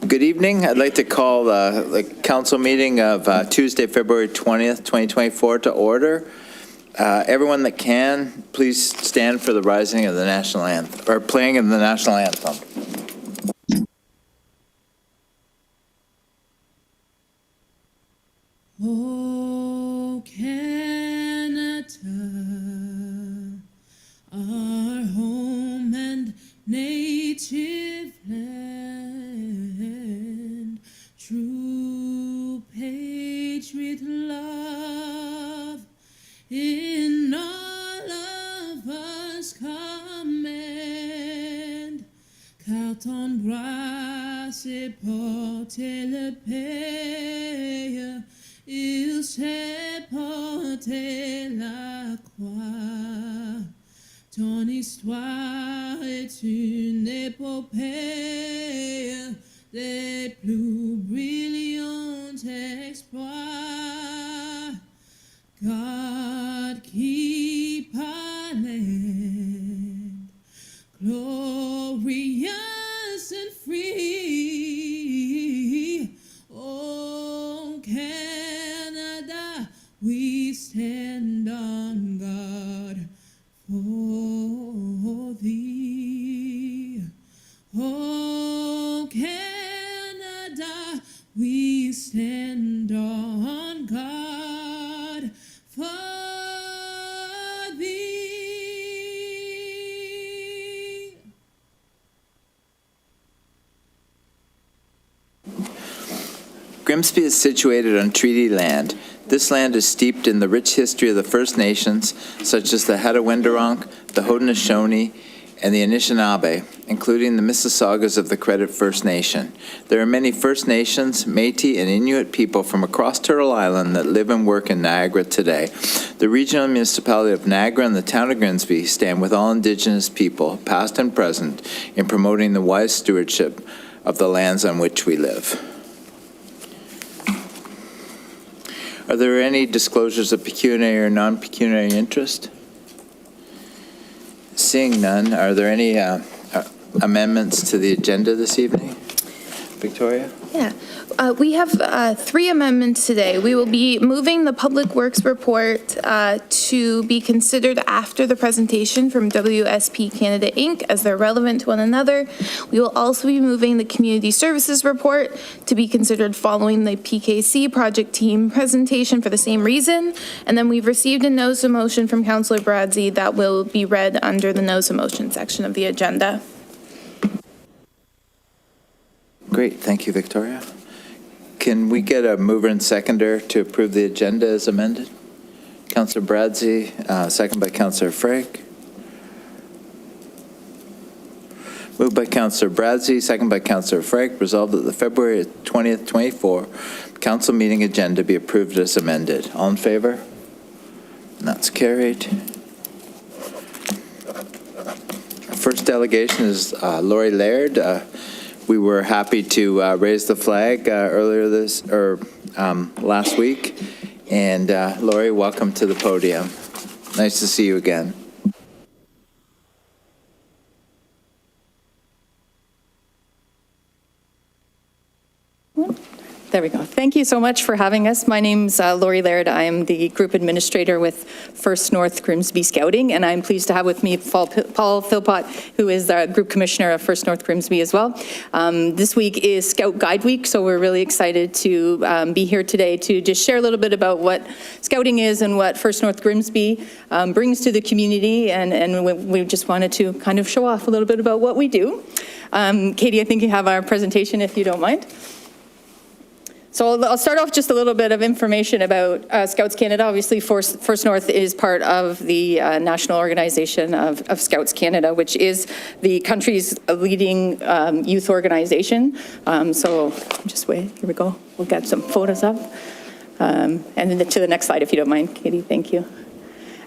Good evening. I'd like to call the council meeting of Tuesday, February 20th, 2024 to order. Everyone that can, please stand for the rising of the national anthem, or playing of the national anthem. Oh, Canada, our home and native land, true patriot love in all of us command. Carton brasse porter le pays, il sait porter la croix. Ton histoire est une épopée des plus brillants exploits. God keep our land glorious and free. Oh, Canada, we stand on guard for thee. Oh, Canada, we stand on guard for thee. Grimsby is situated on treaty land. This land is steeped in the rich history of the First Nations, such as the Hattawindaronk, the Haudenosaunee, and the Anishinaabe, including the Mississaugas of the Credit First Nation. There are many First Nations, Métis, and Inuit people from across Turtle Island that live and work in Niagara today. The regional municipality of Niagara and the town of Grimsby stand with all Indigenous people, past and present, in promoting the wise stewardship of the lands on which we live. Are there any disclosures of pecuniary or non-pecuniary interest? Seeing none, are there any amendments to the agenda this evening? Victoria? Yeah, we have 3 amendments today. We will be moving the Public Works report to be considered after the presentation from WSP Canada Inc. as they're relevant to one another. We will also be moving the Community Services report to be considered following the PKC project team presentation for the same reason. And then we've received a notice of motion from Councillor Bradzi that will be read under the notice of motion section of the agenda. Great, thank you, Victoria. Can we get a mover and seconder to approve the agenda as amended? Councillor Bradzi, second by Councillor Frank. Moved by Councillor Bradzi, second by Councillor Frank. Resolved that the February 20th, 24 council meeting agenda be approved as amended. All in favor? And that's carried. Our first delegation is Laurie Laird. We were happy to raise the flag last week. And Laurie, welcome to the podium. Nice to see you again. There we go. Thank you so much for having us. My name's Laurie Laird. I am the group administrator with First North Grimsby Scouting, and I'm pleased to have with me Paul Philpott, who is the group commissioner of First North Grimsby as well. This week is Scout Guide Week, so we're really excited to be here today to just share a little bit about what Scouting is and what First North Grimsby brings to the community, and we just wanted to kind of show off a little bit about what we do. Katie, I think you have our presentation if you don't mind. So I'll start off just a little bit of information about Scouts Canada. Obviously, First North is part of the national organization of Scouts Canada, which is the country's leading youth organization. So just wait, here we go. We'll get some photos up. And then to the next slide, if you don't mind, Katie, thank you.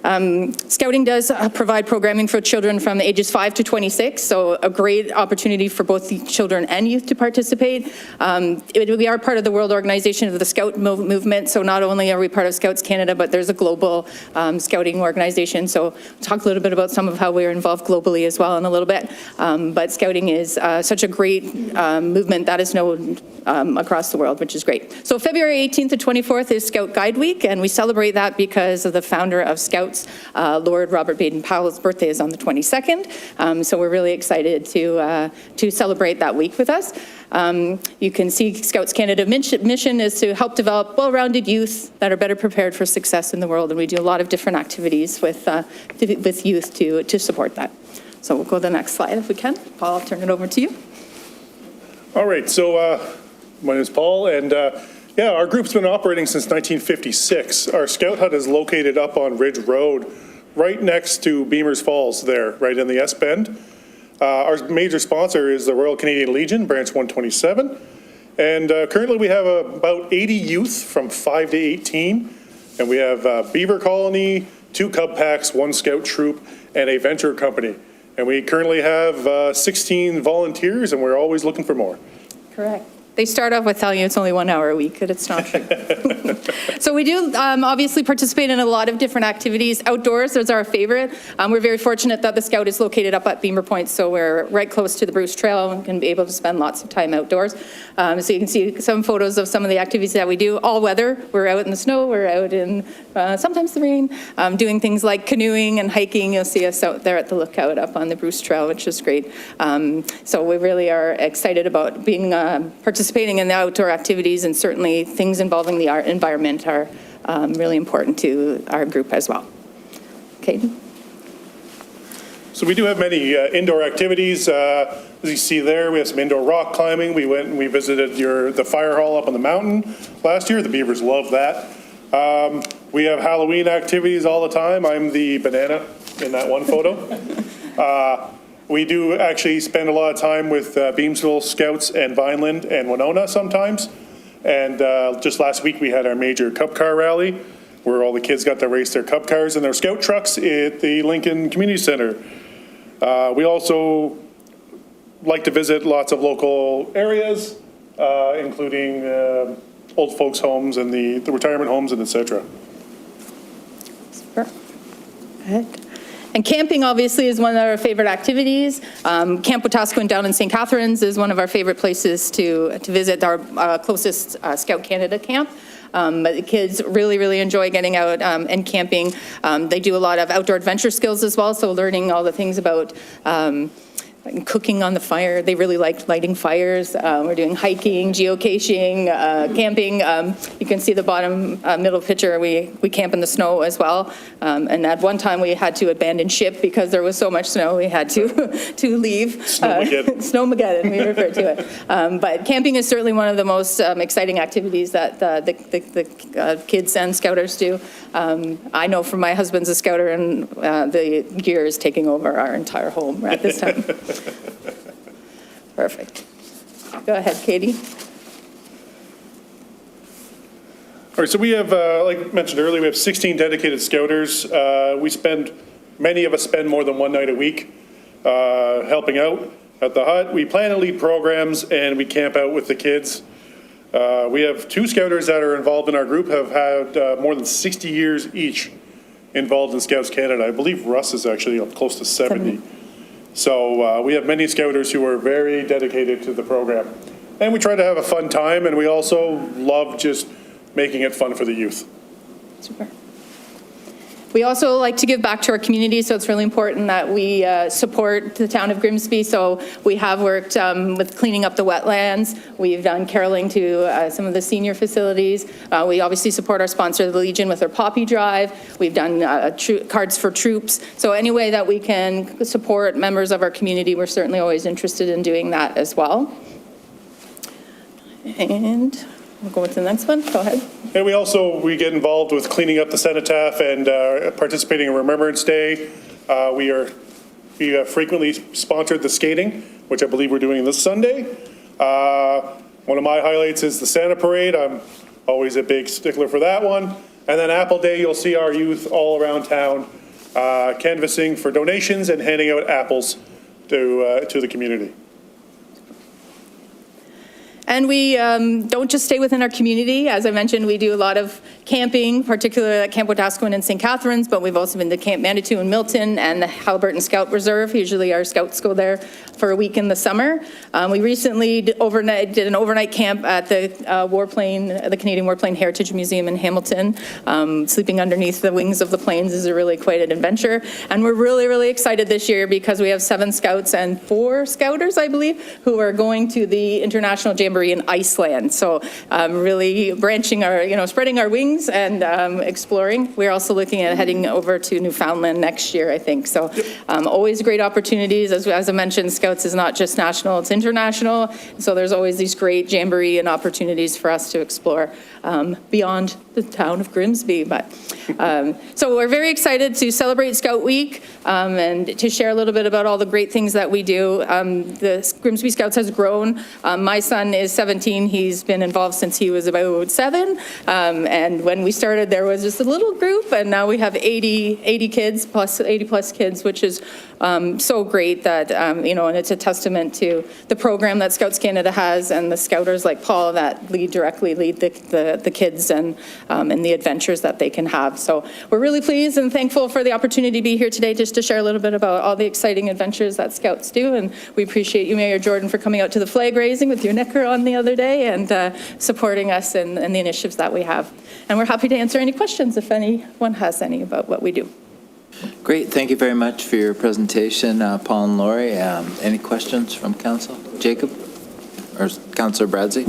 Scouting does provide programming for children from ages 5 to 26, so a great opportunity for both the children and youth to participate. We are part of the World Organization of the Scout movement, so not only are we part of Scouts Canada, but there's a global scouting organization. So we'll talk a little bit about some of how we're involved globally as well in a little bit. But scouting is such a great movement that is known across the world, which is great. So February 18th to 24th is Scout Guide Week, and we celebrate that because of the founder of Scouts, Lord Robert Baden-Powell's birthday is on the 22nd. So we're really excited to celebrate that week with us. You can see Scouts Canada mission is to help develop well-rounded youth that are better prepared for success in the world, and we do a lot of different activities with youth to support that. So we'll go to the next slide if we can. Paul, I'll turn it over to you. All right, so my name is Paul, and our group's been operating since 1956. Our Scout Hut is located up on Ridge Road, right next to Beamers Falls there, right in the S-Bend. Our major sponsor is the Royal Canadian Legion, Branch 127, and currently we have about 80 youth from 5 to 18, and we have Beaver Colony, 2 Cub Packs, 1 Scout Troop, and a venture company. And we currently have 16 volunteers, and we're always looking for more. Correct. They start off with telling you it's only 1 hour a week, but it's not true. So we do obviously participate in a lot of different activities. Outdoors is our favorite. We're very fortunate that the Scout is located up at Beamer Point, so we're right close to the Bruce Trail and can be able to spend lots of time outdoors. So you can see some photos of some of the activities that we do. All weather, we're out in the snow, we're out in sometimes the rain, doing things like canoeing and hiking. You'll see us out there at the lookout up on the Bruce Trail, which is great. So we really are excited about being participating in the outdoor activities, and certainly things involving the environment are really important to our group as well. Katie? So we do have many indoor activities. As you see there, we have some indoor rock climbing. We went and we visited the fire hall up on the mountain last year. The Beavers love that. We have Halloween activities all the time. I'm the banana in that one photo. We do actually spend a lot of time with Beamsville Scouts and Vineland and Winona sometimes. And just last week we had our major Cup Car rally where all the kids got to race their Cup Cars and their Scout trucks at the Lincoln Community Center. We also like to visit lots of local areas, including old folks' homes and the retirement homes and et cetera. Super. Go ahead. And camping obviously is one of our favorite activities. Camp Wetaskiwin down in St. Catharines is one of our favorite places to visit, our closest Scout Canada camp. But the kids really, really enjoy getting out and camping. They do a lot of outdoor adventure skills as well, so learning all the things about cooking on the fire. They really like lighting fires. We're doing hiking, geocaching, camping. You can see the bottom middle picture. We camp in the snow as well. And at one time we had to abandon ship because there was so much snow we had to leave. Snowmageddon. Snowmageddon, we refer to it. But camping is certainly one of the most exciting activities that the kids and Scouters do. I know from my husband's a Scouter, and the gear is taking over our entire home at this time. Perfect. Go ahead, Katie. All right, so we have, like I mentioned earlier, we have 16 dedicated Scouters. Many of us spend more than one night a week helping out at the hut. We plan and lead programs, and we camp out with the kids. We have 2 Scouters that are involved in our group, have had more than 60 years each involved in Scouts Canada. I believe Russ is actually up close to 70. So we have many Scouters who are very dedicated to the program. And we try to have a fun time, and we also love just making it fun for the youth. Super. We also like to give back to our community, so it's really important that we support the town of Grimsby. So we have worked with cleaning up the wetlands. We've done caroling to some of the senior facilities. We obviously support our sponsor, the Legion, with their Poppy Drive. We've done cards for troops. So any way that we can support members of our community, we're certainly always interested in doing that as well. And we'll go to the next one. Go ahead. And we get involved with cleaning up the cenotaph and participating in Remembrance Day. We have frequently sponsored the skating, which I believe we're doing this Sunday. One of my highlights is the Santa Parade. I'm always a big stickler for that one. And then Apple Day, you'll see our youth all around town canvassing for donations and handing out apples to the community. And we don't just stay within our community. As I mentioned, we do a lot of camping, particularly at Camp Wetaskiwin and St. Catharines, but we've also been to Camp Manitou in Milton and the Haliburton Scout Reserve. Usually our scouts go there for a week in the summer. We recently did an overnight camp at the the Canadian Warplane Heritage Museum in Hamilton. Sleeping underneath the wings of the planes is really quite an adventure. And we're really, really excited this year because we have 7 scouts and 4 scouters, I believe, who are going to the International Jamboree in Iceland. So really branching our, spreading our wings and exploring. We're also looking at heading over to Newfoundland next year, I think. So always great opportunities. As I mentioned, Scouts is not just national, it's international. So there's always these great jamboree and opportunities for us to explore beyond the town of Grimsby. But so we're very excited to celebrate Scout Week and to share a little bit about all the great things that we do. The Grimsby Scouts has grown. My son is 17. He's been involved since he was about 7. And when we started, there was just a little group, and now we have 80 kids, plus 80 plus kids, which is so great that, and it's a testament to the program that Scouts Canada has and the Scouters like Paul that directly lead the kids and the adventures that they can have. So we're really pleased and thankful for the opportunity to be here today just to share a little bit about all the exciting adventures that Scouts do. And we appreciate you, Mayor Jordan, for coming out to the flag raising with your knicker on the other day and supporting us in the initiatives that we have. And we're happy to answer any questions if anyone has any about what we do. Great, thank you very much for your presentation, Paul and Lori. Any questions from council? Jacob or Councillor Bradsey?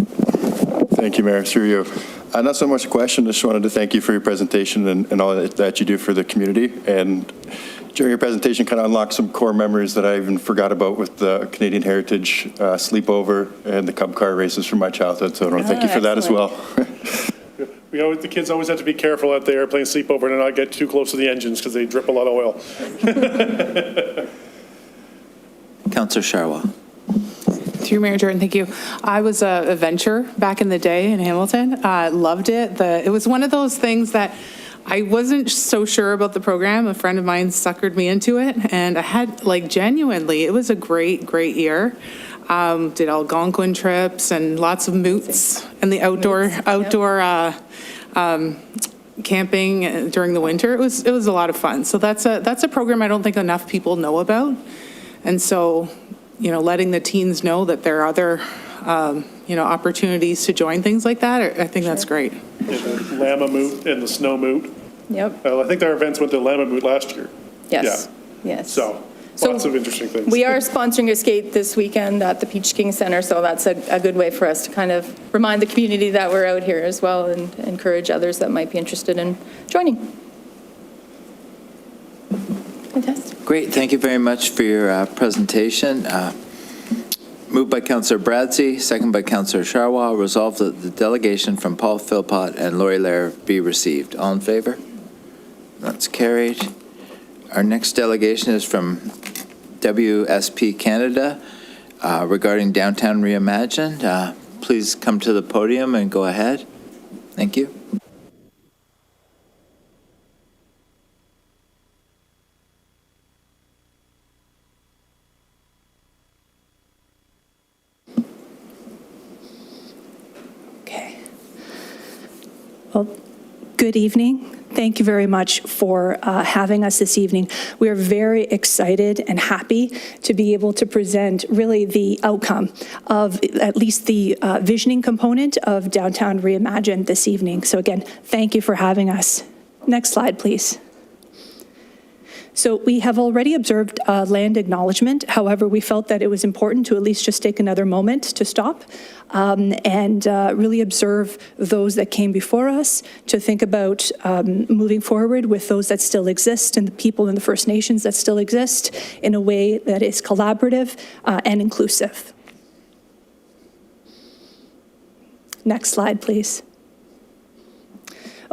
Thank you, Mayor, through you. Not so much a question, just wanted to thank you for your presentation and all that you do for the community. And during your presentation, kind of unlocked some core memories that I even forgot about with the Canadian Heritage sleepover and the Cub car races from my childhood. So I want to thank you for that as well. The kids always have to be careful at the airplane sleepover and not get too close to the engines because they drip a lot of oil. Councillor Sharwa. Through Mayor Jordan, thank you. I was a venture back in the day in Hamilton. Loved it. It was one of those things that I wasn't so sure about the program. A friend of mine suckered me into it, and I had, genuinely, it was a great, great year. Did Algonquin trips and lots of moots and the outdoor camping during the winter. It was a lot of fun. So that's a program I don't think enough people know about. And so, letting the teens know that there are other, opportunities to join things like that, I think that's great. And the Llama Moot and the Snow Moot. Yep. I think our events went to Llama Moot last year. Yes. Yeah. Yes. So lots of interesting things. We are sponsoring a skate this weekend at the Peach King Center, so that's a good way for us to kind of remind the community that we're out here as well and encourage others that might be interested in joining. Fantastic. Great, thank you very much for your presentation. Moved by Councillor Bradsey, second by Councillor Sharwa. Resolved that the delegation from Paul Philpott and Lori Lair be received. All in favor? That's carried. Our next delegation is from WSP Canada regarding Downtown Reimagined. Please come to the podium and go ahead. Thank you. Okay. Well, good evening. Thank you very much for having us this evening. We are very excited and happy to be able to present really the outcome of at least the visioning component of Downtown Reimagined this evening. So again, thank you for having us. Next slide, please. So we have already observed land acknowledgement. However, we felt that it was important to at least just take another moment to stop and really observe those that came before us, to think about moving forward with those that still exist and the people in the First Nations that still exist in a way that is collaborative and inclusive. Next slide, please.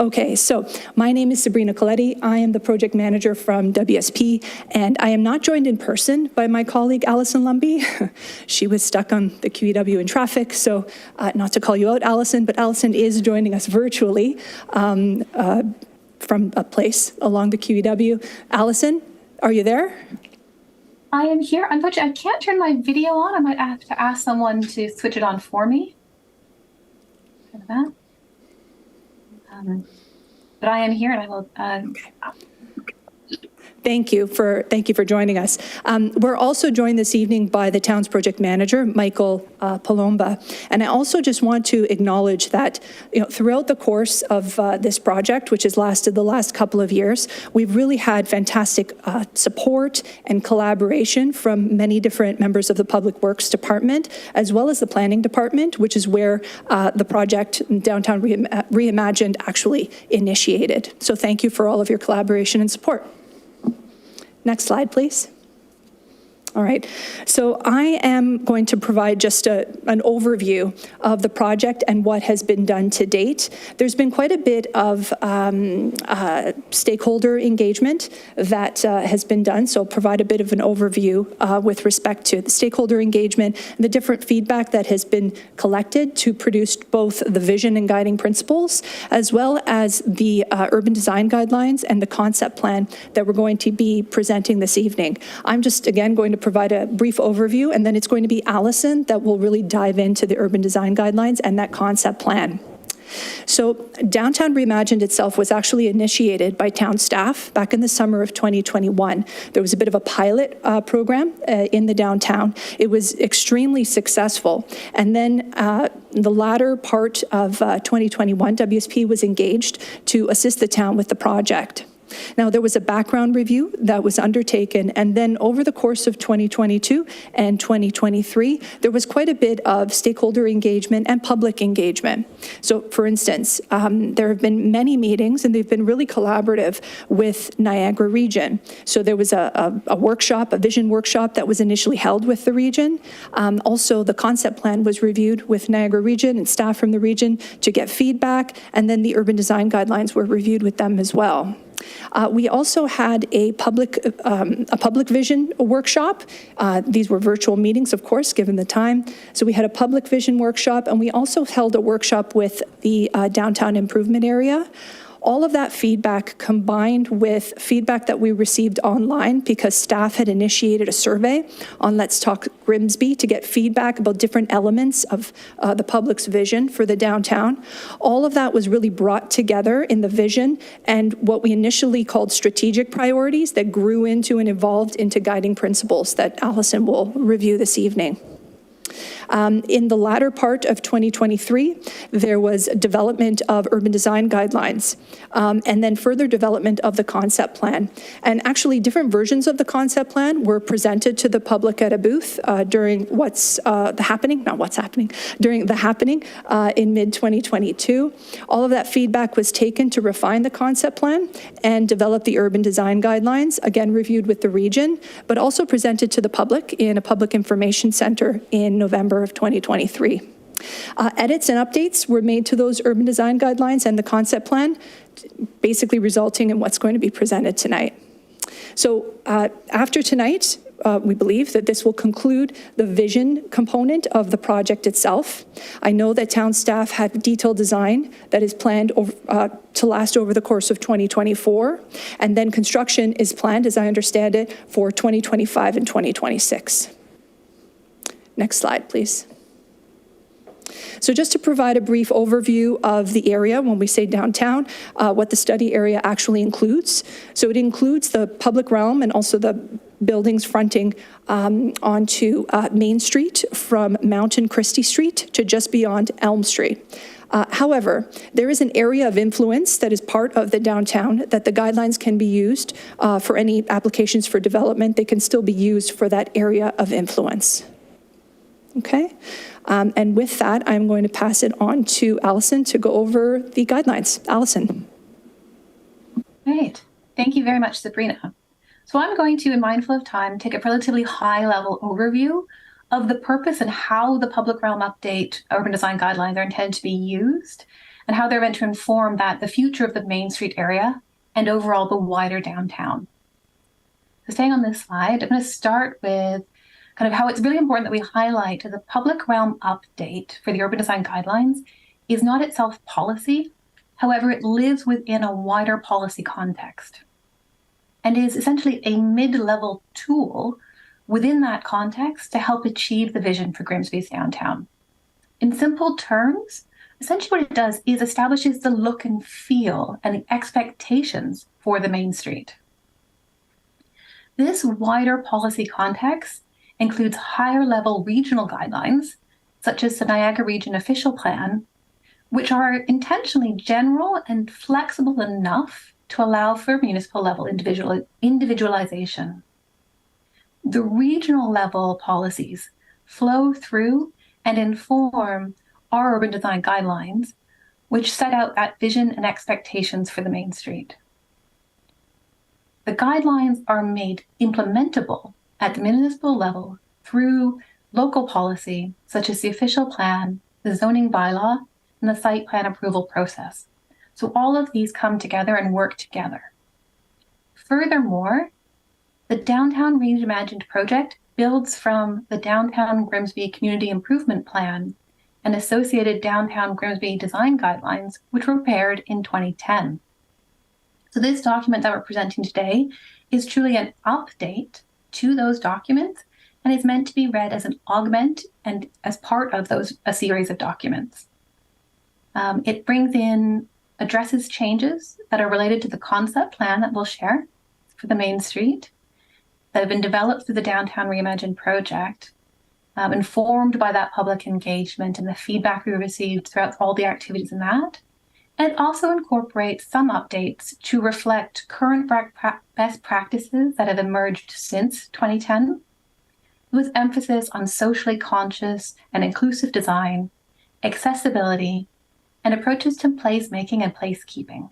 Okay, so my name is Sabrina Coletti. I am the project manager from WSP, and I am not joined in person by my colleague Allison Lumby. She was stuck on the QEW in traffic, so not to call you out, Allison, but Allison is joining us virtually from a place along the QEW. Allison, are you there? I am here. Unfortunately, I can't turn my video on. I might have to ask someone to switch it on for me. Kind of that. But I am here, and I will. Thank you for joining us. We're also joined this evening by the town's project manager, Michael Palomba. And I also just want to acknowledge that throughout the course of this project, which has lasted the last couple of years, we've really had fantastic support and collaboration from many different members of the Public Works Department, as well as the Planning Department, which is where the project Downtown Reimagined actually initiated. So thank you for all of your collaboration and support. Next slide, please. All right, so I am going to provide just an overview of the project and what has been done to date. There's been quite a bit of stakeholder engagement that has been done, so I'll provide a bit of an overview with respect to the stakeholder engagement and the different feedback that has been collected to produce both the vision and guiding principles, as well as the urban design guidelines and the concept plan that we're going to be presenting this evening. I'm just, again, going to provide a brief overview, and then it's going to be Allison that will really dive into the urban design guidelines and that concept plan. So Downtown Reimagined itself was actually initiated by town staff back in the summer of 2021. There was a bit of a pilot program in the downtown. It was extremely successful. And then the latter part of 2021, WSP was engaged to assist the town with the project. Now, there was a background review that was undertaken, and then over the course of 2022 and 2023, there was quite a bit of stakeholder engagement and public engagement. So, for instance, there have been many meetings, and they've been really collaborative with Niagara Region. So there was a workshop, a vision workshop that was initially held with the region. Also, the concept plan was reviewed with Niagara Region and staff from the region to get feedback, and then the urban design guidelines were reviewed with them as well. We also had a public vision workshop. These were virtual meetings, of course, given the time. So we had a public vision workshop, and we also held a workshop with the downtown improvement area. All of that feedback combined with feedback that we received online because staff had initiated a survey on Let's Talk Grimsby to get feedback about different elements of the public's vision for the downtown. All of that was really brought together in the vision and what we initially called strategic priorities that grew into and evolved into guiding principles that Allison will review this evening. In the latter part of 2023, there was development of urban design guidelines, and then further development of the concept plan. And actually, different versions of the concept plan were presented to the public at a booth during during the happening in mid-2022. All of that feedback was taken to refine the concept plan and develop the urban design guidelines, again reviewed with the region, but also presented to the public in a public information center in November of 2023. Edits and updates were made to those urban design guidelines and the concept plan, basically resulting in what's going to be presented tonight. So after tonight, we believe that this will conclude the vision component of the project itself. I know that town staff had detailed design that is planned to last over the course of 2024, and then construction is planned, as I understand it, for 2025 and 2026. Next slide, please. So just to provide a brief overview of the area, when we say downtown, what the study area actually includes. So it includes the public realm and also the buildings fronting onto Main Street from Mount and Christie Street to just beyond Elm Street. However, there is an area of influence that is part of the downtown that the guidelines can be used for any applications for development. They can still be used for that area of influence. Okay? And with that, I'm going to pass it on to Allison to go over the guidelines. Allison. Great. Thank you very much, Sabrina. So I'm going to, in mindful of time, take a relatively high-level overview of the purpose and how the public realm update urban design guidelines are intended to be used. and how they're meant to inform the future of the Main Street area and overall the wider downtown. So staying on this slide, I'm going to start with kind of how it's really important that we highlight the public realm update for the urban design guidelines is not itself policy. However, it lives within a wider policy context and is essentially a mid-level tool within that context to help achieve the vision for Grimsby's downtown. In simple terms, essentially what it does is establishes the look and feel and the expectations for the Main Street. This wider policy context includes higher level regional guidelines, such as the Niagara Region Official Plan, which are intentionally general and flexible enough to allow for municipal level individualization. The regional level policies flow through and inform our urban design guidelines, which set out that vision and expectations for the Main Street. The guidelines are made implementable at the municipal level through local policy, such as the official plan, the zoning bylaw, and the site plan approval process. So all of these come together and work together. Furthermore, the Downtown Reimagined project builds from the Downtown Grimsby Community Improvement Plan and associated Downtown Grimsby design guidelines, which were prepared in 2010. So this document that we're presenting today is truly an update to those documents and is meant to be read as an augment and as part of a series of documents. It addresses changes that are related to the concept plan that we'll share for the Main Street that have been developed through the Downtown Reimagined project, informed by that public engagement and the feedback we received throughout all the activities in that. And also incorporates some updates to reflect current best practices that have emerged since 2010, with emphasis on socially conscious and inclusive design, accessibility, and approaches to placemaking and placekeeping.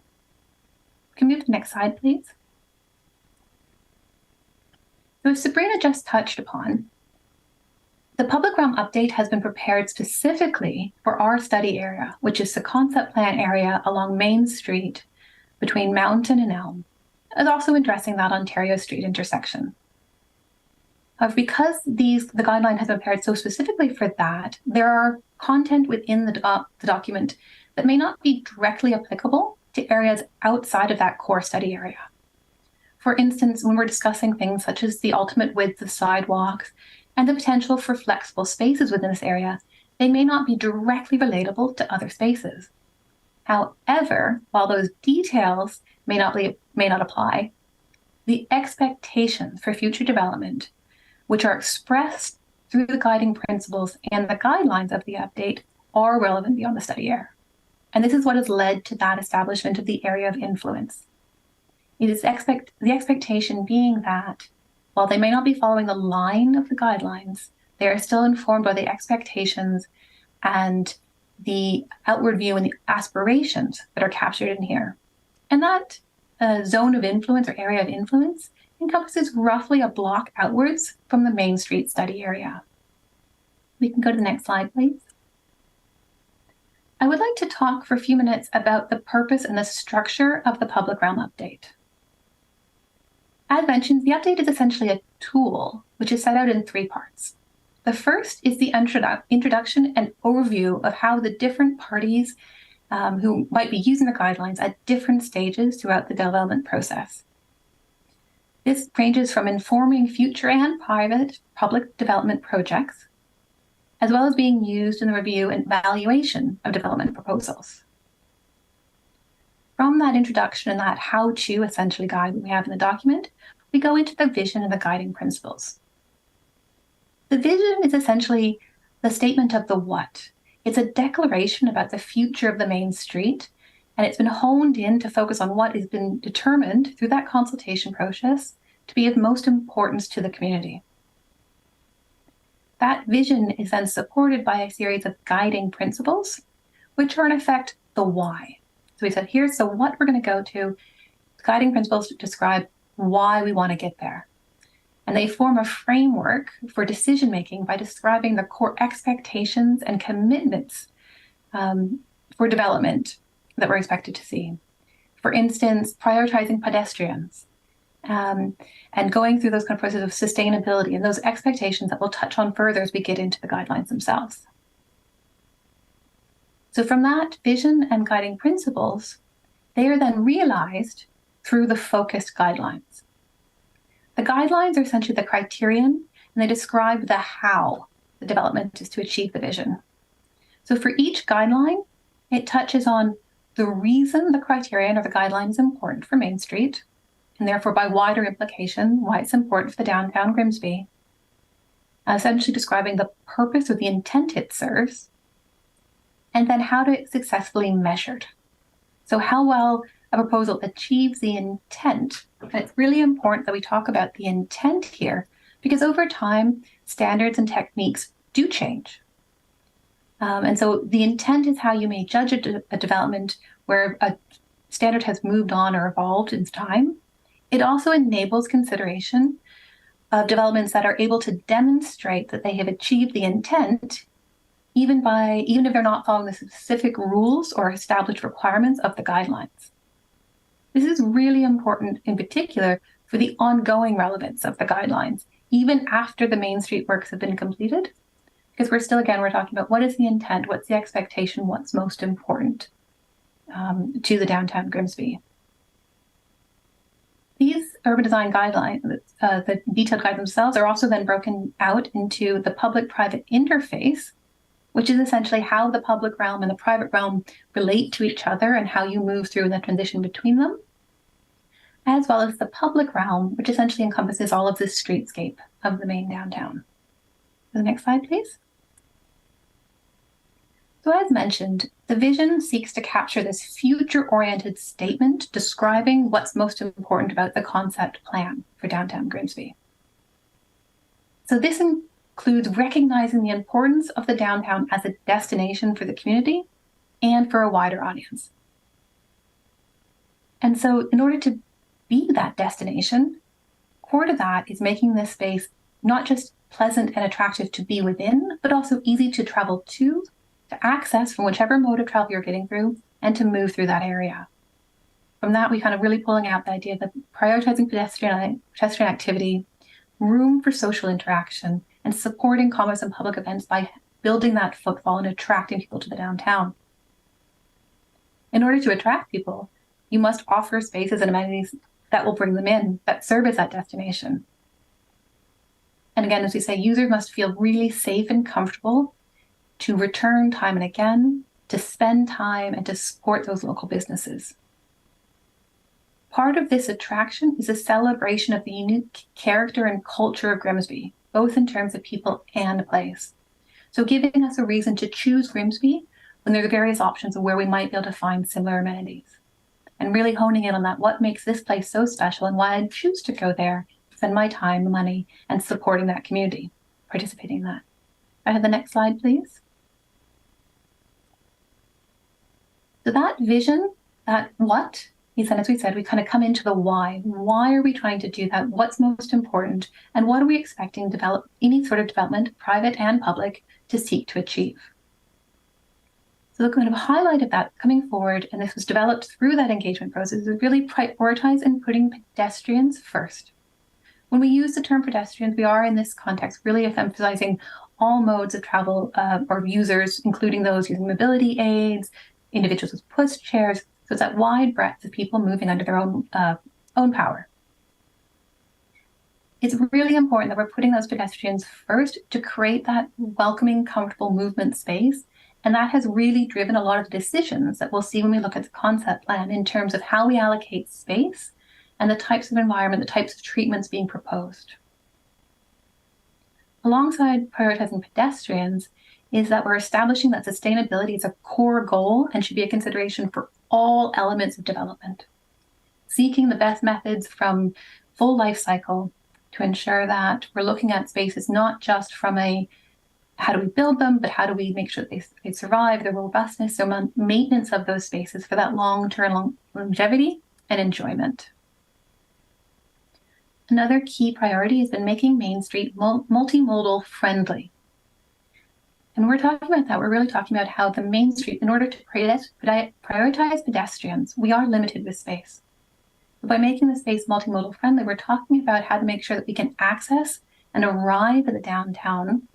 Can we move to the next slide, please? So as Sabrina just touched upon, the public realm update has been prepared specifically for our study area, which is the concept plan area along Main Street between Mountain and Elm, and also addressing that Ontario Street intersection. However, because the guideline has been prepared so specifically for that, there are content within the document that may not be directly applicable to areas outside of that core study area. For instance, when we're discussing things such as the ultimate width of sidewalks and the potential for flexible spaces within this area, they may not be directly relatable to other spaces. However, while those details may not apply, the expectations for future development, which are expressed through the guiding principles and the guidelines of the update, are relevant beyond the study area. And this is what has led to that establishment of the area of influence. It is the expectation being that while they may not be following the line of the guidelines, they are still informed by the expectations and the outward view and the aspirations that are captured in here. And that zone of influence or area of influence encompasses roughly a block outwards from the Main Street study area. We can go to the next slide, please. I would like to talk for a few minutes about the purpose and the structure of the public realm update. As mentioned, the update is essentially a tool which is set out in three parts. The first is the introduction and overview of how the different parties who might be using the guidelines at different stages throughout the development process. This ranges from informing future and private public development projects, as well as being used in the review and evaluation of development proposals. From that introduction and that how-to essentially guide that we have in the document, we go into the vision and the guiding principles. The vision is essentially the statement of the what. It's a declaration about the future of the Main Street, and it's been honed in to focus on what has been determined through that consultation process to be of most importance to the community. That vision is then supported by a series of guiding principles, which are in effect the why. So we said, here's the what we're going to go to. Guiding principles describe why we want to get there. And they form a framework for decision-making by describing the core expectations and commitments for development that we're expected to see. For instance, prioritizing pedestrians, and going through those kind of processes of sustainability and those expectations that we'll touch on further as we get into the guidelines themselves. So from that vision and guiding principles, they are then realized through the focused guidelines. The guidelines are essentially the criterion, and they describe the how the development is to achieve the vision. So for each guideline, it touches on the reason the criterion or the guideline is important for Main Street, and therefore by wider implication, why it's important for the downtown Grimsby, essentially describing the purpose or the intent it serves, and then how to successfully measured. So how well a proposal achieves the intent. And it's really important that we talk about the intent here, because over time, standards and techniques do change. And so the intent is how you may judge a development where a standard has moved on or evolved in time. It also enables consideration of developments that are able to demonstrate that they have achieved the intent, even if they're not following the specific rules or established requirements of the guidelines. This is really important in particular for the ongoing relevance of the guidelines, even after the Main Street works have been completed, because we're talking about what is the intent, what's the expectation, what's most important to the downtown Grimsby. These urban design guidelines, the detailed guidelines themselves, are also then broken out into the public-private interface, which is essentially how the public realm and the private realm relate to each other and how you move through the transition between them, as well as the public realm, which essentially encompasses all of the streetscape of the main downtown. The next slide, please. So as mentioned, the vision seeks to capture this future-oriented statement describing what's most important about the concept plan for downtown Grimsby. So this includes recognizing the importance of the downtown as a destination for the community and for a wider audience. And so in order to be that destination, core to that is making this space not just pleasant and attractive to be within, but also easy to travel to access from whichever mode of travel you're getting through, and to move through that area. From that, we kind of really pulling out the idea that prioritizing pedestrian activity, room for social interaction, and supporting commerce and public events by building that footfall and attracting people to the downtown. In order to attract people, you must offer spaces and amenities that will bring them in, that serve as that destination. And again, as we say, users must feel really safe and comfortable to return time and again, to spend time and to support those local businesses. Part of this attraction is a celebration of the unique character and culture of Grimsby, both in terms of people and place. So giving us a reason to choose Grimsby when there are various options of where we might be able to find similar amenities. And really honing in on that, what makes this place so special and why I choose to go there, spend my time, money, and supporting that community, participating in that. I have the next slide, please. So that vision, that what, is then, as we said, we kind of come into the why. Why are we trying to do that? What's most important? And what are we expecting any sort of development, private and public, to seek to achieve? So the kind of highlight of that coming forward, and this was developed through that engagement process, is really prioritize and putting pedestrians first. When we use the term pedestrians, we are in this context really emphasizing all modes of travel or users, including those using mobility aids, individuals with pushchairs, so it's that wide breadth of people moving under their own power. It's really important that we're putting those pedestrians first to create that welcoming, comfortable movement space. And that has really driven a lot of the decisions that we'll see when we look at the concept plan in terms of how we allocate space and the types of environment, the types of treatments being proposed. Alongside prioritizing pedestrians is that we're establishing that sustainability is a core goal and should be a consideration for all elements of development. Seeking the best methods from full life cycle to ensure that we're looking at spaces not just from a how do we build them, but how do we make sure that they survive, their robustness, so maintenance of those spaces for that long-term longevity and enjoyment. Another key priority has been making Main Street multimodal friendly. And when we're talking about that, we're really talking about how the main street, in order to prioritize pedestrians, we are limited with space. But by making the space multimodal friendly, we're talking about how to make sure that we can access and arrive at the downtown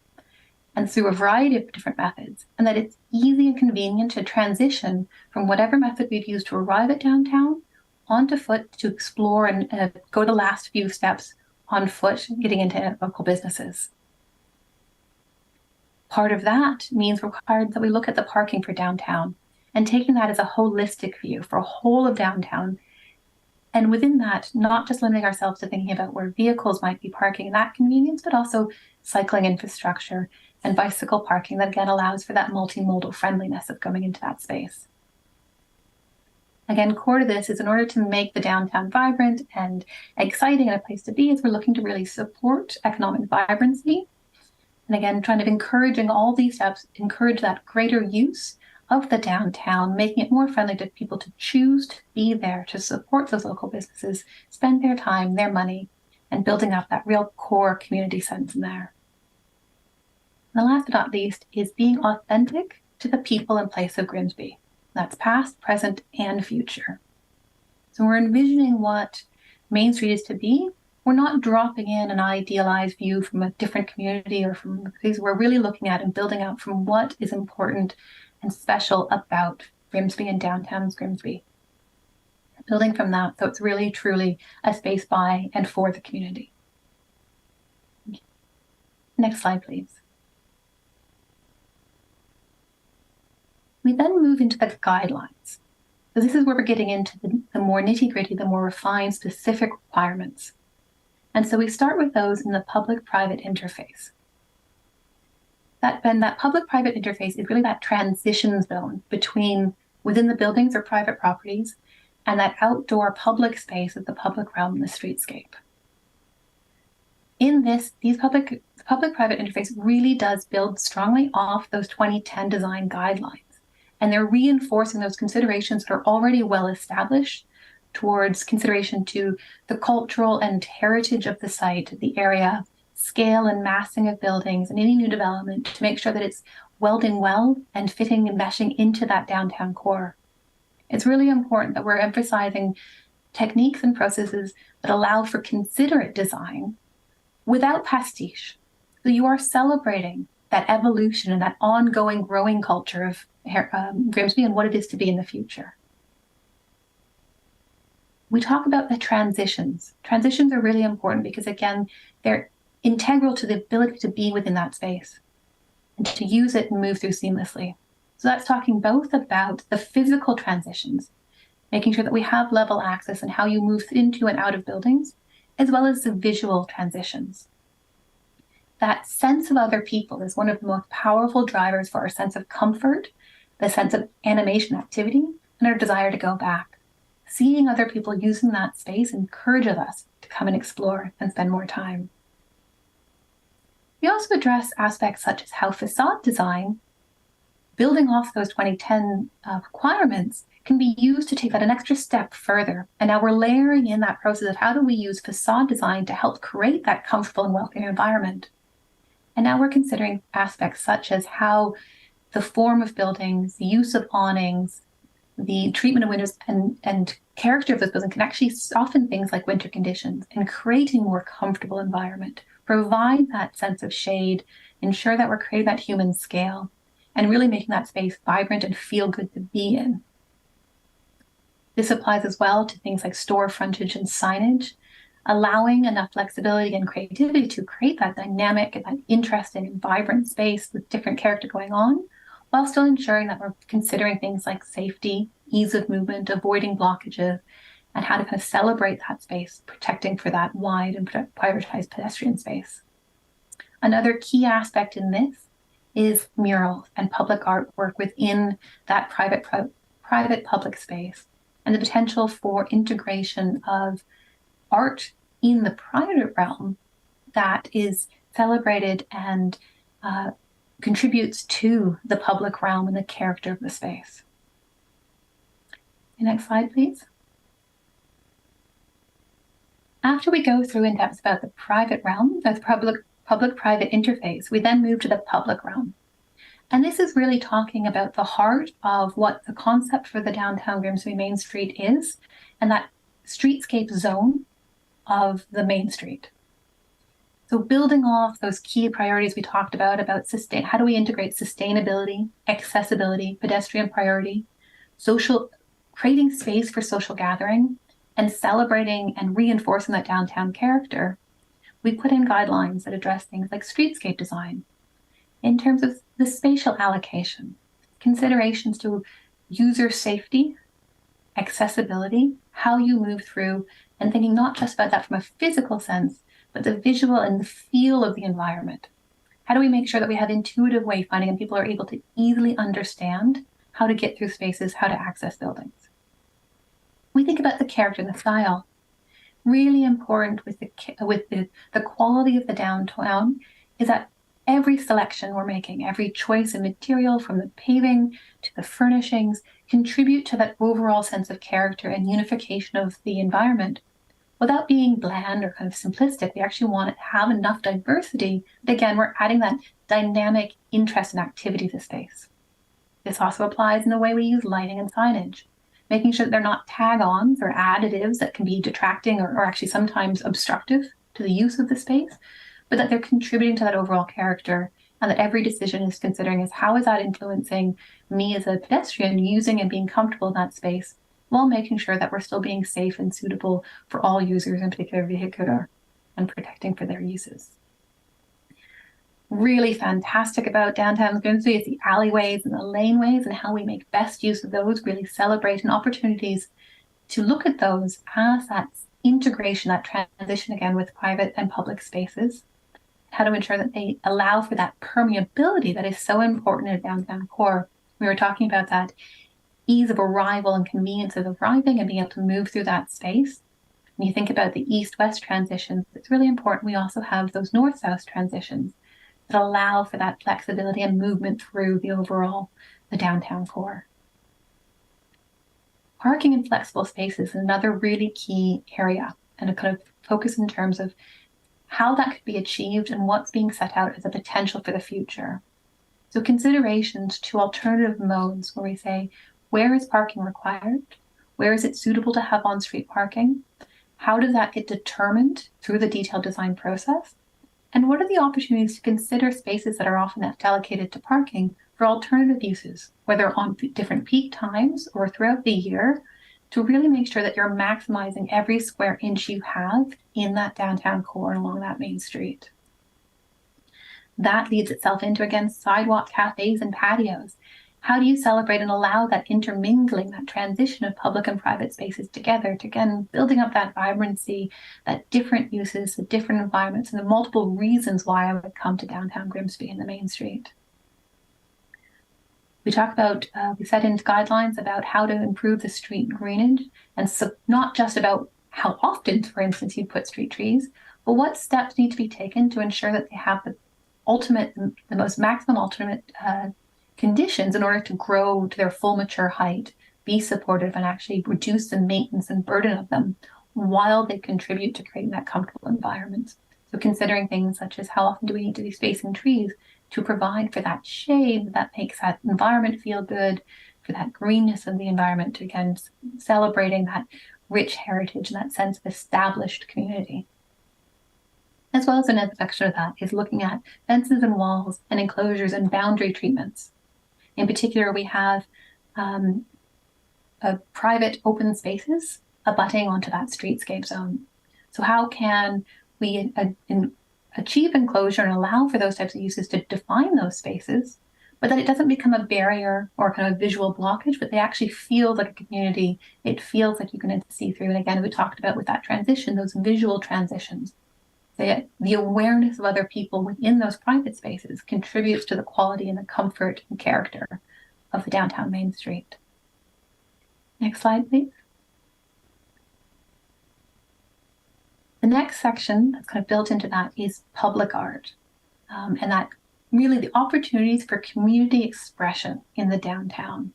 and through a variety of different methods, and that it's easy and convenient to transition from whatever method we've used to arrive at downtown onto foot to explore and go the last few steps on foot, getting into local businesses. Part of that means required that we look at the parking for downtown and taking that as a holistic view for a whole of downtown. And within that, not just limiting ourselves to thinking about where vehicles might be parking and that convenience, but also cycling infrastructure and bicycle parking that again allows for that multimodal friendliness of going into that space. Again, core to this is in order to make the downtown vibrant and exciting and a place to be, is we're looking to really support economic vibrancy. And again, trying to encouraging all these steps, encourage that greater use of the downtown, making it more friendly to people to choose to be there, to support those local businesses, spend their time, their money, and building up that real core community sense in there. And the last but not least is being authentic to the people and place of Grimsby. That's past, present, and future. So we're envisioning what Main Street is to be. We're not dropping in an idealized view from a different community or from things. We're really looking at and building out from what is important and special about Grimsby and downtown's Grimsby. Building from that, so it's really truly a space by and for the community. Next slide, please. We then move into the guidelines. So this is where we're getting into the more nitty-gritty, the more refined, specific requirements. And so we start with those in the public-private interface. That public-private interface is really that transition zone between within the buildings or private properties and that outdoor public space of the public realm and the streetscape. In this, the public-private interface really does build strongly off those 2010 design guidelines. And they're reinforcing those considerations that are already well established towards consideration to the cultural and heritage of the site, the area, scale and massing of buildings, and any new development to make sure that it's welding well and fitting and meshing into that downtown core. It's really important that we're emphasizing techniques and processes that allow for considerate design without pastiche. So you are celebrating that evolution and that ongoing growing culture of Grimsby and what it is to be in the future. We talk about the transitions. Transitions are really important because, again, they're integral to the ability to be within that space and to use it and move through seamlessly. So that's talking both about the physical transitions, making sure that we have level access and how you move into and out of buildings, as well as the visual transitions. That sense of other people is one of the most powerful drivers for our sense of comfort, the sense of animation activity, and our desire to go back. Seeing other people using that space encourages us to come and explore and spend more time. We also address aspects such as how facade design, building off those 2010 requirements, can be used to take that an extra step further. And now we're layering in that process of how do we use facade design to help create that comfortable and welcoming environment. And now we're considering aspects such as how the form of buildings, the use of awnings, the treatment of windows and character of those buildings can actually soften things like winter conditions and creating a more comfortable environment, provide that sense of shade, ensure that we're creating that human scale, and really making that space vibrant and feel good to be in. This applies as well to things like store frontage and signage, allowing enough flexibility and creativity to create that dynamic and that interesting and vibrant space with different character going on, while still ensuring that we're considering things like safety, ease of movement, avoiding blockages, and how to kind of celebrate that space, protecting for that wide and prioritized pedestrian space. Another key aspect in this is murals and public artwork within that private public space, and the potential for integration of art in the private realm that is celebrated and contributes to the public realm and the character of the space. Next slide, please. After we go through in depth about the private realm, the public-private interface, we then move to the public realm. And this is really talking about the heart of what the concept for the downtown Grimsby Main Street is, and that streetscape zone of the Main Street. So building off those key priorities we talked about how do we integrate sustainability, accessibility, pedestrian priority, creating space for social gathering, and celebrating and reinforcing that downtown character, we put in guidelines that address things like streetscape design. In terms of the spatial allocation, considerations to user safety, accessibility, how you move through, and thinking not just about that from a physical sense, but the visual and the feel of the environment. How do we make sure that we have intuitive wayfinding and people are able to easily understand how to get through spaces, how to access buildings? We think about the character and the style. Really important with the quality of the downtown is that every selection we're making, every choice of material from the paving to the furnishings contribute to that overall sense of character and unification of the environment. Without being bland or kind of simplistic, we actually want to have enough diversity that, again, we're adding that dynamic interest and activity to space. This also applies in the way we use lighting and signage, making sure that they're not tag-ons or additives that can be detracting or actually sometimes obstructive to the use of the space, but that they're contributing to that overall character, and that every decision is considering is how is that influencing me as a pedestrian using and being comfortable in that space, while making sure that we're still being safe and suitable for all users, in particular vehicular, and protecting for their uses. Really fantastic about downtown Grimsby is the alleyways and the laneways and how we make best use of those, really celebrating opportunities to look at those as that integration, that transition again with private and public spaces, how to ensure that they allow for that permeability that is so important in a downtown core. We were talking about that ease of arrival and convenience of arriving and being able to move through that space. When you think about the east-west transitions, it's really important we also have those north-south transitions that allow for that flexibility and movement through the downtown core. Parking in flexible spaces is another really key area, and a kind of focus in terms of how that could be achieved and what's being set out as a potential for the future. So considerations to alternative modes where we say, where is parking required? Where is it suitable to have on-street parking? How does that get determined through the detailed design process? And what are the opportunities to consider spaces that are often allocated to parking for alternative uses, whether on different peak times or throughout the year, to really make sure that you're maximizing every square inch you have in that downtown core and along that main street. That leads itself into, again, sidewalk cafes and patios. How do you celebrate and allow that intermingling, that transition of public and private spaces together to, again, building up that vibrancy, that different uses, the different environments, and the multiple reasons why I would come to downtown Grimsby and the Main Street. We talk about, we set into guidelines about how to improve the street greenage, and so not just about how often, for instance, you put street trees, but what steps need to be taken to ensure that they have the most maximum ultimate conditions in order to grow to their full mature height, be supportive, and actually reduce the maintenance and burden of them while they contribute to creating that comfortable environment. So considering things such as how often do we need to be spacing trees to provide for that shade that makes that environment feel good, for that greenness of the environment, to again celebrating that rich heritage and that sense of established community. As well as another section of that is looking at fences and walls and enclosures and boundary treatments. In particular, we have private open spaces abutting onto that streetscape zone. So how can we achieve enclosure and allow for those types of uses to define those spaces, but that it doesn't become a barrier or kind of a visual blockage, but they actually feel like a community. It feels like you can see through. And again, we talked about with that transition, those visual transitions. The awareness of other people within those private spaces contributes to the quality and the comfort and character of the downtown Main Street. Next slide, please. The next section that's kind of built into that is public art, and that really the opportunities for community expression in the downtown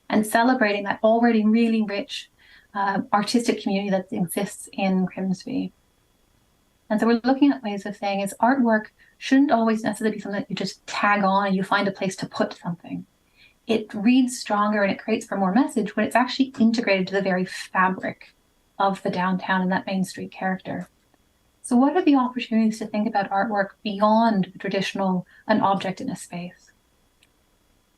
and celebrating that already really rich artistic community that exists in Grimsby. And so we're looking at ways of saying is artwork shouldn't always necessarily be something that you just tag on and you find a place to put something. It reads stronger and it creates for more message when it's actually integrated to the very fabric of the downtown and that Main Street character. So what are the opportunities to think about artwork beyond the traditional an object in a space?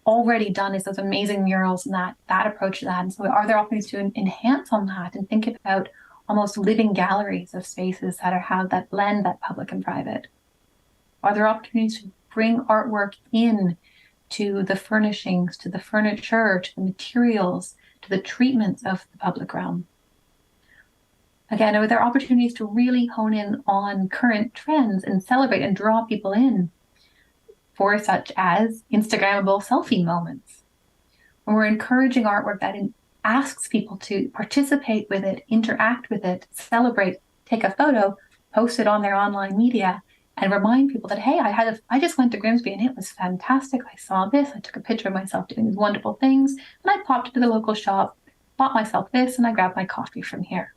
Already done is those amazing murals and that approach to that. And so are there opportunities to enhance on that and think about almost living galleries of spaces that have that blend that public and private? Are there opportunities to bring artwork in to the furnishings, to the furniture, to the materials, to the treatments of the public realm? Again, are there opportunities to really hone in on current trends and celebrate and draw people in for such as Instagrammable selfie moments? When we're encouraging artwork that asks people to participate with it, interact with it, celebrate, take a photo, post it on their online media, and remind people that, hey, I just went to Grimsby and it was fantastic. I saw this, I took a picture of myself doing these wonderful things, and I popped into the local shop, bought myself this, and I grabbed my coffee from here.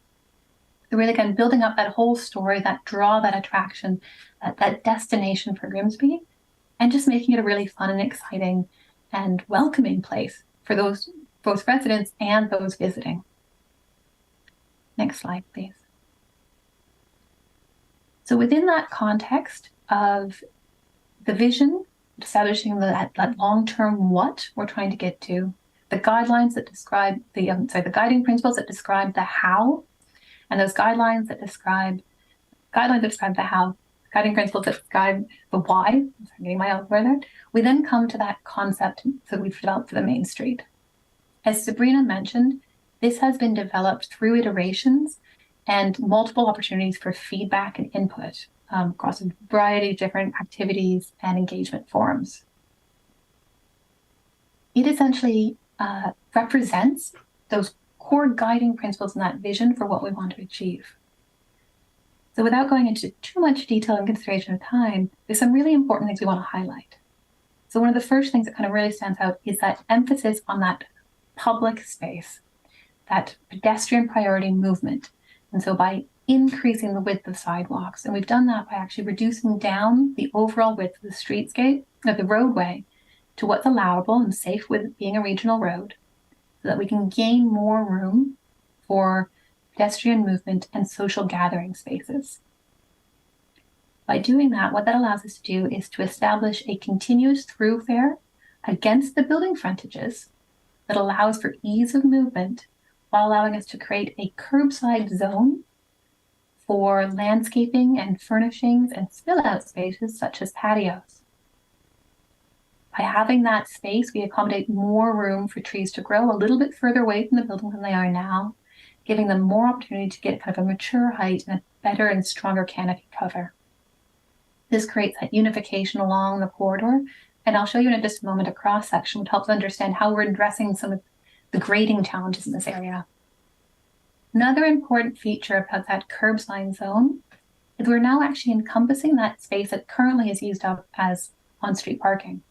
So really, again, building up that whole story, that draw, that attraction, that destination for Grimsby, and just making it a really fun and exciting and welcoming place for those both residents and those visiting. Next slide, please. So within that context of the vision, establishing that long-term what we're trying to get to, the guidelines that describe the guiding principles that describe the how, and those guidelines that describe the how, guiding principles that describe the why. I'm getting my own there. We then come to that concept that we've developed for the Main Street. As Sabrina mentioned, this has been developed through iterations and multiple opportunities for feedback and input across a variety of different activities and engagement forums. It essentially represents those core guiding principles and that vision for what we want to achieve. So without going into too much detail and consideration of time, there's some really important things we want to highlight. So one of the first things that kind of really stands out is that emphasis on that public space, that pedestrian priority movement. And so by increasing the width of sidewalks, and we've done that by actually reducing down the overall width of the streetscape, of the roadway, to what's allowable and safe with it being a regional road, so that we can gain more room for pedestrian movement and social gathering spaces. By doing that, what that allows us to do is to establish a continuous thoroughfare against the building frontages that allows for ease of movement while allowing us to create a curbside zone for landscaping and furnishings and spill-out spaces such as patios. By having that space, we accommodate more room for trees to grow a little bit further away from the building than they are now, giving them more opportunity to get kind of a mature height and a better and stronger canopy cover. This creates that unification along the corridor, and I'll show you in just a moment a cross-section which helps understand how we're addressing some of the grading challenges in this area. Another important feature about that curbside zone is we're now actually encompassing that space that currently is used up as on-street parking.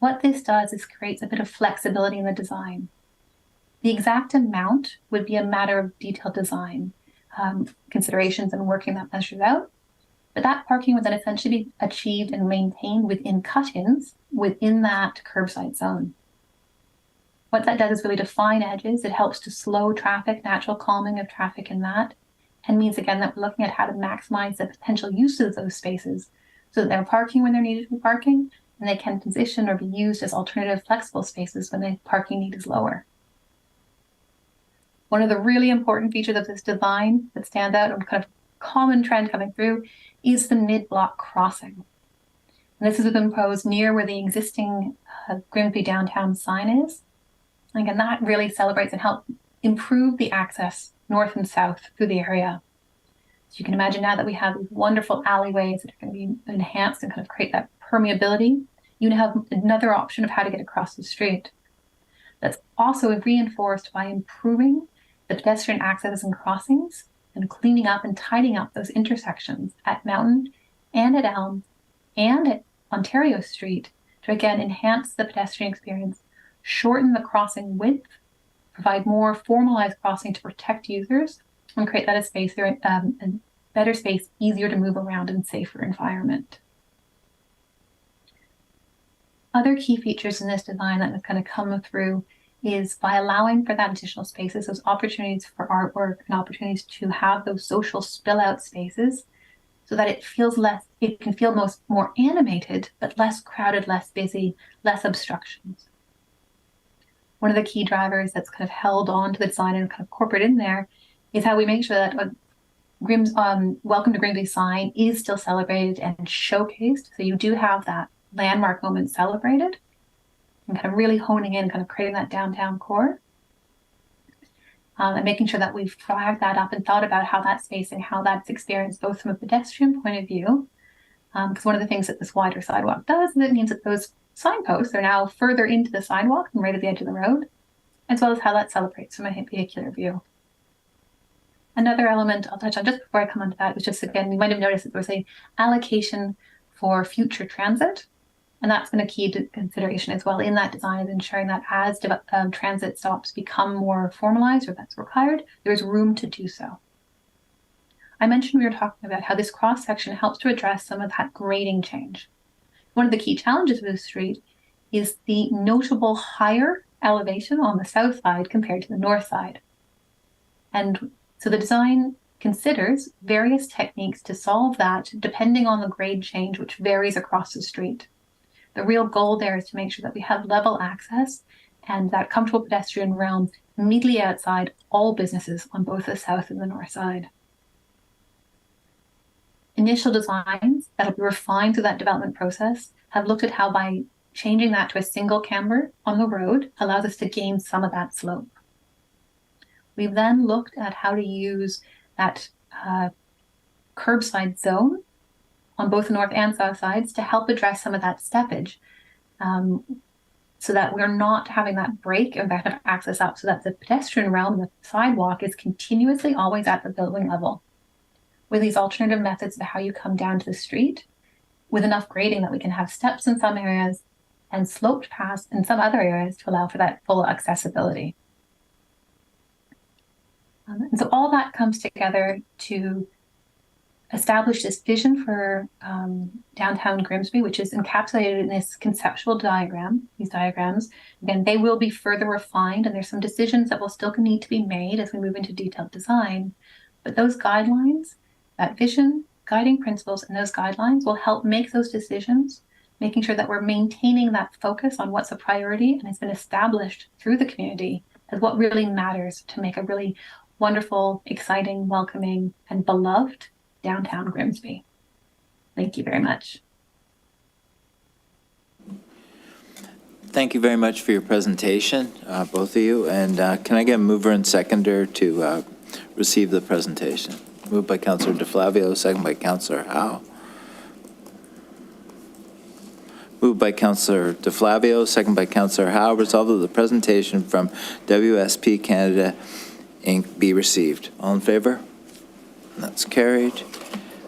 What this does is creates a bit of flexibility in the design. The exact amount would be a matter of detailed design considerations and working that measures out. But that parking would then essentially be achieved and maintained within cut-ins within that curbside zone. What that does is really define edges. It helps to slow traffic, natural calming of traffic in that, and means again that we're looking at how to maximize the potential uses of those spaces so that they're parking when they're needed to be parking, and they can position or be used as alternative flexible spaces when the parking need is lower. One of the really important features of this design that stands out and kind of common trend coming through is the mid-block crossing. And this has been imposed near where the existing Grimsby downtown sign is. And again, that really celebrates and helps improve the access north and south through the area. So you can imagine now that we have these wonderful alleyways that are going to be enhanced and kind of create that permeability, you have another option of how to get across the street. That's also reinforced by improving the pedestrian access and crossings and cleaning up and tidying up those intersections at Mountain and at Elm and at Ontario Street to again enhance the pedestrian experience, shorten the crossing width, provide more formalized crossing to protect users, and create that as space there better space, easier to move around, and safer environment. Other key features in this design that has kind of come through is by allowing for that additional spaces, those opportunities for artwork and opportunities to have those social spill out spaces so that it can feel more animated, but less crowded, less busy, less obstructions. One of the key drivers that's kind of held on to the design and kind of corporate in there is how we make sure that Welcome to Grimsby sign is still celebrated and showcased. So you do have that landmark moment celebrated and kind of really honing in, kind of creating that downtown core. And making sure that we've flagged that up and thought about how that space and how that's experienced both from a pedestrian point of view. Because one of the things that this wider sidewalk does is it means that those signposts are now further into the sidewalk and right at the edge of the road, as well as how that celebrates from a vehicular view. Another element I'll touch on just before I come on to that was just, again, you might have noticed that there was an allocation for future transit. And that's been a key consideration as well in that design, is ensuring that as transit stops become more formalized or that's required, there's room to do so. I mentioned we were talking about how this cross-section helps to address some of that grading change. One of the key challenges of this street is the notable higher elevation on the south side compared to the north side. And so the design considers various techniques to solve that depending on the grade change, which varies across the street. The real goal there is to make sure that we have level access and that comfortable pedestrian realm immediately outside all businesses on both the south and the north side. Initial designs that'll be refined through that development process have looked at how by changing that to a single camber on the road allows us to gain some of that slope. We've then looked at how to use that curbside zone on both the north and south sides to help address some of that steppage, so that we're not having that break and back of access up, so that the pedestrian realm and the sidewalk is continuously always at the building level. With these alternative methods of how you come down to the street, with enough grading that we can have steps in some areas and sloped paths in some other areas to allow for that full accessibility. And so all that comes together to establish this vision for downtown Grimsby, which is encapsulated in this conceptual diagram. These diagrams, again, they will be further refined, and there's some decisions that will still need to be made as we move into detailed design. But those guidelines, that vision, guiding principles, and those guidelines will help make those decisions, making sure that we're maintaining that focus on what's a priority and has been established through the community as what really matters to make a really wonderful, exciting, welcoming, and beloved downtown Grimsby. Thank you very much. Thank you very much for your presentation, both of you. And can I get a mover and seconder to receive the presentation? Moved by Councillor DeFlavio, second by Councillor Howe. Moved by Councillor DeFlavio, second by Councillor Howe. Resolved that the presentation from WSP Canada Inc. be received. All in favor? That's carried.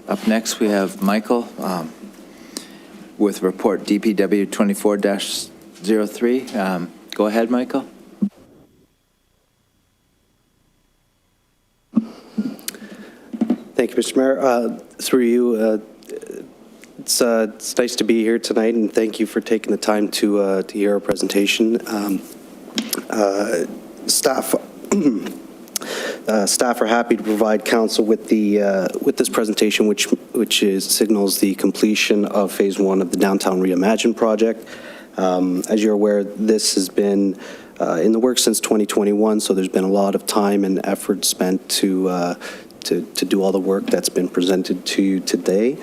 Up next, we have Michael with report DPW 24-03. Go ahead, Michael. Thank you, Mr. Mayor. Through you, it's nice to be here tonight, and thank you for taking the time to hear our presentation. Staff are happy to provide council with this presentation, which signals the completion of phase 1 of the Downtown Reimagine project. As you're aware, this has been in the works since 2021, so there's been a lot of time and effort spent to do all the work that's been presented to you today.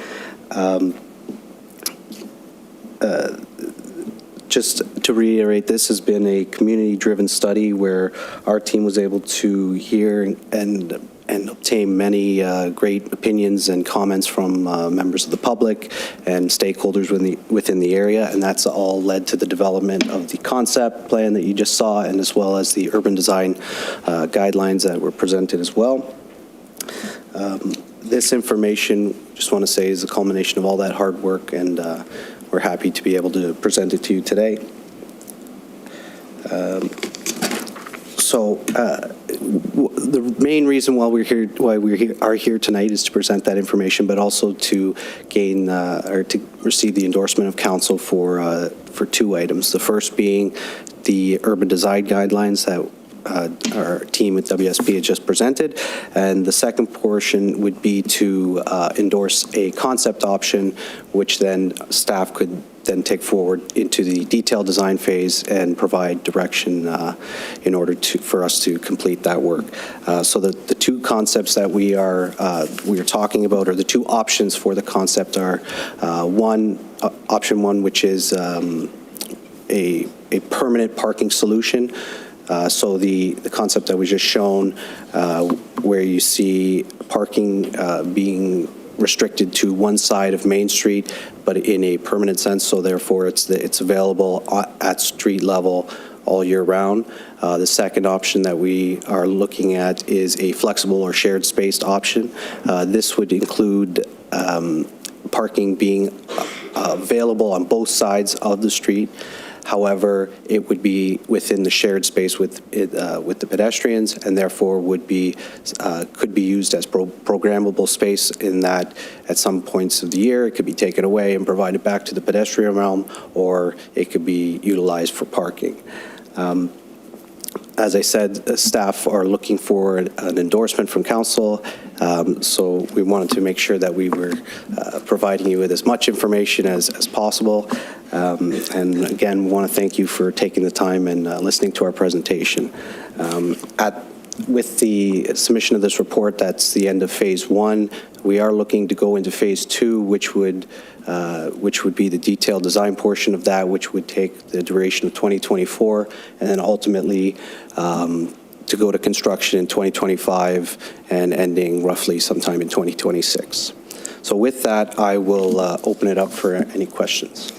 Just to reiterate, this has been a community-driven study where our team was able to hear and obtain many great opinions and comments from members of the public and stakeholders within the area, and that's all led to the development of the concept plan that you just saw, and as well as the urban design guidelines that were presented as well. This information, just want to say, is a culmination of all that hard work, and we're happy to be able to present it to you today. So So the main reason why we are here tonight is to present that information, but also to gain or to receive the endorsement of council for two items. The first being the urban design guidelines that our team at WSP had just presented, and the second portion would be to endorse a concept option, which then staff could then take forward into the detailed design phase and provide direction in order for us to complete that work. So the two concepts that we are talking about, or the two options for the concept, are option one, which is a permanent parking solution. So the concept that was just shown, where you see parking being restricted to one side of Main Street, but in a permanent sense, so therefore it's available at street level all year round. The second option that we are looking at is a flexible or shared space option. This would include parking being available on both sides of the street. However, it would be within the shared space with the pedestrians, and therefore could be used as programmable space, in that at some points of the year it could be taken away and provided back to the pedestrian realm, or it could be utilized for parking. As I said, staff are looking for an endorsement from council, so we wanted to make sure that we were providing you with as much information as possible. And again, we want to thank you for taking the time and listening to our presentation. With the submission of this report, that's the end of phase one. We are looking to go into phase two, which would be the detailed design portion of that, which would take the duration of 2024, and then ultimately to go to construction in 2025 and ending roughly sometime in 2026. So with that, I will open it up for any questions.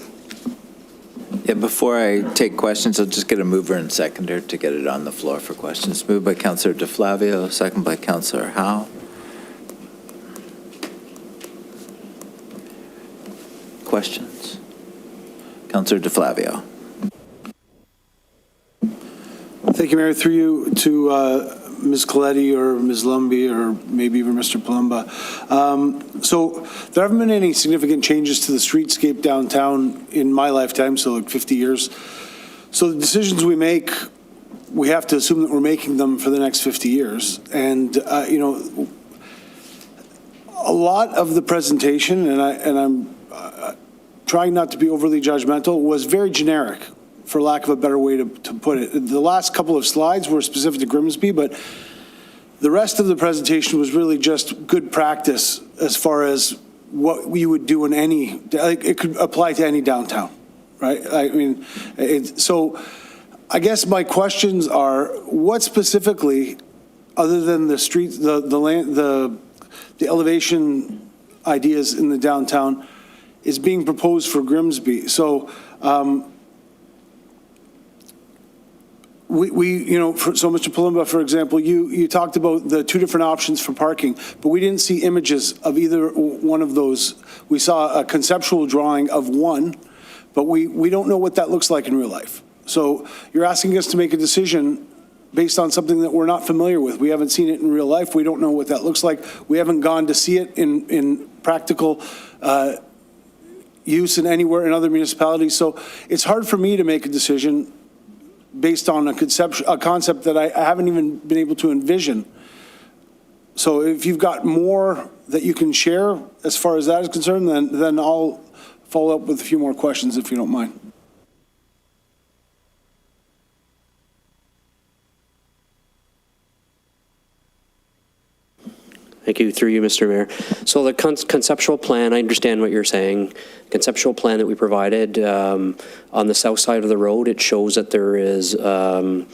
Yeah, before I take questions, I'll just get a mover and seconder to get it on the floor for questions. Moved by Councillor DeFlavio, second by Councillor Howe. Questions? Councillor DeFlavio. Thank you, Mayor. Through you to Ms. Coletti or Ms. Lumby or maybe even Mr. Palumba. So there haven't been any significant changes to the streetscape downtown in my lifetime, so like 50 years. So the decisions we make, we have to assume that we're making them for the next 50 years. And, you know, a lot of the presentation, and I'm trying not to be overly judgmental, was very generic, for lack of a better way to put it. The last couple of slides were specific to Grimsby, but the rest of the presentation was really just good practice as far as what we would do in any, like it could apply to any downtown, right? I mean, so I guess my questions are, what specifically, other than the streets, the land, the elevation ideas in the downtown, is being proposed for Grimsby? So, you know, so Mr. Palumba, for example, you talked about the two different options for parking, but we didn't see images of either one of those. We saw a conceptual drawing of one, but we don't know what that looks like in real life. So you're asking us to make a decision based on something that we're not familiar with. We haven't seen it in real life. We don't know what that looks like. We haven't gone to see it in practical use in anywhere in other municipalities. So it's hard for me to make a decision based on a concept that I haven't even been able to envision. So if you've got more that you can share as far as that is concerned, then I'll follow up with a few more questions if you don't mind. Thank you. Through you, Mr. Mayor. So the conceptual plan, I understand what you're saying. Conceptual plan that we provided on the south side of the road, it shows that there is a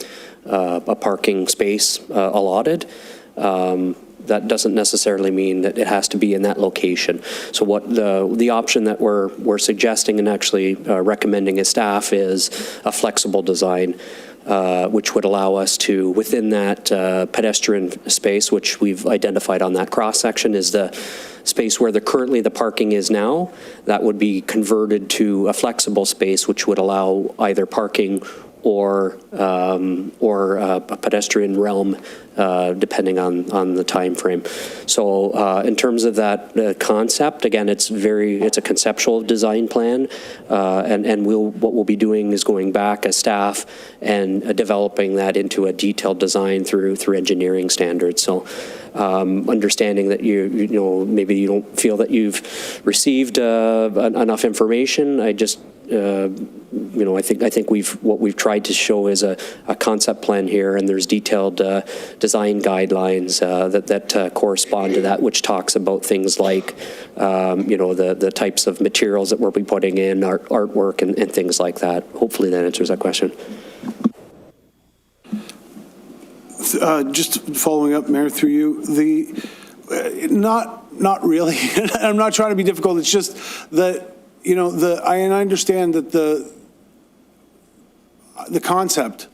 parking space allotted. That doesn't necessarily mean that it has to be in that location. So what the option that we're suggesting and actually recommending as staff is a flexible design, which would allow us to, within that pedestrian space, which we've identified on that cross-section, is the space where currently the parking is now, that would be converted to a flexible space, which would allow either parking or a pedestrian realm, depending on the time frame. So in terms of that concept, again, it's a conceptual design plan, and what we'll be doing is going back as staff and developing that into a detailed design through engineering standards. So understanding that you know maybe you don't feel that you've received enough information. I just I think what we've tried to show is a concept plan here, and there's detailed design guidelines that correspond to that, which talks about things like the types of materials that we'll be putting in, artwork and things like that. Hopefully that answers that question. Just following up, Mayor, through you, not really. I'm not trying to be difficult. It's just that, I understand that the concept.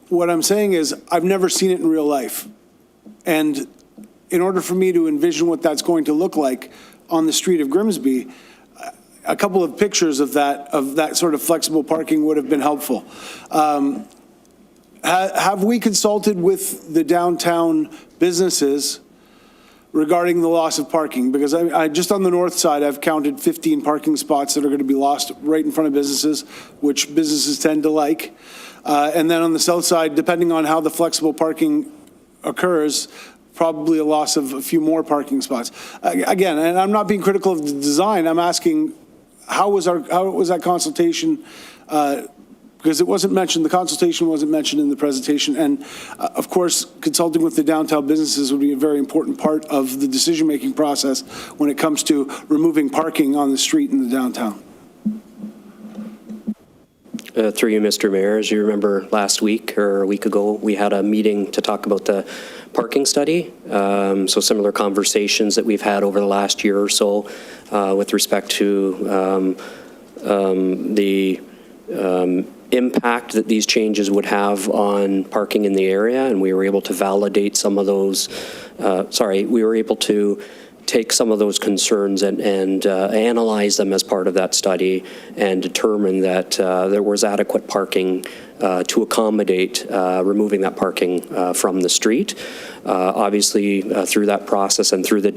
What I'm saying is I've never seen it in real life. And in order for me to envision what that's going to look like on the street of Grimsby, a couple of pictures of that sort of flexible parking would have been helpful. Have we consulted with the downtown businesses regarding the loss of parking? Because I just on the north side, I've counted 15 parking spots that are going to be lost right in front of businesses, which businesses tend to like. And then on the south side, depending on how the flexible parking occurs, probably a loss of a few more parking spots. Again, and I'm not being critical of the design. I'm asking, how was that consultation? Because it wasn't mentioned, the consultation wasn't mentioned in the presentation. And of course, consulting with the downtown businesses would be a very important part of the decision-making process when it comes to removing parking on the street in the downtown. Through you, Mr. Mayor, as you remember last week or a week ago, we had a meeting to talk about the parking study. So similar conversations that we've had over the last year or so with respect to the impact that these changes would have on parking in the area, and we were able to validate some of those, we were able to take some of those concerns and analyze them as part of that study and determine that there was adequate parking to accommodate removing that parking from the street. Obviously, through that process and through the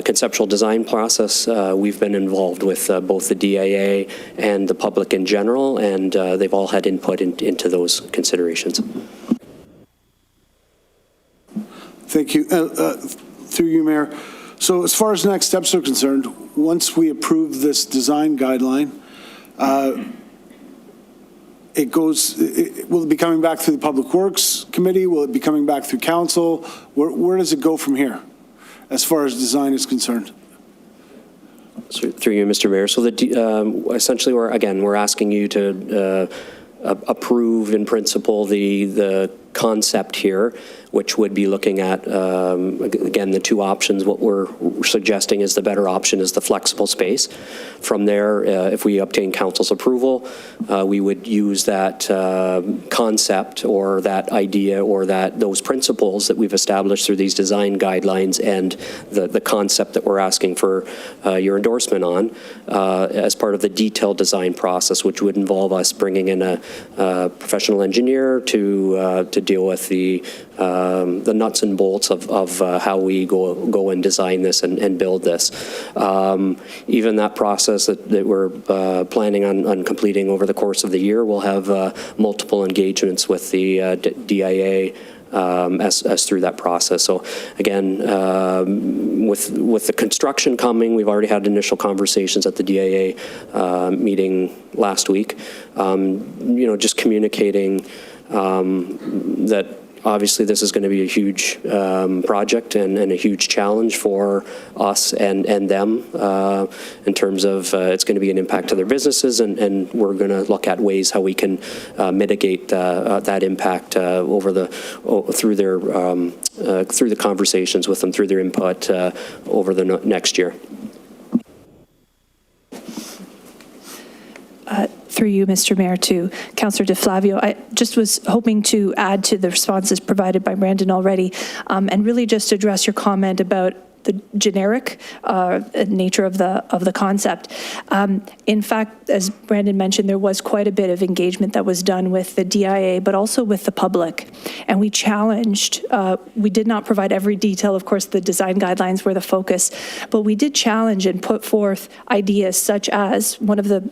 conceptual design process, we've been involved with both the DIA and the public in general, and they've all had input into those considerations. Thank you. Through you, Mayor. So as far as next steps are concerned, once we approve this design guideline, will it be coming back through the Public Works Committee? Will it be coming back through Council? Where does it go from here as far as design is concerned? So, through you, Mr. Mayor. So essentially, we're asking you to approve in principle the concept here, which would be looking at, again, the two options. What we're suggesting is the better option is the flexible space. From there, if we obtain council's approval, we would use that concept or that idea or those principles that we've established through these design guidelines and the concept that we're asking for your endorsement on as part of the detailed design process, which would involve us bringing in a professional engineer to deal with the nuts and bolts of how we go and design this and build this. Even that process that we're planning on completing over the course of the year, we'll have multiple engagements with the DIA as through that process. So again, with the construction coming, we've already had initial conversations at the DIA meeting last week. Just communicating that obviously this is going to be a huge project and a huge challenge for us and them in terms of it's going to be an impact to their businesses, and we're going to look at ways how we can mitigate that impact through the conversations with them, through their input over the next year. Through you, Mr. Mayor, to Councillor DeFlavio. I just was hoping to add to the responses provided by Brandon already, and really just address your comment about the generic nature of the concept. In fact, as Brandon mentioned, there was quite a bit of engagement that was done with the DIA, but also with the public. And we challenged, we did not provide every detail, of course, the design guidelines were the focus, but we did challenge and put forth ideas such as one of the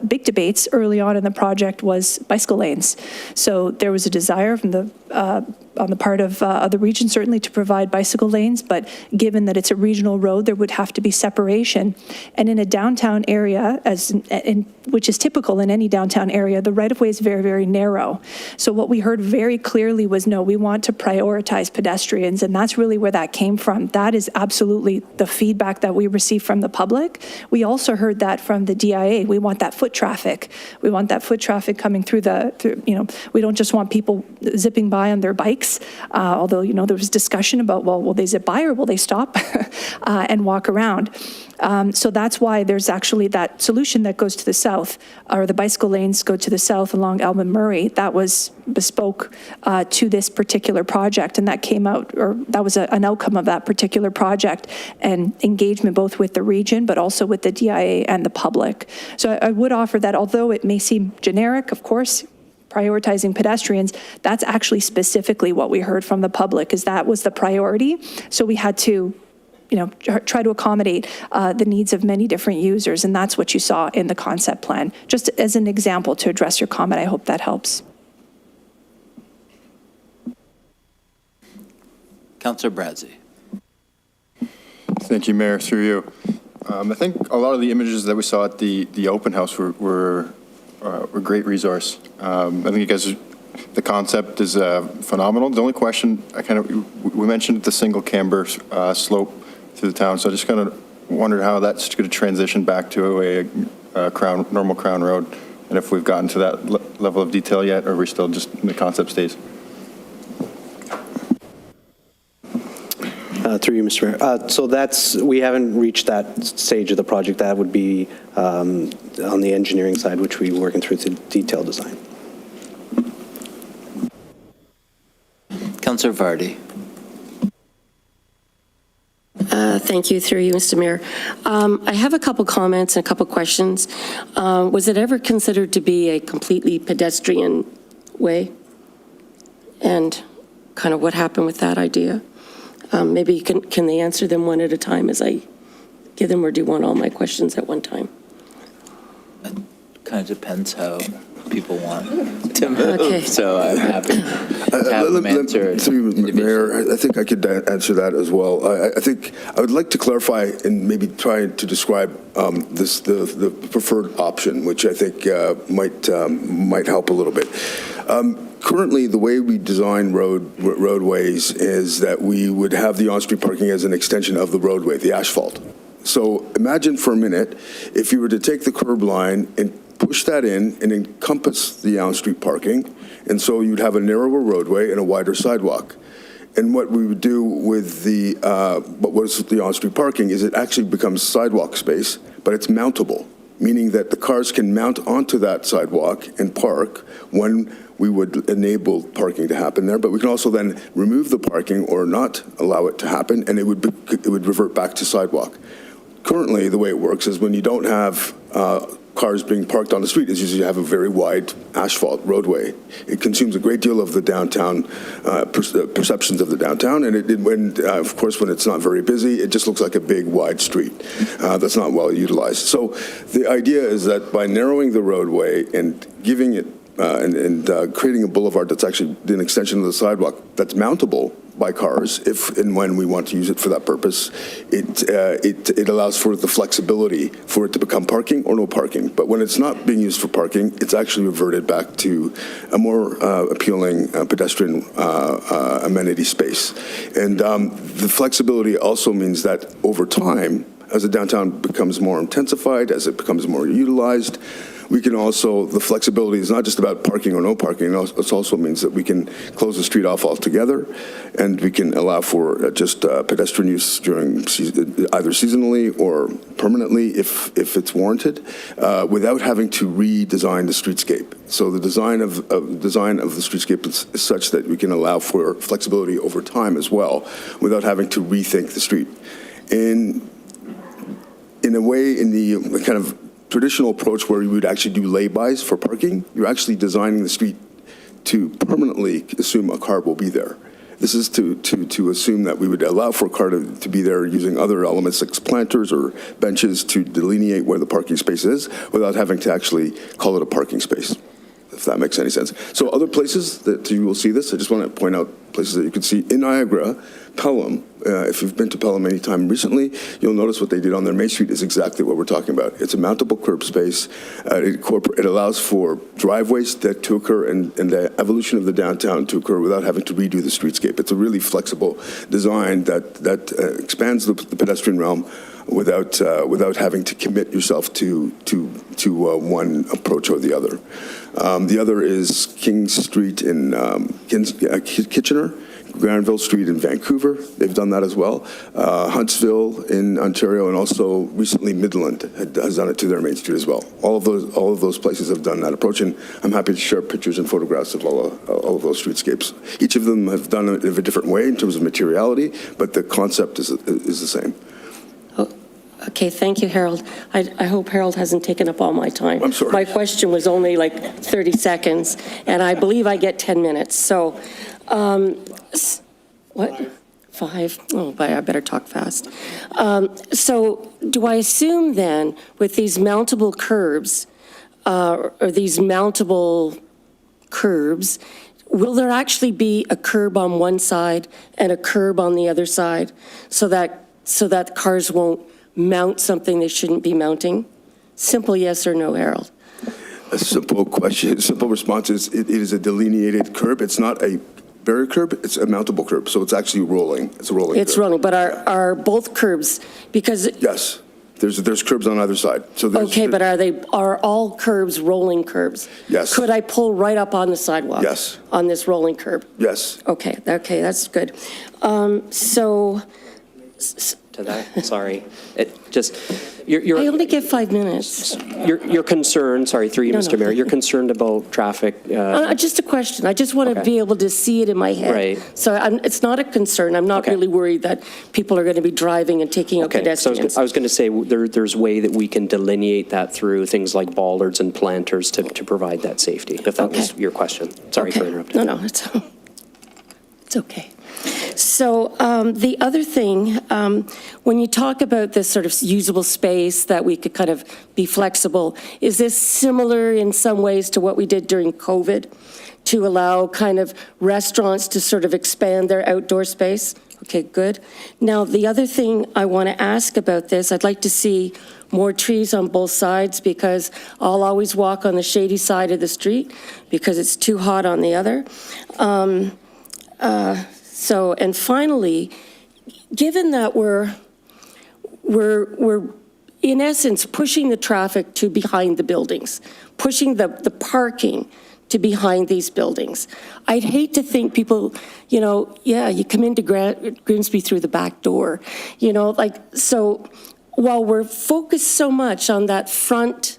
big debates early on in the project was bicycle lanes. So there was a desire from the on the part of the region certainly to provide bicycle lanes, but given that it's a regional road, there would have to be separation. And in a downtown area, which is typical in any downtown area, the right-of-way is very, very narrow. So what we heard very clearly was, no, we want to prioritize pedestrians, and that's really where that came from. That is absolutely the feedback that we received from the public. We also heard that from the DIA. We want that foot traffic. We want that foot traffic coming through we don't just want people zipping by on their bikes. Although, there was discussion about, well, will they zip by or will they stop and walk around? So that's why there's actually that solution that goes to the south, or the bicycle lanes go to the south along Alvin Murray. That was bespoke to this particular project, and that came out, or that was an outcome of that particular project, and engagement both with the region, but also with the DIA and the public. So I would offer that, although it may seem generic, of course, prioritizing pedestrians, that's actually specifically what we heard from the public, is that was the priority. So we had to, try to accommodate the needs of many different users, and that's what you saw in the concept plan. Just as an example to address your comment, I hope that helps. Councillor Bradzi. Thank you, Mayor, through you. I think a lot of the images that we saw at the open house were a great resource. I think you guys, the concept is phenomenal. The only question, we mentioned the single camber slope through the town, so I just kind of wondered how that's going to transition back to a normal Crown Road, and if we've gotten to that level of detail yet, or are we still just in the concept stage? Through you, Mr. Mayor. So we haven't reached that stage of the project. That would be on the engineering side, which we're working through the detailed design. Councillor Vardy. Thank you, through you, Mr. Mayor. I have a couple comments and a couple questions. Was it ever considered to be a completely pedestrian way? And kind of what happened with that idea? Maybe can they answer them one at a time as I give them, or do you want all my questions at one time? It kind of depends how people want to move, Okay. so I'm happy to have them answer. Through you, Mayor, I think I could answer that as well. I think I would like to clarify and maybe try to describe the preferred option, which I think might help a little bit. Currently, the way we design roadways is that we would have the on-street parking as an extension of the roadway, the asphalt. So imagine for a minute if you were to take the curb line and push that in and encompass the on-street parking, and so you'd have a narrower roadway and a wider sidewalk. And what we would do with the on-street parking is it actually becomes sidewalk space, but it's mountable, meaning that the cars can mount onto that sidewalk and park when we would enable parking to happen there, but we can also then remove the parking or not allow it to happen, and it would revert back to sidewalk. Currently, the way it works is when you don't have cars being parked on the street, is usually you have a very wide asphalt roadway. It consumes a great deal of the downtown perceptions of the downtown, and of course, when it's not very busy, it just looks like a big wide street that's not well utilized. So the idea is that by narrowing the roadway and giving it and creating a boulevard that's actually an extension of the sidewalk that's mountable by cars if and when we want to use it for that purpose, it allows for the flexibility for it to become parking or no parking. But when it's not being used for parking, it's actually reverted back to a more appealing pedestrian amenity space. And the flexibility also means that over time, as the downtown becomes more intensified, as it becomes more utilized, we can also, the flexibility is not just about parking or no parking, it also means that we can close the street off altogether, and we can allow for just pedestrian use during either seasonally or permanently if it's warranted, without having to redesign the streetscape. So the design of the streetscape is such that we can allow for flexibility over time as well, without having to rethink the street. In a way, in the kind of traditional approach where you would actually do laybys for parking, you're actually designing the street to permanently assume a car will be there. This is to assume that we would allow for a car to be there using other elements like planters or benches to delineate where the parking space is without having to actually call it a parking space, if that makes any sense. So other places that you will see this, I just want to point out places that you can see in Niagara, Pelham. If you've been to Pelham any time recently, you'll notice what they did on their Main Street is exactly what we're talking about. It's a mountable curb space. It allows for driveways to occur and the evolution of the downtown to occur without having to redo the streetscape. It's a really flexible design that expands the pedestrian realm without having to commit yourself to one approach or the other. The other is King Street in Kitchener, Granville Street in Vancouver. They've done that as well. Huntsville in Ontario, and also recently Midland has done it to their Main Street as well. All of those places have done that approach, and I'm happy to share pictures and photographs of all of those streetscapes. Each of them have done it in a different way in terms of materiality, but the concept is the same. Okay, thank you, Harold. I hope Harold hasn't taken up all my time. I'm sorry. My question was only like 30 seconds, and I believe I get 10 minutes. So, what? 5? Oh, but I better talk fast. So do I assume then with these mountable curbs, or these mountable curbs, will there actually be a curb on one side and a curb on the other side so that cars won't mount something they shouldn't be mounting? Simple yes or no, Harold. A simple question, simple response is it is a delineated curb. It's not a barrier curb, it's a mountable curb, so it's actually rolling. It's a rolling It's curb. rolling, but are both curbs, because... Yes, there's curbs on either side. So Okay, but are all curbs rolling curbs? Yes. Could I pull right up on the sidewalk? Yes. On this rolling curb? Yes. Okay, that's good. So... To that, sorry. You're I only get 5 minutes. You're concerned, sorry, through you, No, Mr. no. Mayor, you're concerned about traffic. Just a question. I just want to Okay. be able to see it in my head. Right. So it's not a concern. I'm not Okay. really worried that people are going to be driving and taking out Okay, so pedestrians. I was going to say, there's way that we can delineate that through things like bollards and planters to provide that safety, if that was Okay. your question. Sorry for interrupting. No, it's okay. So the other thing, when you talk about this sort of usable space that we could kind of be flexible, is this similar in some ways to what we did during COVID to allow kind of restaurants to sort of expand their outdoor space? Okay, good. Now, the other thing I want to ask about this, I'd like to see more trees on both sides because I'll always walk on the shady side of the street because it's too hot on the other. And finally, given that we're in essence pushing the traffic to behind the buildings, pushing the parking to behind these buildings, I'd hate to think people, you come into Grimsby through the back door, so while we're focused so much on that front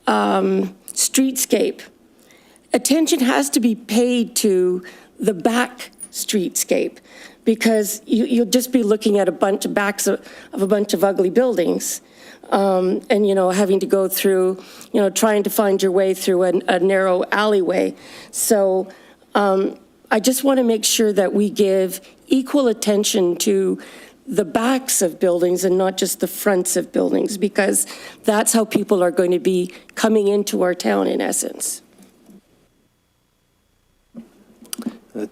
streetscape, attention has to be paid to the back streetscape, because you'll just be looking at a bunch of backs of a bunch of ugly buildings, and having to go through, trying to find your way through a narrow alleyway. So I just want to make sure that we give equal attention to the backs of buildings and not just the fronts of buildings, because that's how people are going to be coming into our town in essence.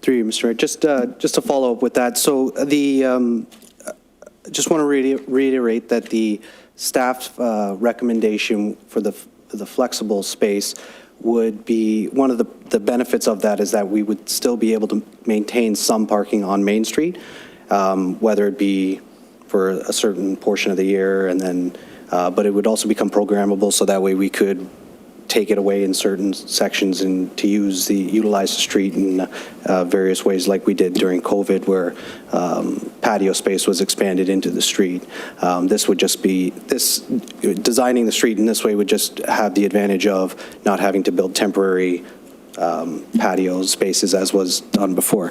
Through you, Mr. Mayor, just to follow up with that. So just want to reiterate that the staff's recommendation for the flexible space would be, one of the benefits of that is that we would still be able to maintain some parking on Main Street, whether it be for a certain portion of the year, and then, but it would also become programmable, so that way we could take it away in certain sections and to utilize the street in various ways like we did during COVID, where patio space was expanded into the street. This would just be, designing the street in this way would just have the advantage of not having to build temporary patio spaces as was done before.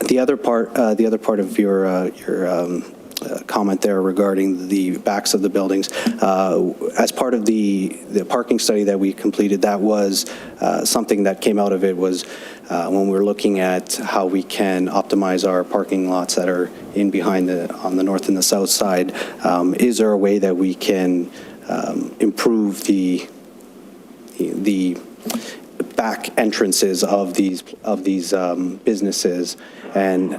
The other part of your comment there regarding the backs of the buildings, as part of the parking study that we completed, that was something that came out of it was when we were looking at how we can optimize our parking lots that are in behind on the north and the south side. Is there a way that we can improve the back entrances of these businesses, and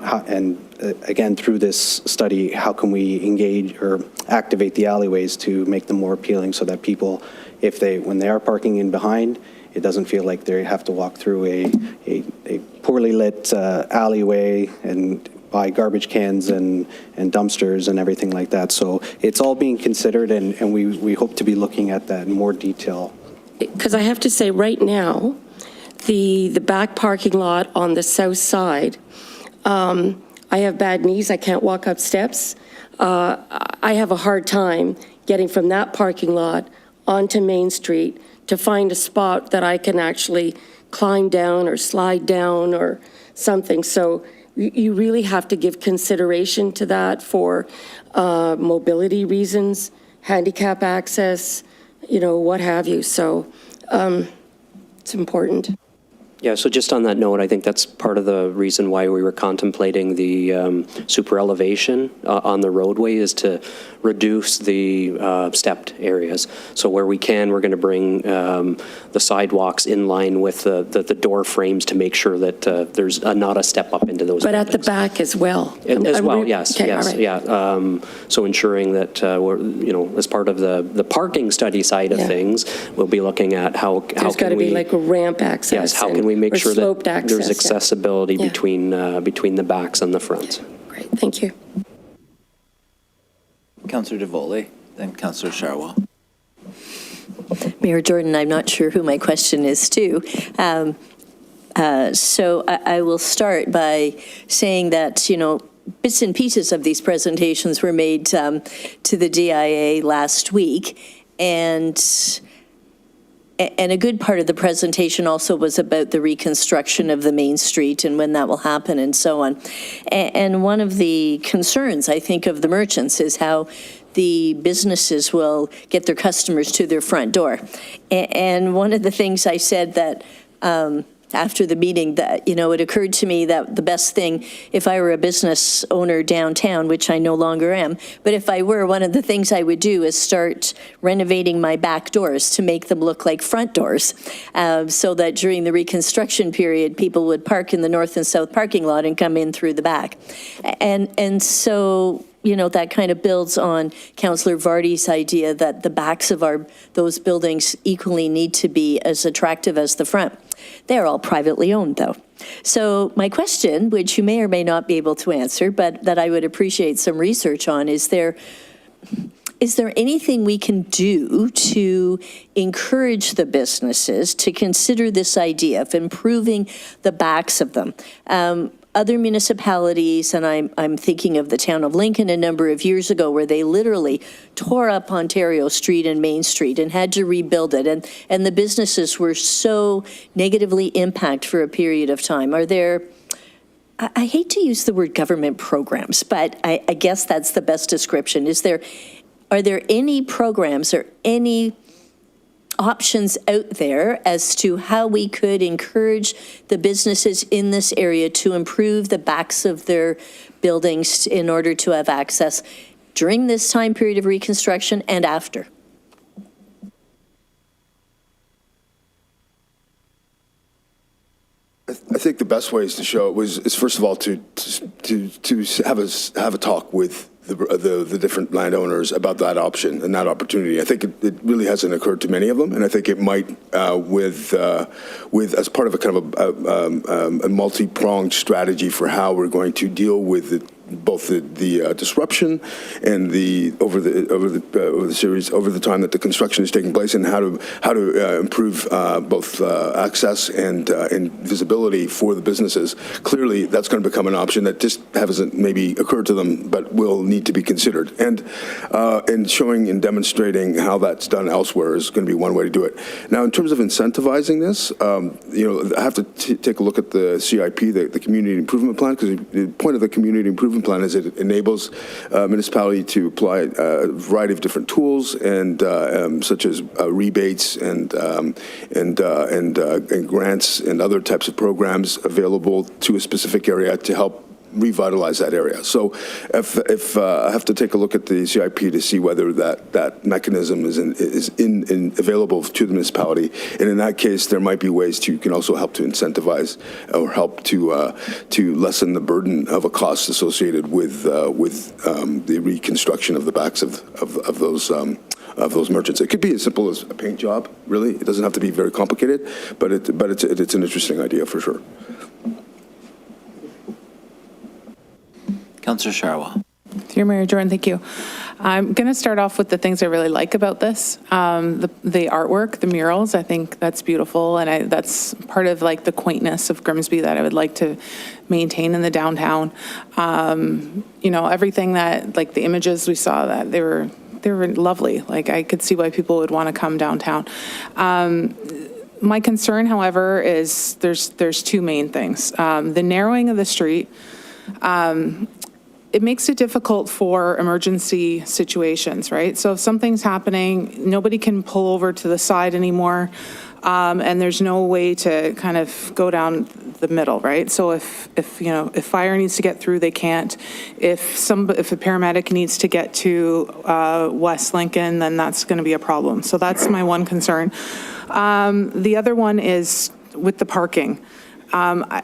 again, through this study, how can we engage or activate the alleyways to make them more appealing so that people, when they are parking in behind, it doesn't feel like they have to walk through a poorly lit alleyway and buy garbage cans and dumpsters and everything like that. So it's all being considered, and we hope to be looking at that in more detail. Because I have to say, right now, the back parking lot on the south side, I have bad knees. I can't walk up steps. I have a hard time getting from that parking lot onto Main Street to find a spot that I can actually climb down or slide down or something. So you really have to give consideration to that for mobility reasons, handicap access, what have you. So it's important. Yeah, so just on that note, I think that's part of the reason why we were contemplating the super elevation on the roadway, is to reduce the stepped areas. So where we can, we're going to bring the sidewalks in line with the door frames to make sure that there's not a step up into those. But at the back as well. Yes, okay, yes, right. yeah. So ensuring that we're, as part of the parking study side of things, we'll be looking at how There's got to be like a ramp access. Yes, how can we make sure that there's accessibility between the backs and the fronts. Great, thank you. Councillor DeVoley, then Councillor Sharwell. Mayor Jordan, I'm not sure who my question is to. So I will start by saying that, bits and pieces of these presentations were made to the DIA last week, and a good part of the presentation also was about the reconstruction of the Main Street and when that will happen and so on. And one of the concerns, I think, of the merchants is how the businesses will get their customers to their front door. And one of the things I said that after the meeting, that, it occurred to me that the best thing, if I were a business owner downtown, which I no longer am, but if I were, one of the things I would do is start renovating my back doors to make them look like front doors, so that during the reconstruction period, people would park in the north and south parking lot and come in through the back. And so, that kind of builds on Councillor Vardy's idea that the backs of those buildings equally need to be as attractive as the front. They're all privately owned, though. So my question, which you may or may not be able to answer, but that I would appreciate some research on, is there anything we can do to encourage the businesses to consider this idea of improving the backs of them? Other municipalities, and I'm thinking of the town of Lincoln a number of years ago, where they literally tore up Ontario Street and Main Street and had to rebuild it, and the businesses were so negatively impacted for a period of time. Are there, I hate to use the word government programs, but I guess that's the best description. Are there any programs or any options out there as to how we could encourage the businesses in this area to improve the backs of their buildings in order to have access during this time period of reconstruction and after? I think the best way is to show it is first of all to have a talk with the different landowners about that option and that opportunity. I think it really hasn't occurred to many of them, and I think it might with as part of a kind of a multi-pronged strategy for how we're going to deal with both the disruption and over the time that the construction is taking place, and how to improve both access and visibility for the businesses. Clearly, that's going to become an option that just hasn't maybe occurred to them, but will need to be considered. And showing and demonstrating how that's done elsewhere is going to be one way to do it. Now, in terms of incentivizing this, I have to take a look at the CIP, the Community Improvement Plan, because the point of the Community Improvement Plan is it enables municipality to apply a variety of different tools, and such as rebates and grants and other types of programs available to a specific area to help revitalize that area. So if I have to take a look at the CIP to see whether that mechanism is available to the municipality, and in that case, there might be ways you can also help to incentivize or help to lessen the burden of a cost associated with the reconstruction of the backs of those merchants. It could be as simple as a paint job, really. It doesn't have to be very complicated, but it's an interesting idea for sure. Councillor Sharwa. Through Mayor Jordan, thank you. I'm going to start off with the things I really like about this. The artwork, the murals, I think that's beautiful, and that's part of like the quaintness of Grimsby that I would like to maintain in the downtown. Everything that, like the images we saw, that they were lovely. Like I could see why people would want to come downtown. My concern, however, is there's two main things. The narrowing of the street. It makes it difficult for emergency situations, right? So if something's happening, nobody can pull over to the side anymore, and there's no way to kind of go down the middle, right? So if fire needs to get through, they can't. If a paramedic needs to get to West Lincoln, then that's going to be a problem. So that's my one concern. The other one is with the parking. I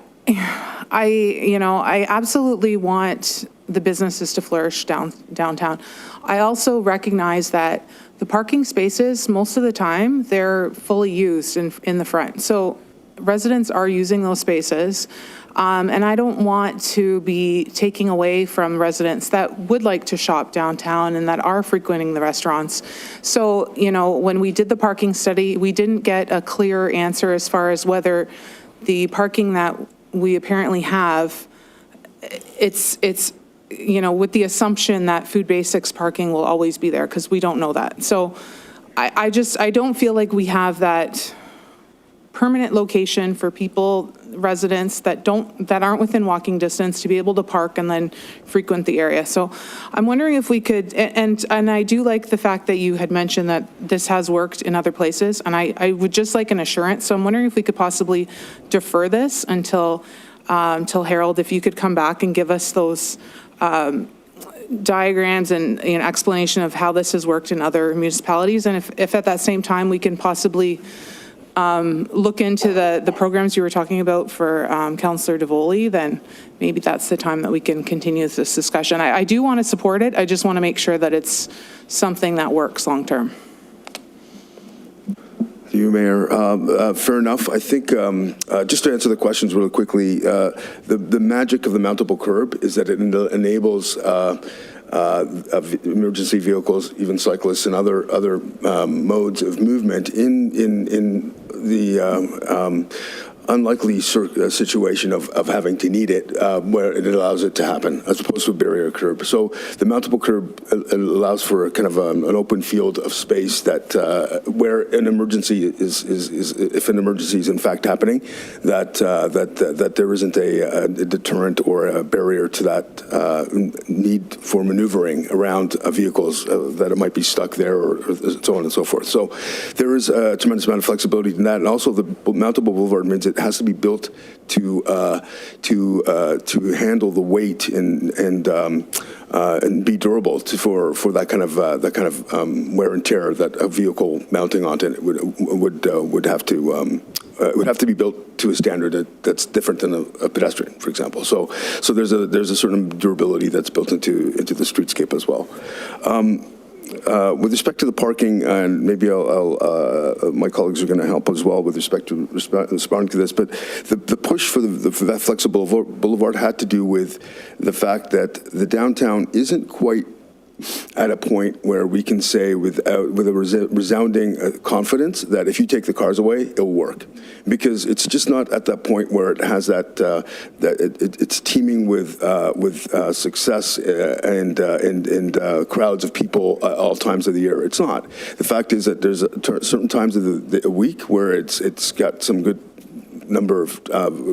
absolutely want the businesses to flourish downtown. I also recognize that the parking spaces, most of the time, they're fully used in the front. So residents are using those spaces, and I don't want to be taking away from residents that would like to shop downtown and that are frequenting the restaurants. So, when we did the parking study, we didn't get a clear answer as far as whether the parking that we apparently have, it's with the assumption that Food Basics parking will always be there, because we don't know that. So I don't feel like we have that permanent location for people, residents that aren't within walking distance, to be able to park and then frequent the area. So I'm wondering if we could, and I do like the fact that you had mentioned that this has worked in other places, and I would just like an assurance. So I'm wondering if we could possibly defer this until Harold, if you could come back and give us those diagrams and explanation of how this has worked in other municipalities, and if at that same time we can possibly look into the programs you were talking about for Councillor DeVoley, then maybe that's the time that we can continue this discussion. I do want to support it. I just want to make sure that it's something that works long term. You, Mayor. Fair enough. I think just to answer the questions really quickly, the magic of the mountable curb is that it enables emergency vehicles, even cyclists and other modes of movement in the unlikely situation of having to need it, where it allows it to happen, as opposed to a barrier curb. So the mountable curb allows for a kind of an open field of space that where an emergency is if an emergency is in fact happening, that there isn't a deterrent or a barrier to that need for maneuvering around vehicles, that it might be stuck there or so on and so forth. So there is a tremendous amount of flexibility in that, and also the mountable boulevard means it has to be built to handle the weight and be durable for that kind of wear and tear that a vehicle mounting onto it would have to be built to a standard that's different than a pedestrian, for example. So there's a certain durability that's built into the streetscape as well. with respect to the parking, and maybe my colleagues are going to help as well with respect to responding to this, but the push for that flexible boulevard had to do with the fact that the downtown isn't quite at a point where we can say with a resounding confidence that if you take the cars away, it'll work, because it's just not at that point where it has it's teeming with success and crowds of people at all times of the year. It's not. The fact is that there's certain times of the week where it's got some good number of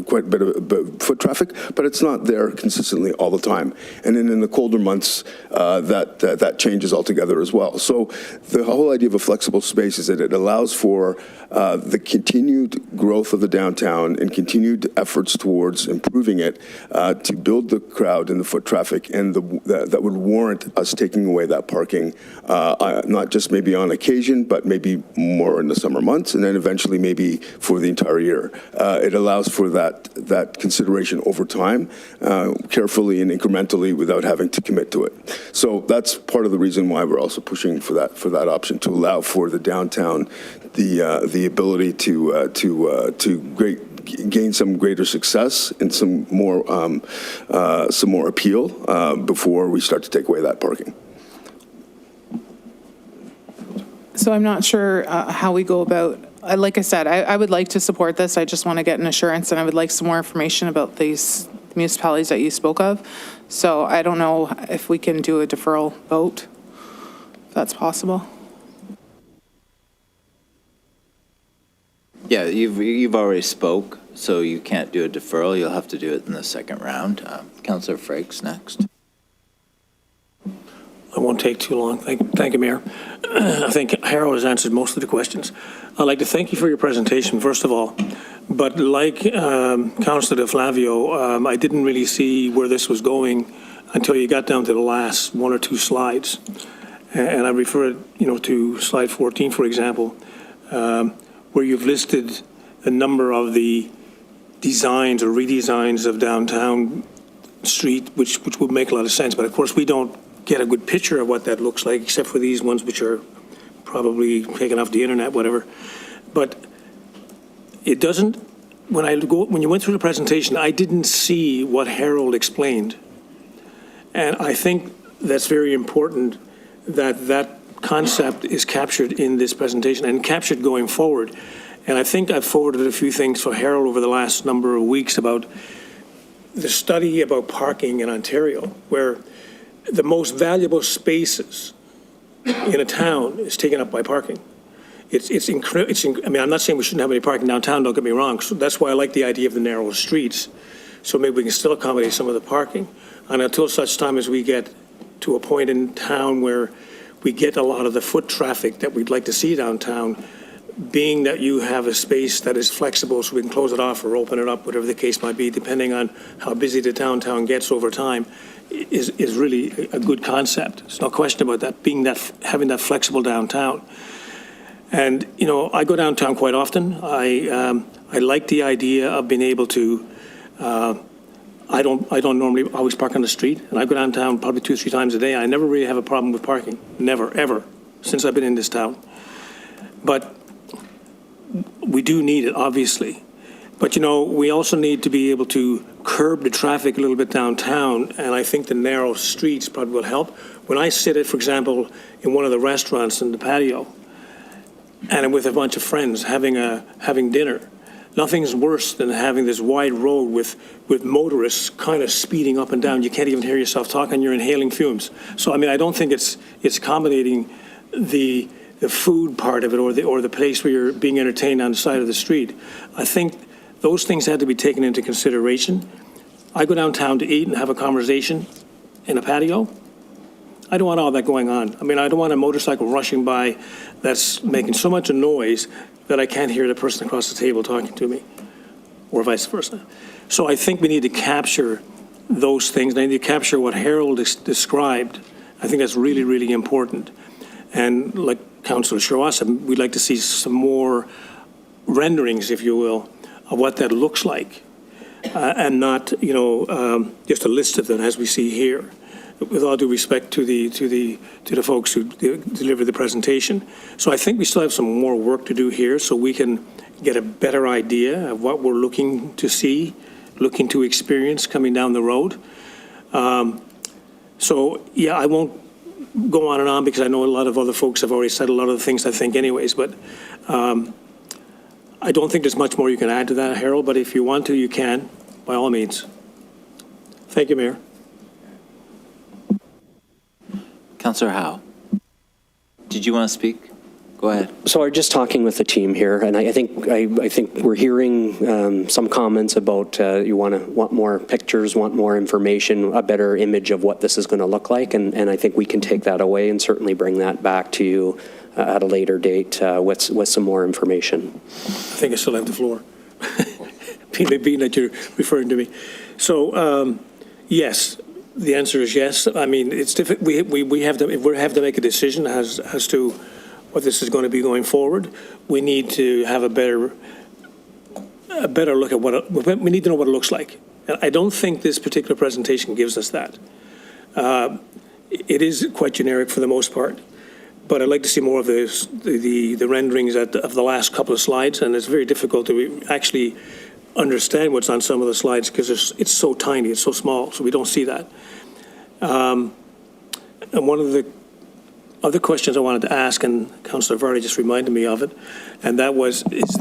quite a bit of foot traffic, but it's not there consistently all the time. And then in the colder months, that changes altogether as well. So the whole idea of a flexible space is that it allows for the continued growth of the downtown and continued efforts towards improving it to build the crowd and the foot traffic, and that would warrant us taking away that parking, not just maybe on occasion, but maybe more in the summer months, and then eventually maybe for the entire year. It allows for that consideration over time, carefully and incrementally, without having to commit to it. So that's part of the reason why we're also pushing for that option, to allow for the downtown the ability to gain some greater success and some more appeal before we start to take away that parking. So I'm not sure how we go about, like I said, I would like to support this. I just want to get an assurance, and I would like some more information about these municipalities that you spoke of. So I don't know if we can do a deferral vote, if that's possible. Yeah, you've already spoke, so you can't do a deferral. You'll have to do it in the second round. Councillor Frakes next. I won't take too long. Thank you, Mayor. I think Harold has answered most of the questions. I'd like to thank you for your presentation, first of all. But like Councillor De Flavio, I didn't really see where this was going until you got down to the last one or two slides. And I refer to slide 14, for example, where you've listed a number of the designs or redesigns of downtown street, which would make a lot of sense. But of course, we don't get a good picture of what that looks like, except for these ones which are probably taken off the internet, whatever. But it doesn't, when you went through the presentation, I didn't see what Harold explained. And I think that's very important, that concept is captured in this presentation and captured going forward. And I think I've forwarded a few things for Harold over the last number of weeks about the study about parking in Ontario, where the most valuable spaces in a town is taken up by parking. I mean, I'm not saying we shouldn't have any parking downtown, don't get me wrong. So that's why I like the idea of the narrow streets. So maybe we can still accommodate some of the parking. And until such time as we get to a point in town where we get a lot of the foot traffic that we'd like to see downtown, being that you have a space that is flexible so we can close it off or open it up, whatever the case might be, depending on how busy the downtown gets over time, is really a good concept. There's no question about that, having that flexible downtown. And, I go downtown quite often. I like the idea of being able to, I don't normally always park on the street, and I go downtown probably 2 or 3 times a day. I never really have a problem with parking. Never, ever, since I've been in this town. But we do need it, obviously. But, we also need to be able to curb the traffic a little bit downtown, and I think the narrow streets probably will help. When I sit, for example, in one of the restaurants in the patio, and I'm with a bunch of friends having dinner, nothing's worse than having this wide road with motorists kind of speeding up and down. You can't even hear yourself talking, you're inhaling fumes. So, I mean, I don't think it's accommodating the food part of it or the place where you're being entertained on the side of the street. I think those things had to be taken into consideration. I go downtown to eat and have a conversation in a patio. I don't want all that going on. I mean, I don't want a motorcycle rushing by that's making so much a noise that I can't hear the person across the table talking to me, or vice versa. So I think we need to capture those things. I need to capture what Harold described. I think that's really, really important. And like Councillor Sherwa said, we'd like to see some more renderings, if you will, of what that looks like, and not, just a list of them as we see here. with all due respect to the folks who delivered the presentation. So I think we still have some more work to do here so we can get a better idea of what we're looking to see, looking to experience coming down the road. So, yeah, I won't go on and on because I know a lot of other folks have already said a lot of the things I think anyways, but I don't think there's much more you can add to that, Harold, but if you want to, you can, by all means. Thank you, Mayor. Councillor Howe, did you want to speak? Go ahead. So I'm just talking with the team here, and I think we're hearing some comments about you want more pictures, want more information, a better image of what this is going to look like, and I think we can take that away and certainly bring that back to you at a later date with some more information. I think I still have the floor, being that you're referring to me. So, yes, the answer is yes. I mean, it's difficult. We have to make a decision as to what this is going to be going forward. We need to have a better look at we need to know what it looks like. And I don't think this particular presentation gives us that. It is quite generic for the most part, but I'd like to see more of the renderings of the last couple of slides, and it's very difficult to actually understand what's on some of the slides because it's so tiny, it's so small, so we don't see that. And one of the other questions I wanted to ask, and Councillor Vardy just reminded me of it, and that was, is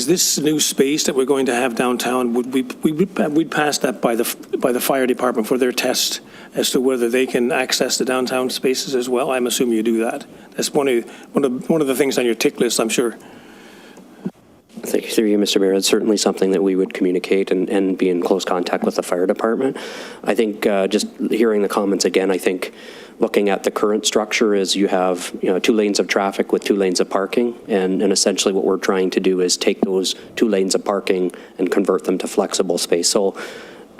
this new space that we're going to have downtown, we'd pass that by the fire department for their test as to whether they can access the downtown spaces as well? I'm assuming you do that. That's one of the things on your tick list, I'm sure. Thank you, through you, Mr. Mayor. It's certainly something that we would communicate and be in close contact with the fire department. I think just hearing the comments again, I think looking at the current structure is you have 2 lanes of traffic with 2 lanes of parking, and essentially what we're trying to do is take those 2 lanes of parking and convert them to flexible space. So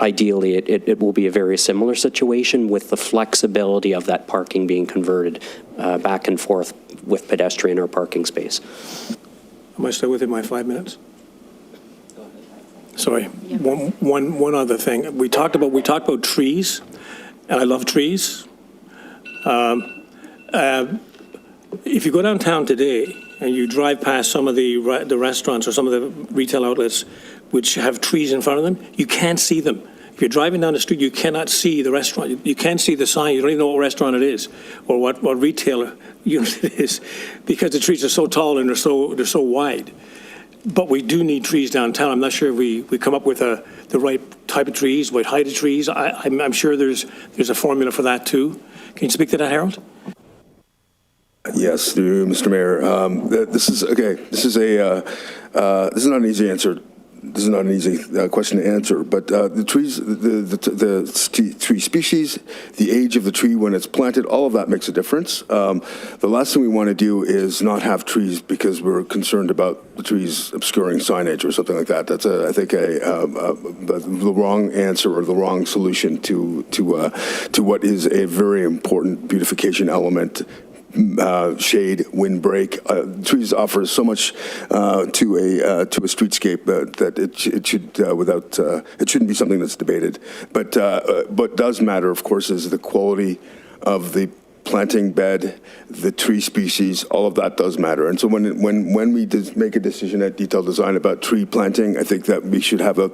ideally, it will be a very similar situation with the flexibility of that parking being converted back and forth with pedestrian or parking space. Am I still within my 5 minutes? Sorry. One other thing. We talked about trees, and I love trees. If you go downtown today and you drive past some of the restaurants or some of the retail outlets which have trees in front of them, you can't see them. If you're driving down the street, you cannot see the restaurant. You can't see the sign. You don't even know what restaurant it is or what retailer unit it is because the trees are so tall and they're so wide. But we do need trees downtown. I'm not sure if we come up with the right type of trees, what height of trees. I'm sure there's a formula for that too. Can you speak to that, Harold? Yes, Mr. Mayor. This is not an easy answer. This is not an easy question to answer, but the trees, the tree species, the age of the tree when it's planted, all of that makes a difference. The last thing we want to do is not have trees because we're concerned about the trees obscuring signage or something like that. That's, I think, the wrong answer or the wrong solution to what is a very important beautification element. Shade, windbreak. Trees offer so much to a streetscape that it shouldn't be something that's debated. But what does matter, of course, is the quality of the planting bed, the tree species, all of that does matter. And so when we make a decision at Detailed Design about tree planting, I think that we should have a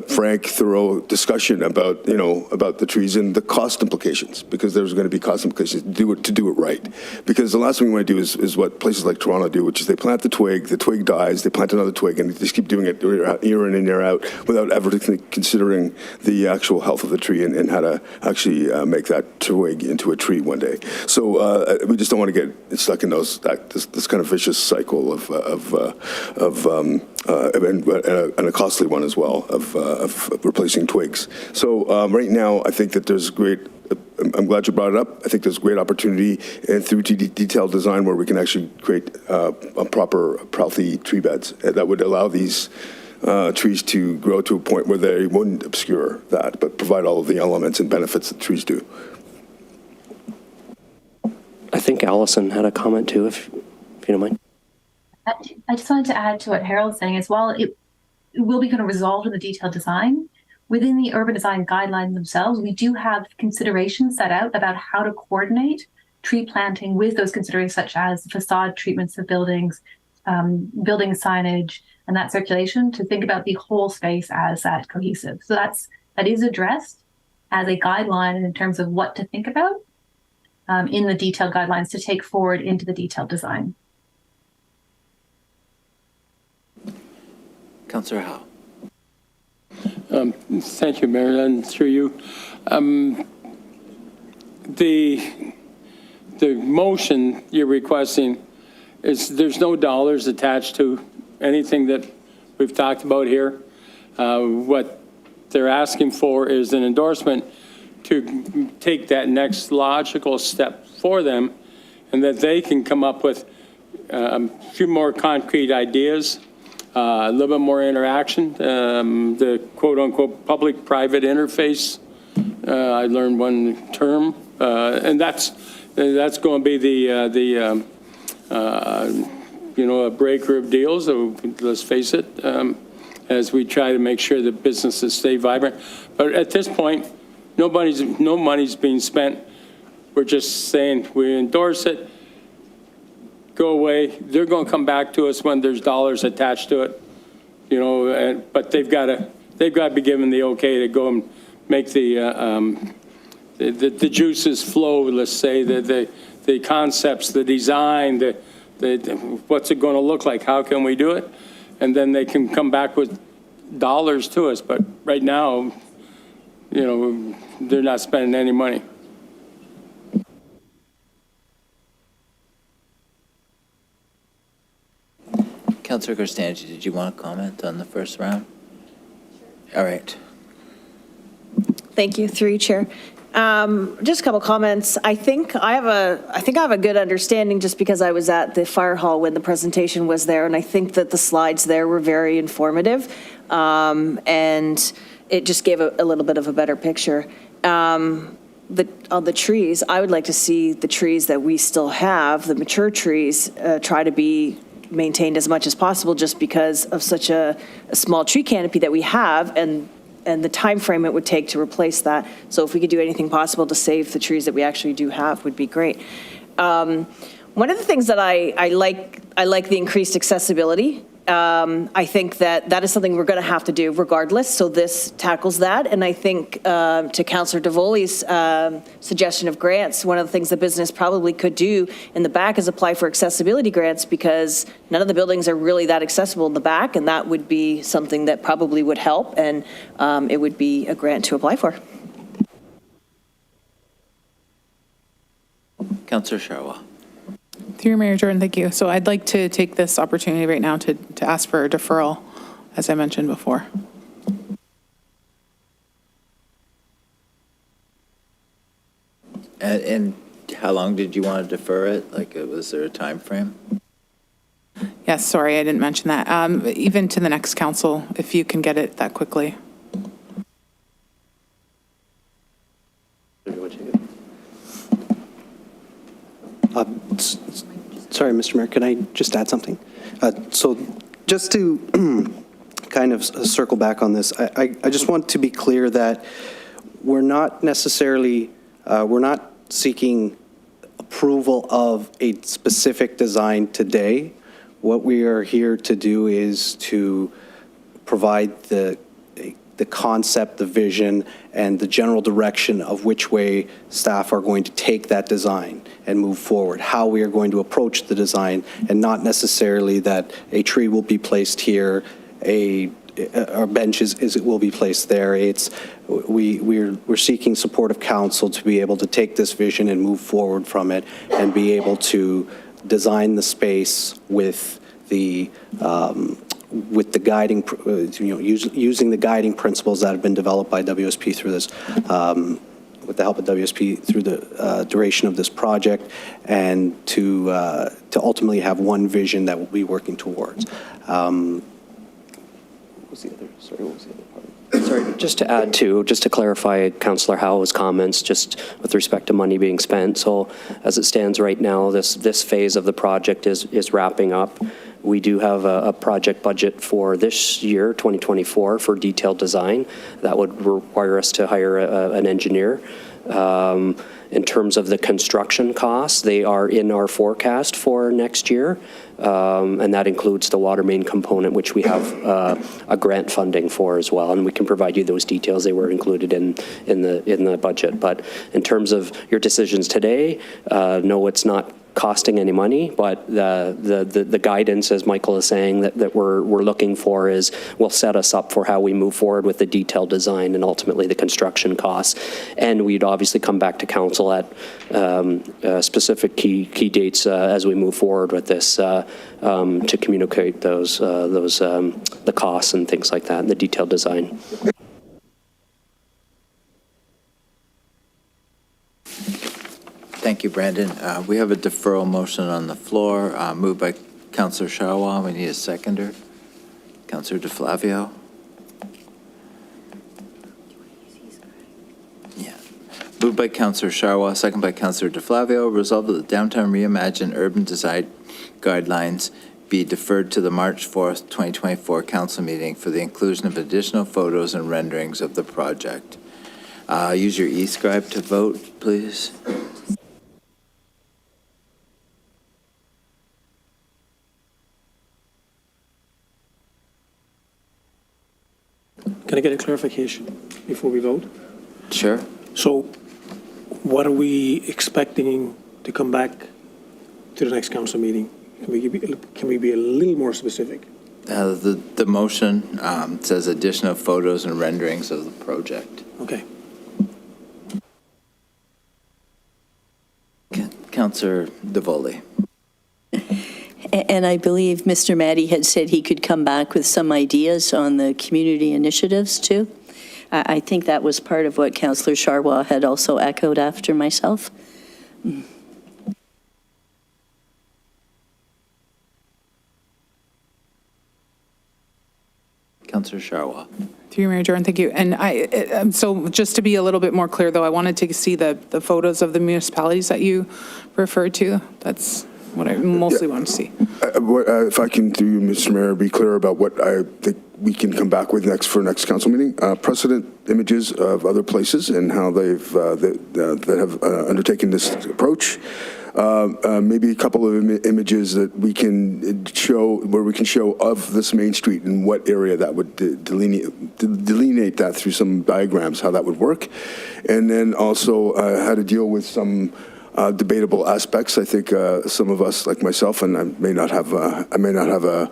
frank, thorough discussion about the trees and the cost implications, because there's going to be cost implications to do it right. Because the last thing we want to do is what places like Toronto do, which is they plant the twig dies, they plant another twig, and they just keep doing it year in and year out without ever considering the actual health of the tree and how to actually make that twig into a tree one day. So we just don't want to get stuck in this kind of vicious cycle of and a costly one as well of replacing twigs. So right now, I think that there's I'm glad you brought it up. I think there's great opportunity through Detailed Design where we can actually create a proper, healthy tree beds that would allow these trees to grow to a point where they wouldn't obscure that, but provide all of the elements and benefits that trees do. I think Allison had a comment too, if you don't mind. I just wanted to add to what Harold's saying as well. It will be kind of resolved in the detailed design, within the urban design guidelines themselves, we do have considerations set out about how to coordinate tree planting with those considerations such as facade treatments of buildings, building signage, and that circulation, to think about the whole space as that cohesive. So that is addressed as a guideline in terms of what to think about in the detailed guidelines to take forward into the detailed design. Councillor Howe. Thank you, Mayor, and through you. The motion you're requesting is, there's no dollars attached to anything that we've talked about here. What they're asking for is an endorsement to take that next logical step for them, and that they can come up with a few more concrete ideas, a little bit more interaction, the quote-unquote public-private interface. I learned one term, and that's going to be the a breaker of deals, so let's face it, as we try to make sure that businesses stay vibrant. But at this point, no money's being spent. We're just saying we endorse it, go away. They're going to come back to us when there's dollars attached to it, but they've got to be given the okay to go and make the juices flow. Let's say the concepts, the design, what's it going to look like? How can we do it? And then they can come back with dollars to us. But right now, they're not spending any money. Councillor Cristangi, did you want to comment on the first round? All right. Thank you, through you, Chair. Just a couple comments. I think I have a good understanding just because I was at the fire hall when the presentation was there, and I think that the slides there were very informative, and it just gave a little bit of a better picture. On the trees, I would like to see the trees that we still have, the mature trees, try to be maintained as much as possible, just because of such a small tree canopy that we have, and the time frame it would take to replace that. So if we could do anything possible to save the trees that we actually do have, would be great. One of the things that I like the increased accessibility. I think that is something we're going to have to do regardless. So this tackles that. And I think to Councillor Davoli's suggestion of grants, one of the things the business probably could do in the back is apply for accessibility grants, because none of the buildings are really that accessible in the back, and that would be something that probably would help, and it would be a grant to apply for. Councillor Sharwa. Through Mayor Jordan, thank you. So I'd like to take this opportunity right now to ask for a deferral, as I mentioned before. And how long did you want to defer it? Like, was there a time frame? Yes, sorry, I didn't mention that. Even to the next council, if you can get it that quickly. Sorry, Mr. Mayor, can I just add something? So just to kind of circle back on this, I just want to be clear that we're not necessarily, we're not seeking approval of a specific design today. What we are here to do is to provide the concept, the vision, and the general direction of which way staff are going to take that design and move forward, how we are going to approach the design, and not necessarily that a tree will be placed here, our benches it will be placed there. We're seeking support of council to be able to take this vision and move forward from it, and be able to design the space with the guiding, using the guiding principles that have been developed by WSP through this, with the help of WSP through the duration of this project, and to ultimately have one vision that we'll be working towards. What was the other part? Sorry, just to clarify Councillor Howell's comments, just with respect to money being spent. So as it stands right now, this phase of the project is wrapping up. We do have a project budget for this year, 2024, for detailed design. That would require us to hire an engineer. In terms of the construction costs, they are in our forecast for next year, and that includes the water main component, which we have a grant funding for as well, and we can provide you those details. They were included in the budget. But in terms of your decisions today, no, it's not costing any money, but the guidance, as Michael is saying, that we're looking for will set us up for how we move forward with the detailed design and ultimately the construction costs. And we'd obviously come back to council at specific key dates as we move forward with this to communicate the costs and things like that, and the detailed design. Thank you, Brandon. We have a deferral motion on the floor, moved by Councillor Sharwa. We need a seconder. Councillor DeFlavio. Yeah. Moved by Councillor Sharwa, second by Councillor DeFlavio. Resolved that the Downtown Reimagined Urban Design Guidelines be deferred to the March 4th, 2024 council meeting for the inclusion of additional photos and renderings of the project. Use your e-scribe to vote, please. Can I get a clarification before we vote? Sure. So what are we expecting to come back to the next council meeting? Can we be a little more specific? The motion says additional photos and renderings of the project. Okay. Councillor DeVoley. And I believe Mr. Maddie had said he could come back with some ideas on the community initiatives too. I think that was part of what Councillor Sharwa had also echoed after myself. Councillor Sharwa. Through you, Mayor Jordan, thank you. And so just to be a little bit more clear, though, I wanted to see the photos of the municipalities that you referred to. That's what I mostly want to see. If I can, through you, Mr. Mayor, be clear about what I think we can come back with next council meeting. Precedent images of other places and how they've that have undertaken this approach. Maybe a couple of images that we can show, where we can show of this main street and what area that would delineate that through some diagrams, how that would work. And then also how to deal with some debatable aspects. I think some of us, like myself, and I may not have a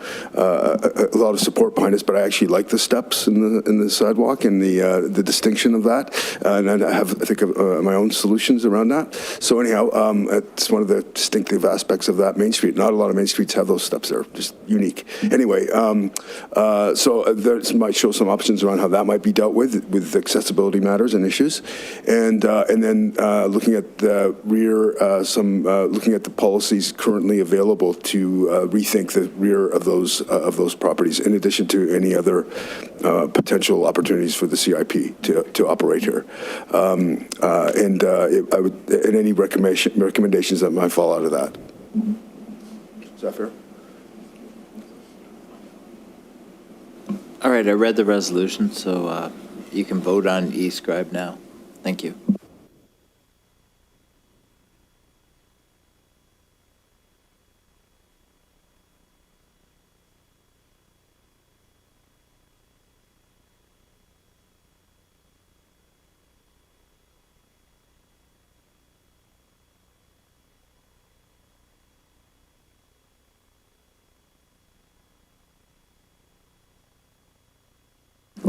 lot of support behind us, but I actually like the steps in the sidewalk and the distinction of that, and I have, I think, my own solutions around that. So anyhow, it's one of the distinctive aspects of that main street. Not a lot of main streets have those steps. They're just unique. Anyway, so there might show some options around how that might be dealt with accessibility matters and issues, and then looking at the rear. Looking at the policies currently available to rethink the rear of those properties, in addition to any other potential opportunities for the CIP to operate here, I would, and any recommendations that might fall out of that. Is that fair? All right, I read the resolution, so you can vote on e-scribe now. Thank you.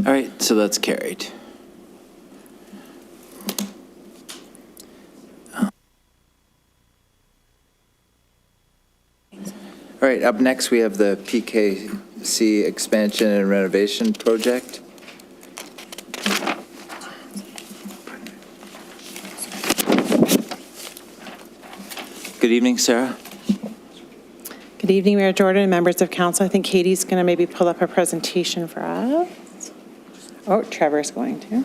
All right, so that's carried. All right, up next we have the PKC expansion and renovation project. Good evening, Sarah. Good evening, Mayor Jordan and members of council. I think Katie's going to maybe pull up a presentation for us. Oh, Trevor's going to.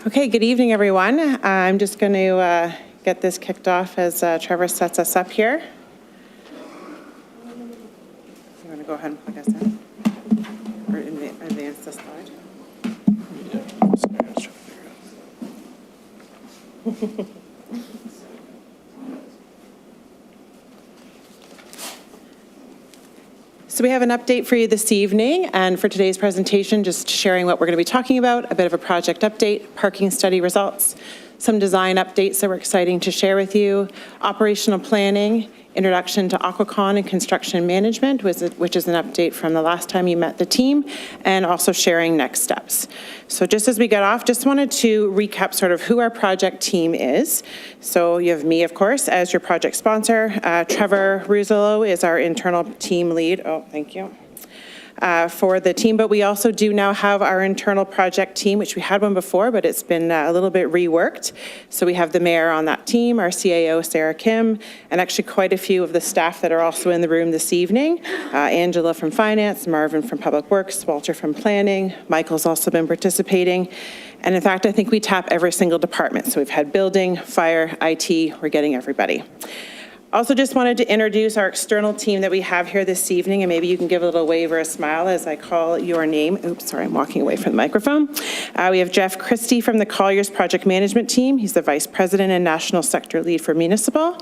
Okay, good evening, everyone. I'm just going to get this kicked off as Trevor sets us up here. You want to go ahead and plug us in? Or advance the slide? So we have an update for you this evening, and for today's presentation, just sharing what we're going to be talking about, a bit of a project update, parking study results, some design updates that we're exciting to share with you, operational planning, introduction to Aquacon and construction management, which is an update from the last time you met the team, and also sharing next steps. So just as we get off, just wanted to recap sort of who our project team is. So you have me, of course, as your project sponsor. Trevor Ruzzolo is our internal team lead. Oh, thank you. For the team, but we also do now have our internal project team, which we had one before, but it's been a little bit reworked. So we have the mayor on that team, our CAO, Sarah Kim, and actually quite a few of the staff that are also in the room this evening. Angela from finance, Marvin from public works, Walter from planning, Michael's also been participating. And in fact, I think we tap every single department. So we've had building, fire, IT, we're getting everybody. Also just wanted to introduce our external team that we have here this evening, and maybe you can give a little wave or a smile as I call your name. Oops, sorry, I'm walking away from the microphone. We have Jeff Christie from the Colliers Project Management Team. He's the Vice President and National Sector Lead for Municipal.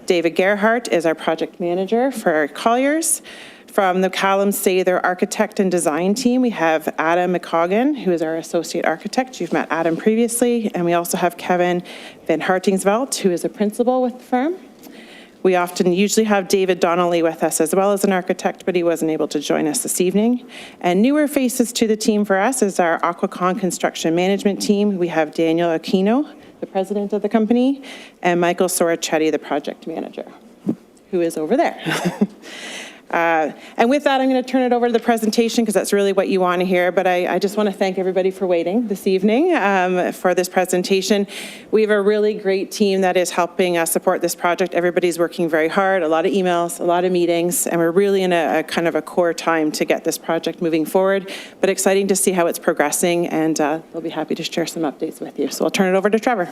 David Gerhardt is our Project Manager for Colliers. From the Callum Sather Architect and Design Team, we have Adam McCoggan, who is our Associate Architect. You've met Adam previously. And we also have Kevin Van Hartingsveld, who is a Principal with the firm. We usually have David Donnelly with us as well as an architect, but he wasn't able to join us this evening. And newer faces to the team for us is our Aquacon Construction Management Team. We have Daniel Aquino, the president of the company, and Michael Sorichetti, the project manager, who is over there. And with that, I'm going to turn it over to the presentation because that's really what you want to hear. But I just want to thank everybody for waiting this evening for this presentation. We have a really great team that is helping us support this project. Everybody's working very hard, a lot of emails, a lot of meetings, and we're really in a kind of a core time to get this project moving forward. But exciting to see how it's progressing, and we'll be happy to share some updates with you. So I'll turn it over to Trevor.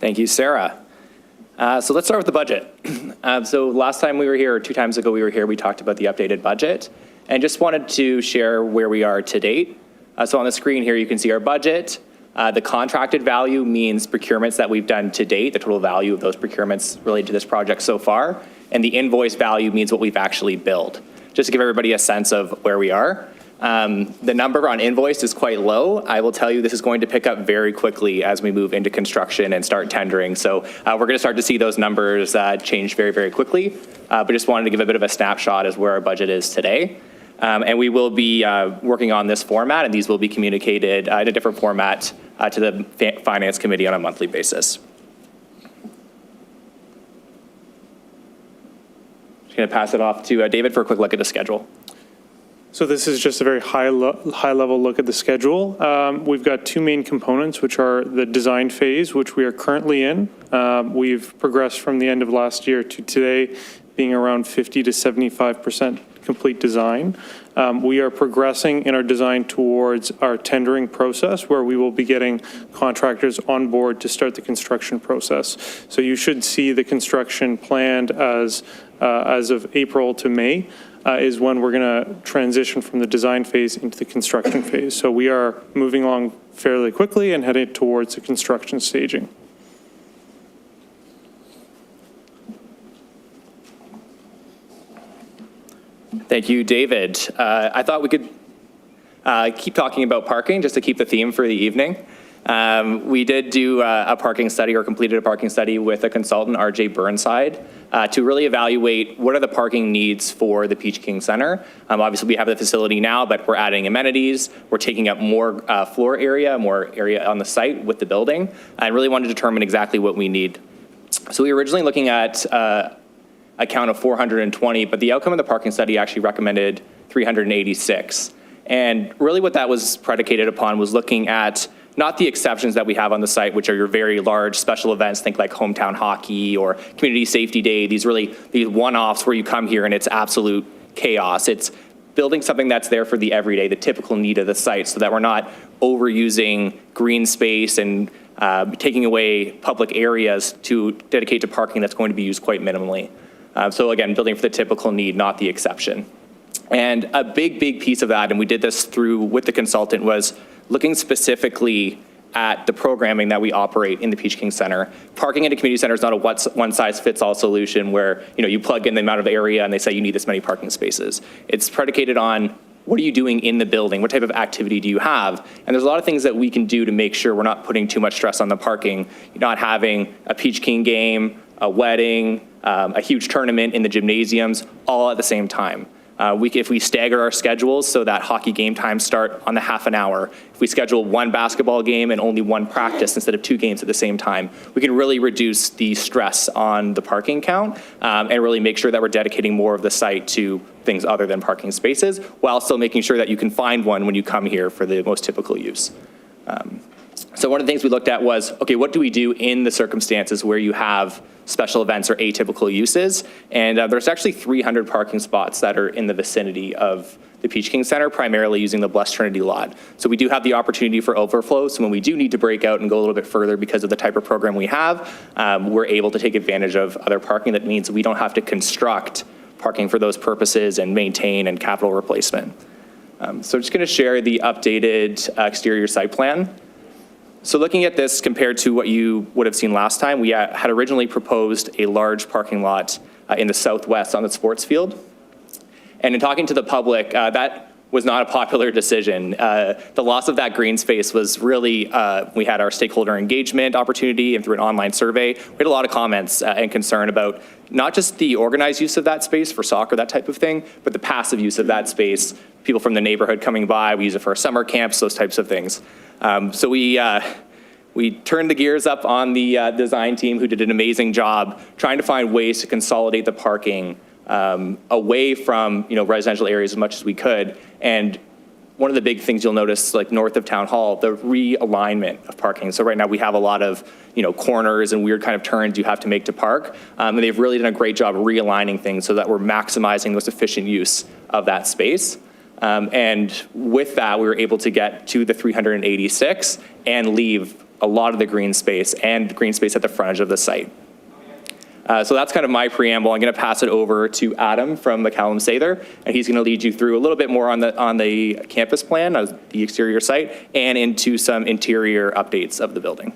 Thank you, Sarah. So let's start with the budget. So last time we were here, or 2 times ago we were here, we talked about the updated budget and just wanted to share where we are to date. So on the screen here, you can see our budget. The contracted value means procurements that we've done to date, the total value of those procurements related to this project so far. And the invoice value means what we've actually billed. Just to give everybody a sense of where we are. The number on invoice is quite low. I will tell you this is going to pick up very quickly as we move into construction and start tendering. So we're going to start to see those numbers change very, very quickly. But just wanted to give a bit of a snapshot as where our budget is today. And we will be working on this format, and these will be communicated in a different format to the Finance Committee on a monthly basis. Just going to pass it off to David for a quick look at the schedule. So this is just a very high-level look at the schedule. We've got 2 main components, which are the design phase, which we are currently in. We've progressed from the end of last year to today, being around 50 to 75% complete design. We are progressing in our design towards our tendering process, where we will be getting contractors on board to start the construction process. So you should see the construction planned as of April to May. Is when we're going to transition from the design phase into the construction phase. So we are moving along fairly quickly and headed towards the construction staging. Thank you, David. I thought we could keep talking about parking just to keep the theme for the evening. We did do a parking study, or completed a parking study with a consultant, RJ Burnside, to really evaluate what are the parking needs for the Peach King Center. Obviously, we have the facility now, but we're adding amenities. We're taking up more floor area, more area on the site with the building, and really want to determine exactly what we need. So we were originally looking at a count of 420, but the outcome of the parking study actually recommended 386. And really what that was predicated upon was looking at not the exceptions that we have on the site, which are your very large special events, think like hometown hockey or community safety day, these one-offs where you come here and it's absolute chaos. It's building something that's there for the everyday, the typical need of the site, so that we're not overusing green space and taking away public areas to dedicate to parking that's going to be used quite minimally. So again, building for the typical need, not the exception. And a big piece of that, and we did this through with the consultant, was looking specifically at the programming that we operate in the Peach King Center. Parking in a community center is not a one-size-fits-all solution where you plug in the amount of area and they say you need this many parking spaces. It's predicated on what are you doing in the building? What type of activity do you have? And there's a lot of things that we can do to make sure we're not putting too much stress on the parking. You're not having a Peach King game, a wedding, a huge tournament in the gymnasiums, all at the same time. If we stagger our schedules so that hockey game times start on the half an hour, if we schedule one basketball game and only one practice instead of 2 games at the same time, we can really reduce the stress on the parking count and really make sure that we're dedicating more of the site to things other than parking spaces, while still making sure that you can find one when you come here for the most typical use. So one of the things we looked at was, okay, what do we do in the circumstances where you have special events or atypical uses? And there's actually 300 parking spots that are in the vicinity of the Peach King Center, primarily using the Blessed Trinity lot. So we do have the opportunity for overflow. So when we do need to break out and go a little bit further because of the type of program we have, we're able to take advantage of other parking. That means we don't have to construct parking for those purposes and maintain and capital replacement. So I'm just going to share the updated exterior site plan. So looking at this compared to what you would have seen last time, we had originally proposed a large parking lot in the southwest on the sports field. And in talking to the public, that was not a popular decision. The loss of that green space was really, we had our stakeholder engagement opportunity, and through an online survey, we had a lot of comments and concern about not just the organized use of that space for soccer, that type of thing, but the passive use of that space. People from the neighborhood coming by, we use it for our summer camps, those types of things. So we turned the gears up on the design team, who did an amazing job trying to find ways to consolidate the parking away from residential areas as much as we could. And one of the big things you'll notice, like north of Town Hall, the realignment of parking. So right now we have a lot of corners and weird kind of turns you have to make to park. And they've really done a great job realigning things so that we're maximizing the most efficient use of that space. And with that, we were able to get to the 386 and leave a lot of the green space and green space at the frontage of the site. So that's kind of my preamble. I'm going to pass it over to Adam from McCallum Sather, and he's going to lead you through a little bit more on the campus plan, the exterior site, and into some interior updates of the building.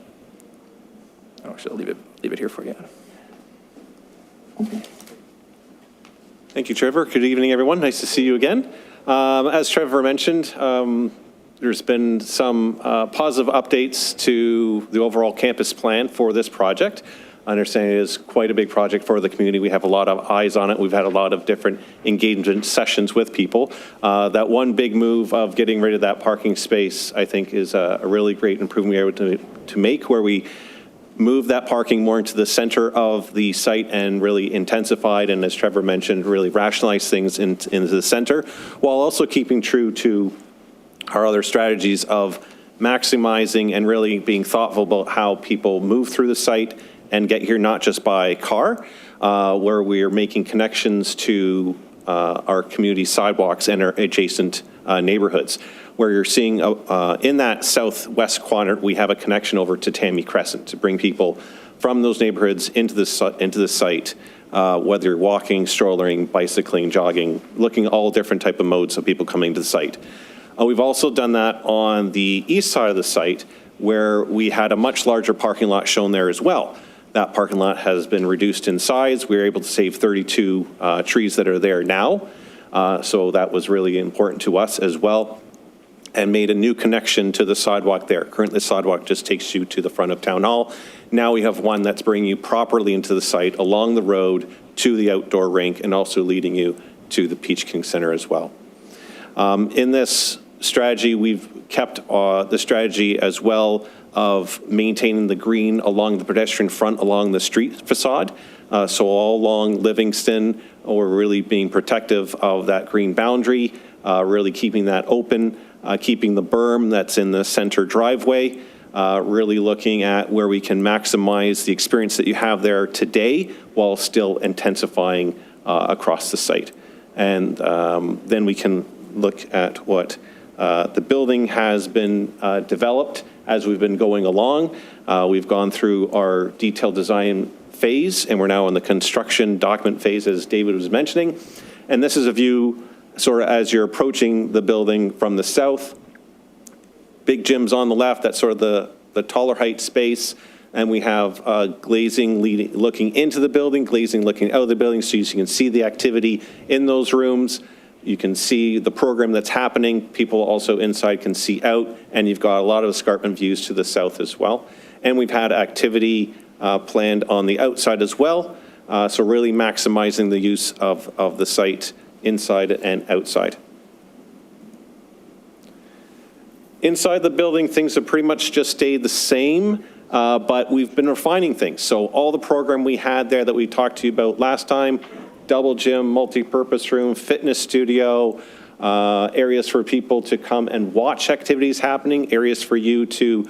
I'll leave it here for you. Thank you, Trevor. Good evening, everyone. Nice to see you again. As Trevor mentioned, there's been some positive updates to the overall campus plan for this project. I understand it is quite a big project for the community. We have a lot of eyes on it. We've had a lot of different engagement sessions with people. That one big move of getting rid of that parking space, I think, is a really great improvement we were able to make, where we move that parking more into the center of the site and really intensified, and as Trevor mentioned, really rationalize things into the center, while also keeping true to our other strategies of maximizing and really being thoughtful about how people move through the site and get here not just by car, where we are making connections to our community sidewalks and our adjacent neighborhoods. Where you're seeing in that southwest quadrant, we have a connection over to Tammy Crescent to bring people from those neighborhoods into the site, whether you're walking, strolling, bicycling, jogging, looking at all different type of modes of people coming to the site. We've also done that on the east side of the site, where we had a much larger parking lot shown there as well. That parking lot has been reduced in size. We were able to save 32 trees that are there now. So that was really important to us as well, and made a new connection to the sidewalk there. Currently, the sidewalk just takes you to the front of Town Hall. Now we have one that's bringing you properly into the site, along the road to the outdoor rink, and also leading you to the Peach King Center as well. In this strategy, we've kept the strategy as well of maintaining the green along the pedestrian front along the street facade. So all along Livingston, we're really being protective of that green boundary, really keeping that open, keeping the berm that's in the center driveway, really looking at where we can maximize the experience that you have there today while still intensifying across the site. and then we can look at what the building has been developed as we've been going along. We've gone through our detailed design phase, and we're now in the construction document phase, as David was mentioning. And this is a view sort of as you're approaching the building from the south. Big gym's on the left, that's sort of the taller height space. And we have glazing looking into the building, glazing looking out of the building, so you can see the activity in those rooms. You can see the program that's happening. People also inside can see out, and you've got a lot of escarpment views to the south as well. And we've had activity planned on the outside as well, so really maximizing the use of the site inside and outside. Inside the building, things have pretty much just stayed the same. But we've been refining things. So all the program we had there that we talked to you about last time, double gym, multi-purpose room, fitness studio, areas for people to come and watch activities happening, areas for you to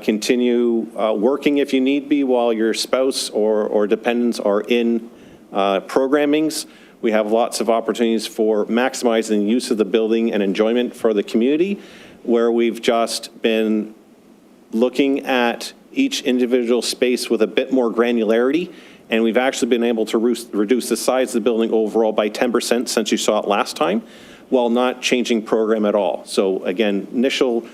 continue working if you need be while your spouse or dependents are in programmings. We have lots of opportunities for maximizing the use of the building and enjoyment for the community, where we've just been looking at each individual space with a bit more granularity, and we've actually been able to reduce the size of the building overall by 10% since you saw it last time, while not changing program at all. So again, initial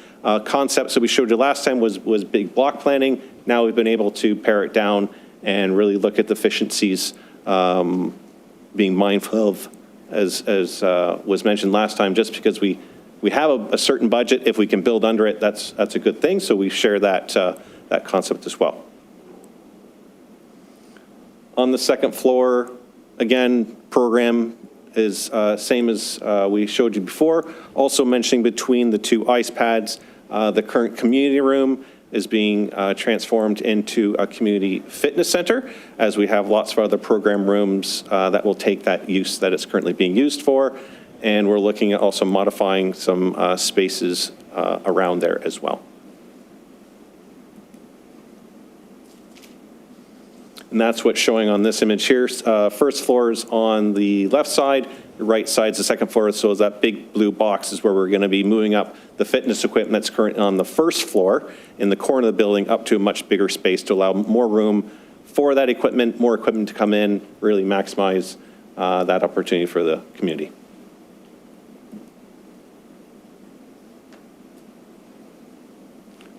concepts that we showed you last time was big block planning. Now we've been able to pare it down and really look at the efficiencies, being mindful of, as was mentioned last time, just because we have a certain budget. If we can build under it, that's a good thing. So we share that concept as well. On the second floor, again, program is same as we showed you before. Also mentioning between the two ice pads, the current community room is being transformed into a community fitness center, as we have lots of other program rooms that will take that use that it's currently being used for. And we're looking at also modifying some spaces around there as well. And that's what's showing on this image here. First floor is on the left side, the right side's the second floor. So that big blue box is where we're going to be moving up the fitness equipment that's currently on the first floor in the corner of the building up to a much bigger space to allow more room for that equipment, more equipment to come in, really maximize that opportunity for the community.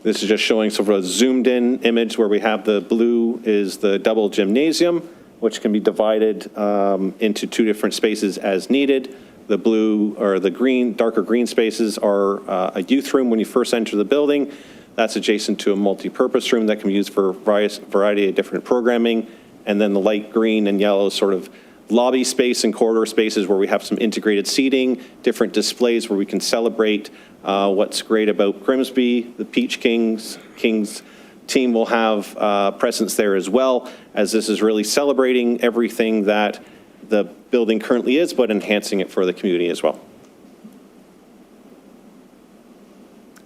This is just showing sort of a zoomed in image where we have the blue is the double gymnasium, which can be divided into two different spaces as needed. The blue or the green, darker green spaces are a youth room when you first enter the building. That's adjacent to a multi-purpose room that can be used for a variety of different programming. And then the light green and yellow sort of lobby space and corridor spaces where we have some integrated seating, different displays where we can celebrate what's great about Grimsby. The Peach Kings team will have presence there as well, as this is really celebrating everything that the building currently is, but enhancing it for the community as well.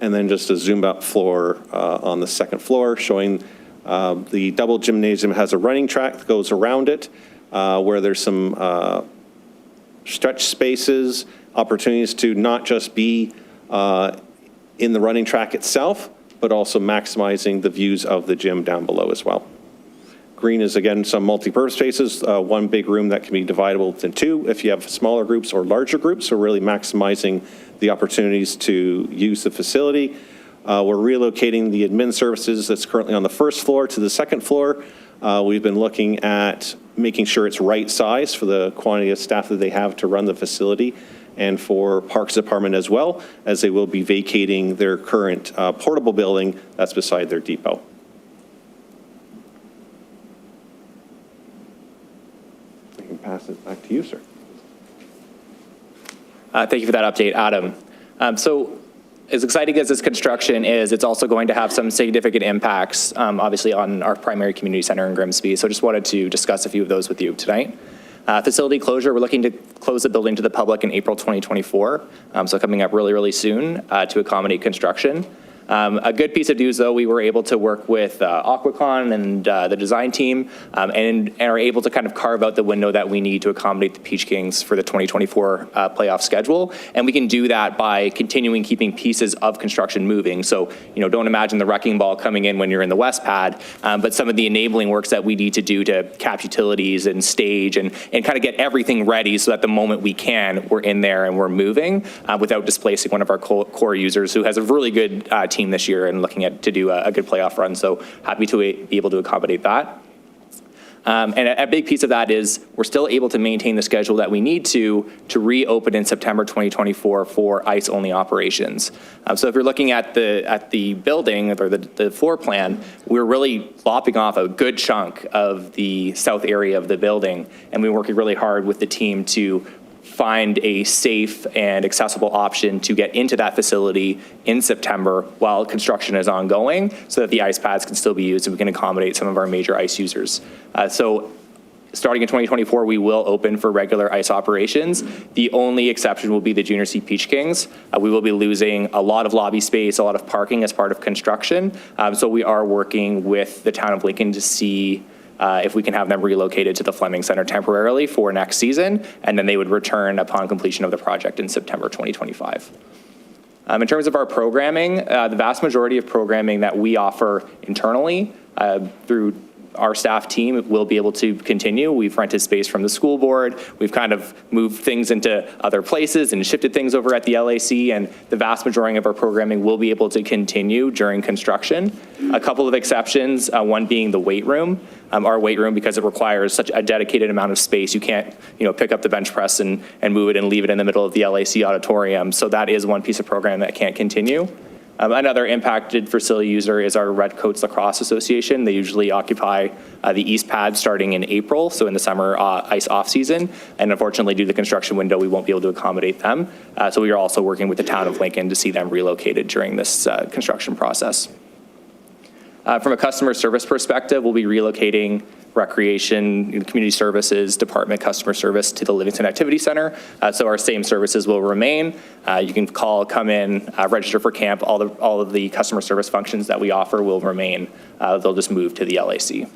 And then just a zoomed up floor on the second floor, showing the double gymnasium has a running track that goes around it, where there's some stretch spaces, opportunities to not just be in the running track itself, but also maximizing the views of the gym down below as well. Green is, again, some multi-purpose spaces, one big room that can be dividable into two if you have smaller groups or larger groups, so really maximizing the opportunities to use the facility. We're relocating the admin services that's currently on the first floor to the second floor. We've been looking at making sure it's right size for the quantity of staff that they have to run the facility, and for Parks Department as well, as they will be vacating their current portable building that's beside their depot. I can pass it back to you, sir. Thank you for that update, Adam. So as exciting as this construction is, it's also going to have some significant impacts, obviously, on our primary community center in Grimsby. So just wanted to discuss a few of those with you tonight. Facility closure, we're looking to close the building to the public in April 2024, so coming up really, really soon to accommodate construction. A good piece of news, though, we were able to work with Aquacon and the design team and are able to kind of carve out the window that we need to accommodate the Peach Kings for the 2024 playoff schedule. And we can do that by continuing keeping pieces of construction moving. So, don't imagine the wrecking ball coming in when you're in the west pad, but some of the enabling works that we need to do to cap utilities and stage and kind of get everything ready so that the moment we can, we're in there and we're moving without displacing one of our core users who has a really good team this year and looking to do a good playoff run. So happy to be able to accommodate that. And a big piece of that is we're still able to maintain the schedule that we need to reopen in September 2024 for ice-only operations. So if you're looking at the building or the floor plan, we're really lopping off a good chunk of the south area of the building, and we're working really hard with the team to find a safe and accessible option to get into that facility in September while construction is ongoing so that the ice pads can still be used and we can accommodate some of our major ice users. So starting in 2024, we will open for regular ice operations. The only exception will be the Junior C Peach Kings. We will be losing a lot of lobby space, a lot of parking as part of construction. So we are working with the town of Lincoln to see if we can have them relocated to the Fleming Center temporarily for next season, and then they would return upon completion of the project in September 2025. In terms of our programming, the vast majority of programming that we offer internally through our staff team will be able to continue. We've rented space from the school board. We've kind of moved things into other places and shifted things over at the LAC, and the vast majority of our programming will be able to continue during construction. A couple of exceptions, one being the weight room. Our weight room, because it requires such a dedicated amount of space, you can't pick up the bench press and move it and leave it in the middle of the LAC auditorium. So that is one piece of program that can't continue. Another impacted facility user is our Redcoats Lacrosse Association. They usually occupy the east pad starting in April, so in the summer ice off season. And unfortunately, due to the construction window, we won't be able to accommodate them. So we are also working with the town of Lincoln to see them relocated during this construction process. From a customer service perspective, we'll be relocating recreation, community services department customer service to the Livingston Activity Center. So our same services will remain. You can call, come in, register for camp. All of the customer service functions that we offer will remain. They'll just move to the LAC.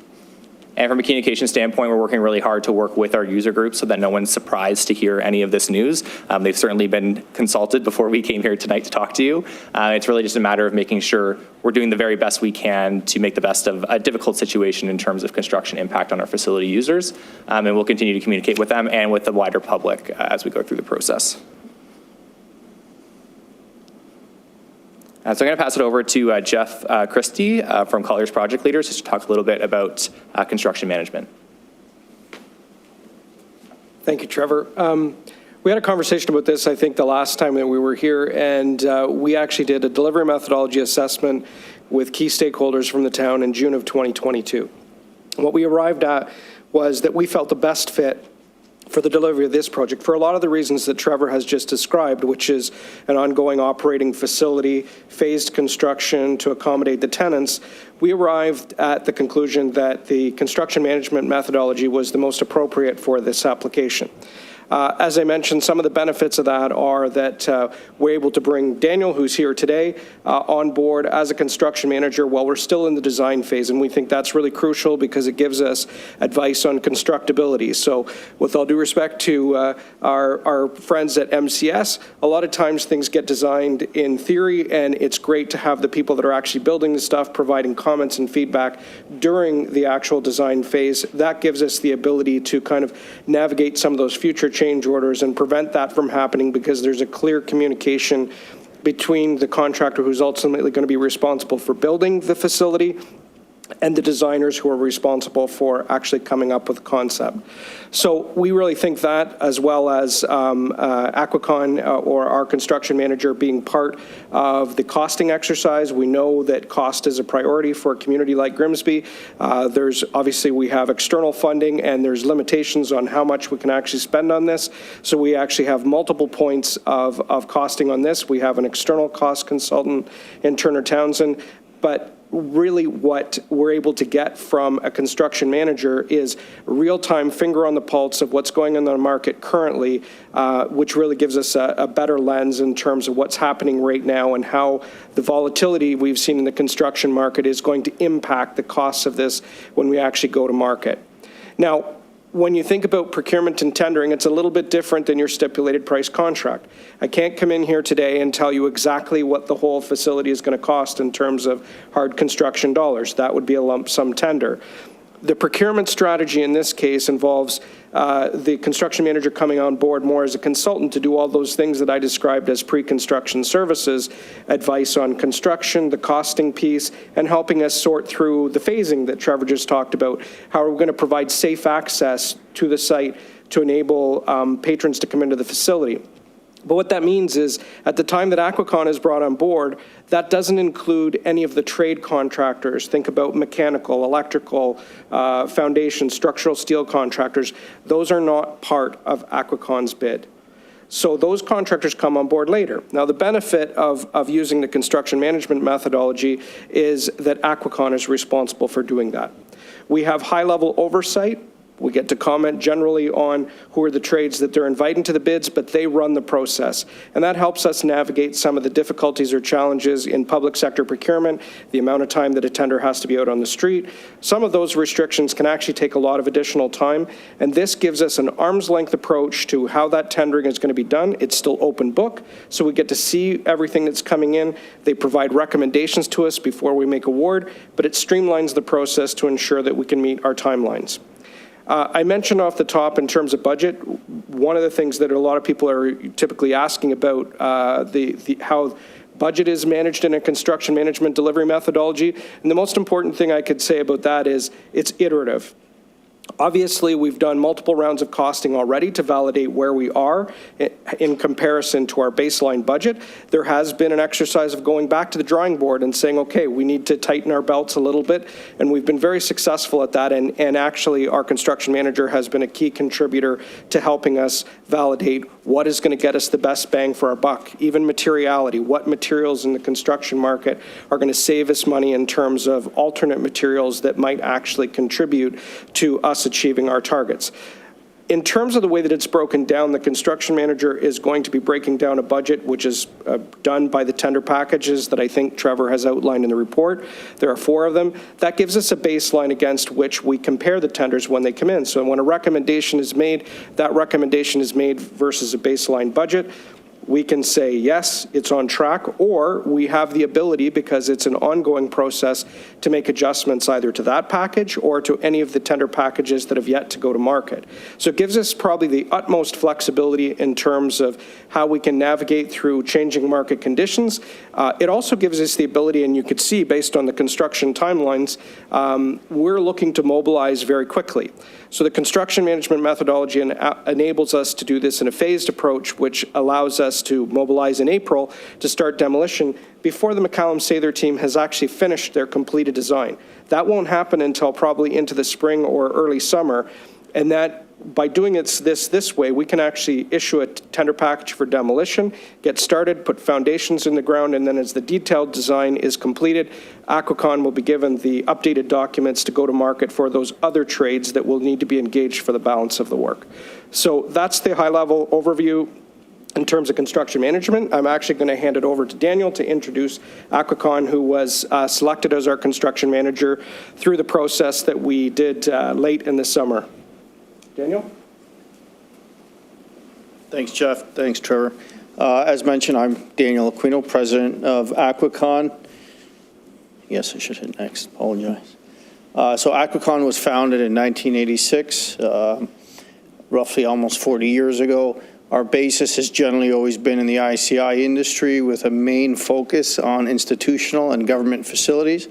And from a communication standpoint, we're working really hard to work with our user group so that no one's surprised to hear any of this news. They've certainly been consulted before we came here tonight to talk to you. It's really just a matter of making sure we're doing the very best we can to make the best of a difficult situation in terms of construction impact on our facility users. And we'll continue to communicate with them and with the wider public as we go through the process. So I'm going to pass it over to Jeff Christie from Colliers Project Leaders just to talk a little bit about construction management. Thank you, Trevor. We had a conversation about this, I think, the last time that we were here, and we actually did a delivery methodology assessment with key stakeholders from the town in June of 2022. What we arrived at was that we felt the best fit for the delivery of this project, for a lot of the reasons that Trevor has just described, which is an ongoing operating facility, phased construction to accommodate the tenants. We arrived at the conclusion that the construction management methodology was the most appropriate for this application. As I mentioned, some of the benefits of that are that we're able to bring Daniel, who's here today, on board as a construction manager while we're still in the design phase, and we think that's really crucial because it gives us advice on constructability. So with all due respect to our friends at MCS, a lot of times things get designed in theory, and it's great to have the people that are actually building the stuff providing comments and feedback during the actual design phase. That gives us the ability to kind of navigate some of those future change orders and prevent that from happening because there's a clear communication between the contractor who's ultimately going to be responsible for building the facility and the designers who are responsible for actually coming up with a concept. So we really think that, as well as Aquacon or our construction manager being part of the costing exercise. We know that cost is a priority for a community like Grimsby. There's obviously, we have external funding and there's limitations on how much we can actually spend on this. So we actually have multiple points of costing on this. We have an external cost consultant in Turner Townsend. but really what we're able to get from a construction manager is real-time finger on the pulse of what's going on in the market currently, which really gives us a better lens in terms of what's happening right now and how the volatility we've seen in the construction market is going to impact the costs of this when we actually go to market. Now, when you think about procurement and tendering, it's a little bit different than your stipulated price contract. I can't come in here today and tell you exactly what the whole facility is going to cost in terms of hard construction dollars. That would be a lump sum tender. The procurement strategy in this case involves the construction manager coming on board more as a consultant to do all those things that I described as pre-construction services, advice on construction, the costing piece, and helping us sort through the phasing that Trevor just talked about. How are we going to provide safe access to the site to enable patrons to come into the facility? But what that means is, at the time that Aquacon is brought on board, that doesn't include any of the trade contractors. Think about mechanical, electrical, foundation, structural steel contractors. Those are not part of Aquacon's bid. So those contractors come on board later. Now, the benefit of using the construction management methodology is that Aquacon is responsible for doing that. We have high-level oversight. We get to comment generally on who are the trades that they're inviting to the bids, but they run the process. And that helps us navigate some of the difficulties or challenges in public sector procurement, the amount of time that a tender has to be out on the street. Some of those restrictions can actually take a lot of additional time, and this gives us an arm's length approach to how that tendering is going to be done. It's still open book, so we get to see everything that's coming in. They provide recommendations to us before we make award, but it streamlines the process to ensure that we can meet our timelines. I mentioned off the top in terms of budget, one of the things that a lot of people are typically asking about how budget is managed in a construction management delivery methodology. And the most important thing I could say about that is it's iterative. Obviously, we've done multiple rounds of costing already to validate where we are in comparison to our baseline budget. There has been an exercise of going back to the drawing board and saying, okay, we need to tighten our belts a little bit, and we've been very successful at that, and actually our construction manager has been a key contributor to helping us validate what is going to get us the best bang for our buck. Even materiality, what materials in the construction market are going to save us money in terms of alternate materials that might actually contribute to us achieving our targets. In terms of the way that it's broken down, the construction manager is going to be breaking down a budget which is done by the tender packages that I think Trevor has outlined in the report. There are 4 of them. That gives us a baseline against which we compare the tenders when they come in. So when a recommendation is made, that recommendation is made versus a baseline budget. We can say, yes, it's on track, or we have the ability, because it's an ongoing process, to make adjustments either to that package or to any of the tender packages that have yet to go to market. So it gives us probably the utmost flexibility in terms of how we can navigate through changing market conditions. It also gives us the ability, and you could see based on the construction timelines, we're looking to mobilize very quickly. So the construction management methodology enables us to do this in a phased approach, which allows us to mobilize in April to start demolition before the McCallum-Sather team has actually finished their completed design. That won't happen until probably into the spring or early summer, and that by doing it this way, we can actually issue a tender package for demolition, get started, put foundations in the ground, and then as the detailed design is completed, Aquacon will be given the updated documents to go to market for those other trades that will need to be engaged for the balance of the work. So that's the high-level overview. In terms of construction management, I'm actually going to hand it over to Daniel to introduce Aquacon, who was selected as our construction manager through the process that we did late in the summer. Daniel? Thanks, Jeff. Thanks, Trevor. As mentioned, I'm Daniel Aquino, president of Aquacon. Yes, I should hit next. Apologize. So Aquacon was founded in 1986, roughly almost 40 years ago. Our basis has generally always been in the ICI industry with a main focus on institutional and government facilities.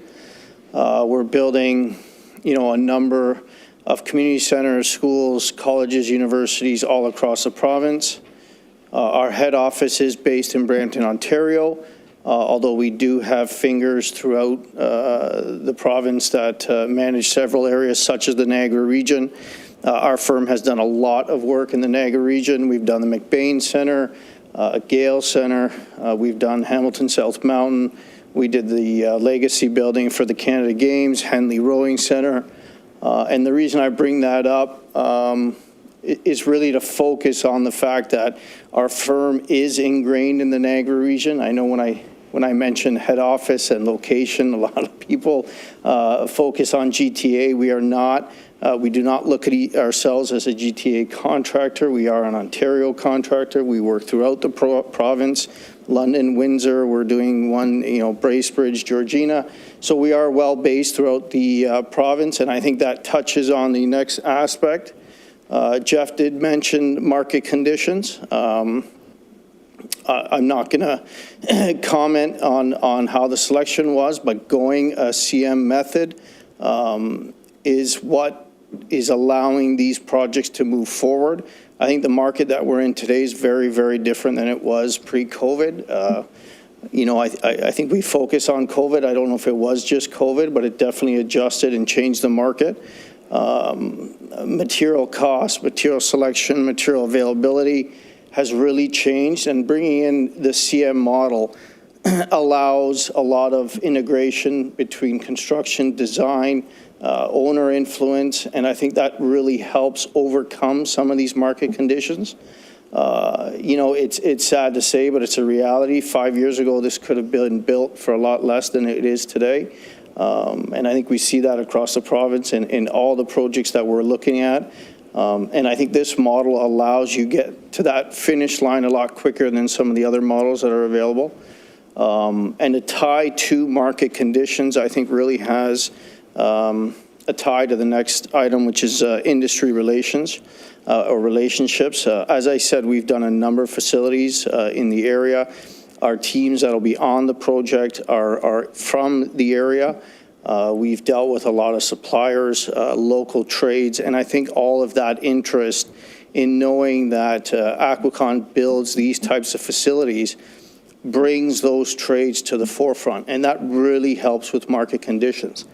We're building, a number of community centers, schools, colleges, universities all across the province. Our head office is based in Brampton, Ontario, although we do have fingers throughout the province that manage several areas such as the Niagara region. Our firm has done a lot of work in the Niagara region. We've done the McBain Center, Gale Center. We've done Hamilton South Mountain. We did the Legacy Building for the Canada Games, Henley Rowing Center. And the reason I bring that up is really to focus on the fact that our firm is ingrained in the Niagara region. I know when I mention head office and location, a lot of people focus on GTA. We are not. We do not look at ourselves as a GTA contractor. We are an Ontario contractor. We work throughout the province, London, Windsor. We're doing one, Bracebridge, Georgina. So we are well based throughout the province, and I think that touches on the next aspect. Jeff did mention market conditions. I'm not going to comment on how the selection was, but going a CM method is what is allowing these projects to move forward. I think the market that we're in today is very, very different than it was pre-COVID. I think we focus on COVID. I don't know if it was just COVID, but it definitely adjusted and changed the market. Material cost, material selection, material availability has really changed, and bringing in the CM model allows a lot of integration between construction, design, owner influence, and I think that really helps overcome some of these market conditions. It's sad to say, but it's a reality. 5 years ago, this could have been built for a lot less than it is today. And I think we see that across the province in all the projects that we're looking at. And I think this model allows you get to that finish line a lot quicker than some of the other models that are available. And to tie to market conditions, I think really has a tie to the next item, which is industry relations or relationships. As I said, we've done a number of facilities in the area. Our teams that will be on the project are from the area. We've dealt with a lot of suppliers, local trades, and I think all of that interest in knowing that Aquacon builds these types of facilities brings those trades to the forefront, and that really helps with market conditions.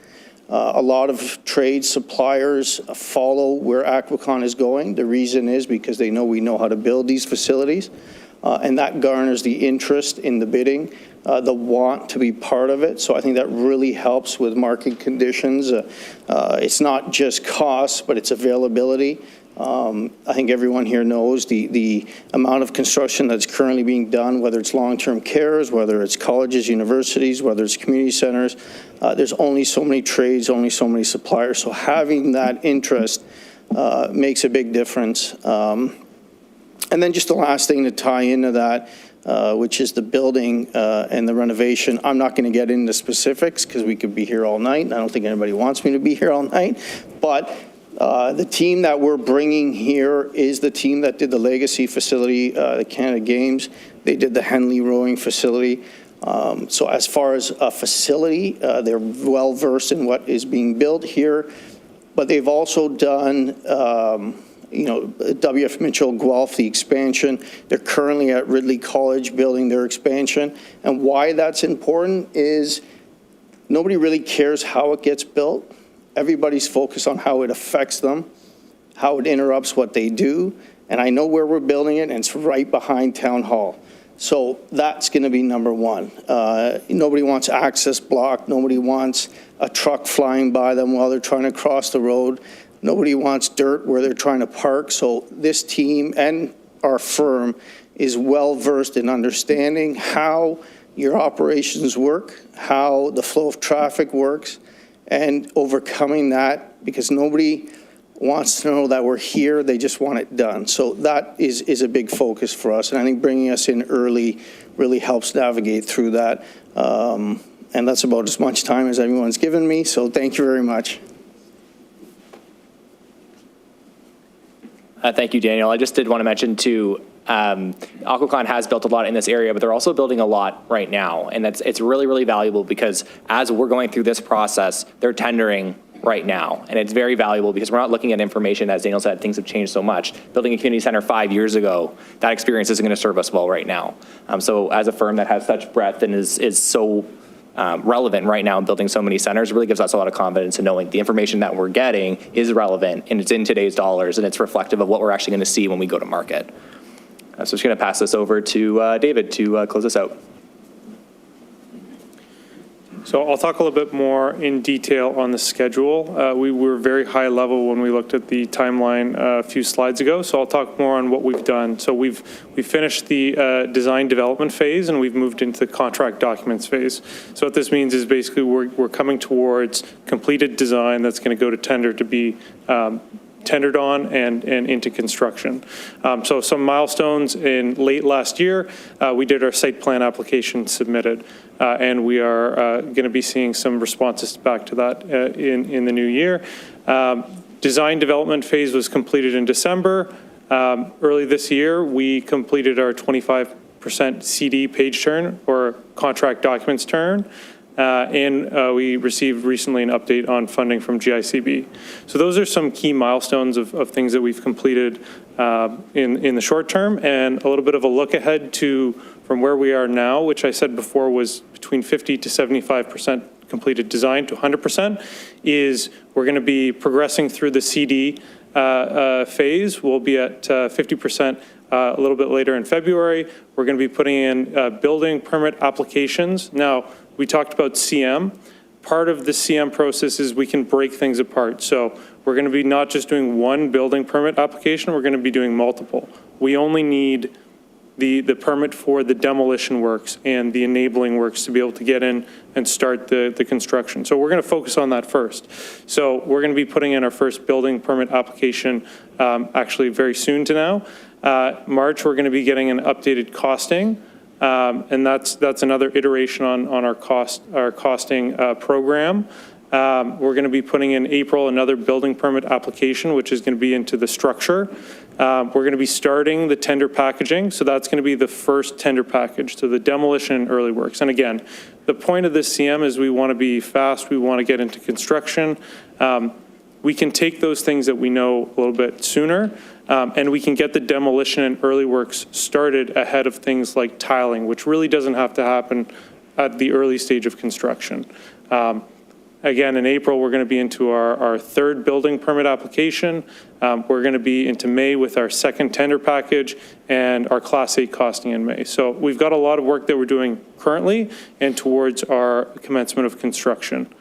A lot of trade suppliers follow where Aquacon is going. The reason is because they know we know how to build these facilities, and that garners the interest in the bidding, the want to be part of it. So I think that really helps with market conditions. It's not just cost, but it's availability. I think everyone here knows the amount of construction that's currently being done, whether it's long-term cares, whether it's colleges, universities, whether it's community centers. There's only so many trades, only so many suppliers. So having that interest makes a big difference. And then just the last thing to tie into that, which is the building and the renovation. I'm not going to get into specifics because we could be here all night, and I don't think anybody wants me to be here all night. But the team that we're bringing here is the team that did the Legacy facility, the Canada Games. They did the Henley Rowing facility. So as far as a facility, they're well versed in what is being built here. But they've also done W.F. Mitchell Guelph, the expansion. They're currently at Ridley College building their expansion. And why that's important is nobody really cares how it gets built. Everybody's focused on how it affects them, how it interrupts what they do. And I know where we're building it, and it's right behind Town Hall. So that's going to be number one. Nobody wants access blocked. Nobody wants a truck flying by them while they're trying to cross the road. Nobody wants dirt where they're trying to park. So this team and our firm is well versed in understanding how your operations work, how the flow of traffic works, and overcoming that, because nobody wants to know that we're here. They just want it done. So that is a big focus for us. And I think bringing us in early really helps navigate through that. And that's about as much time as everyone's given me. So thank you very much. Thank you, Daniel. I just did want to mention too, Aquacon has built a lot in this area, but they're also building a lot right now. And it's really, really valuable because as we're going through this process, they're tendering right now. And it's very valuable because we're not looking at information, as Daniel said, things have changed so much. Building a community center 5 years ago, that experience isn't going to serve us well right now. So as a firm that has such breadth and is so relevant right now in building so many centers, really gives us a lot of confidence in knowing the information that we're getting is relevant and it's in today's dollars and it's reflective of what we're actually going to see when we go to market. So I'm just going to pass this over to David to close this out. So I'll talk a little bit more in detail on the schedule. We were very high level when we looked at the timeline a few slides ago, so I'll talk more on what we've done. So we finished the design development phase, and we've moved into the contract documents phase. So what this means is basically we're coming towards completed design that's going to go to tender to be tendered on and into construction. So some milestones in late last year, we did our site plan application submitted, and we are going to be seeing some responses back to that in the new year. Design development phase was completed in December. Early this year, we completed our 25% CD page turn or contract documents turn. And we received recently an update on funding from GICB. So those are some key milestones of things that we've completed in the short term, and a little bit of a look ahead to from where we are now, which I said before was between 50 to 75% completed design to 100%, is we're going to be progressing through the CD phase. We'll be at 50% a little bit later in February. We're going to be putting in building permit applications. Now, we talked about CM. Part of the CM process is we can break things apart. So we're going to be not just doing one building permit application, we're going to be doing multiple. We only need the permit for the demolition works and the enabling works to be able to get in and start the construction. So we're going to focus on that first. So we're going to be putting in our first building permit application actually very soon to now. March, we're going to be getting an updated costing. And that's another iteration on our costing program. We're going to be putting in April another building permit application, which is going to be into the structure. We're going to be starting the tender packaging, so that's going to be the first tender package, so the demolition and early works. And again, the point of this CM is we want to be fast, we want to get into construction. We can take those things that we know a little bit sooner, and we can get the demolition and early works started ahead of things like tiling, which really doesn't have to happen at the early stage of construction. Again, in April, we're going to be into our third building permit application. We're going to be into May with our second tender package and our Class 8 costing in May. So we've got a lot of work that we're doing currently and towards our commencement of construction.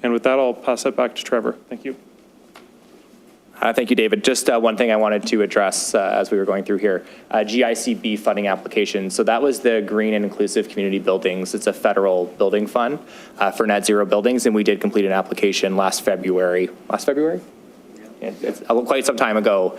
And with that, I'll pass that back to Trevor. Thank you. Thank you, David. Just one thing I wanted to address as we were going through here. GICB funding application. So that was the Green and Inclusive Community Buildings. It's a federal building fund for net zero buildings, and we did complete an application last February. Last February? It's quite some time ago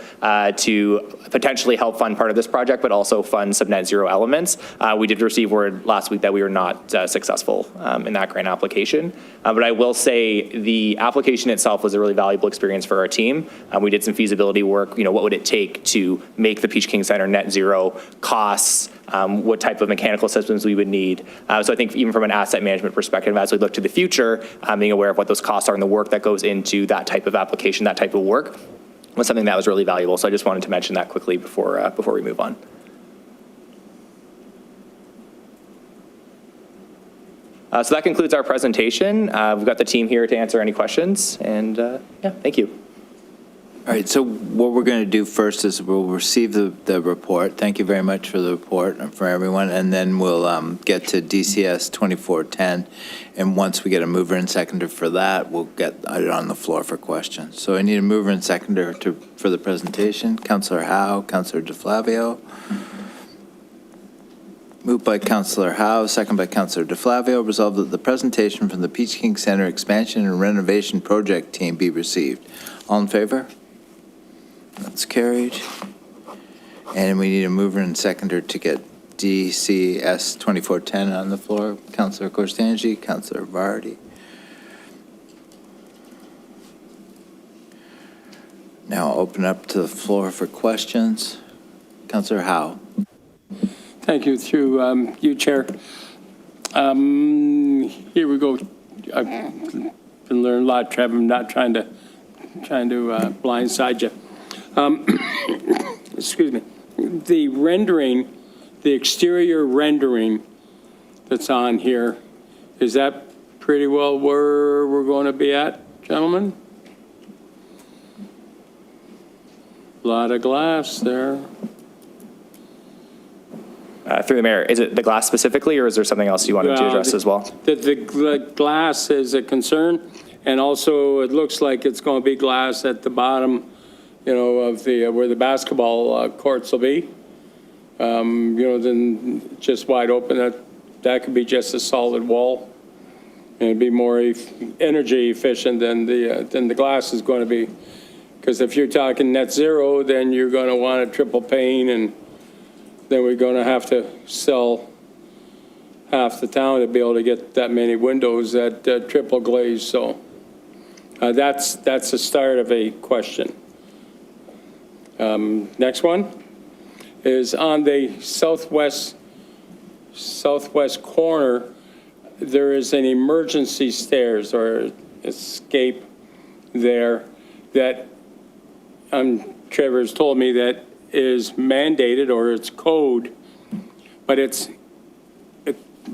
to potentially help fund part of this project, but also fund some net zero elements. We did receive word last week that we were not successful in that grant application. But I will say the application itself was a really valuable experience for our team. We did some feasibility work. What would it take to make the Peach King Center net zero, costs, what type of mechanical systems we would need. So I think even from an asset management perspective, as we look to the future, being aware of what those costs are and the work that goes into that type of application, that type of work, was something that was really valuable. So I just wanted to mention that quickly before we move on. So that concludes our presentation. We've got the team here to answer any questions, and yeah, thank you. All right, so what we're going to do first is we'll receive the report. Thank you very much for the report and for everyone, and then we'll get to DCS 2410. And once we get a mover and seconder for that, we'll get it on the floor for questions. So I need a mover and seconder for the presentation. Councillor Howe, Councillor DeFlavio. Moved by Councillor Howe, second by Councillor DeFlavio. Resolved that the presentation from the Peach King Center Expansion and Renovation Project Team be received. All in favor? That's carried. And we need a mover and seconder to get DCS 2410 on the floor. Councillor Korstanji, Councillor Vardy. Now I'll open up to the floor for questions. Councillor Howe. Thank you, through you, Chair. Here we go. I've been learning a lot, Trevor. I'm not trying to blindside you. Excuse me. The rendering, the exterior rendering that's on here, is that pretty well where we're going to be at, gentlemen? A lot of glass there. Through the mayor, is it the glass specifically, or is there something else you wanted to address as well? The glass is a concern, and also it looks like it's going to be glass at the bottom, of the, where the basketball courts will be. Then just wide open, that could be just a solid wall. And it'd be more energy efficient than the glass is going to be. Because if you're talking net zero, then you're going to want a triple pane, and then we're going to have to sell half the town to be able to get that many windows that triple glaze. So that's the start of a question. Next one is on the southwest corner. There is an emergency stairs or escape there that Trevor's told me that is mandated, or it's code, but it's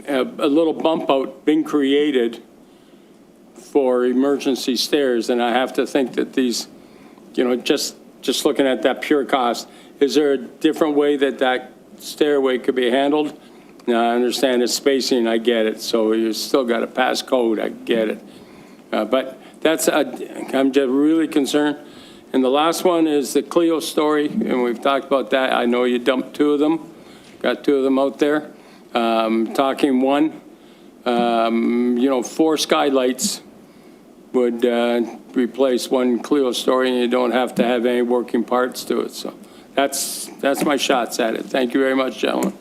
a little bump out being created for emergency stairs. And I have to think that these, just looking at that pure cost, is there a different way that stairway could be handled? Now, I understand the spacing, I get it, so you still got to pass code, I get it. But I'm just really concerned. And the last one is the Clio story, and we've talked about that. I know you dumped two of them, got two of them out there. Talking one, 4 skylights would replace one Clio story, and you don't have to have any working parts to it. So that's my shots at it. Thank you very much, gentlemen.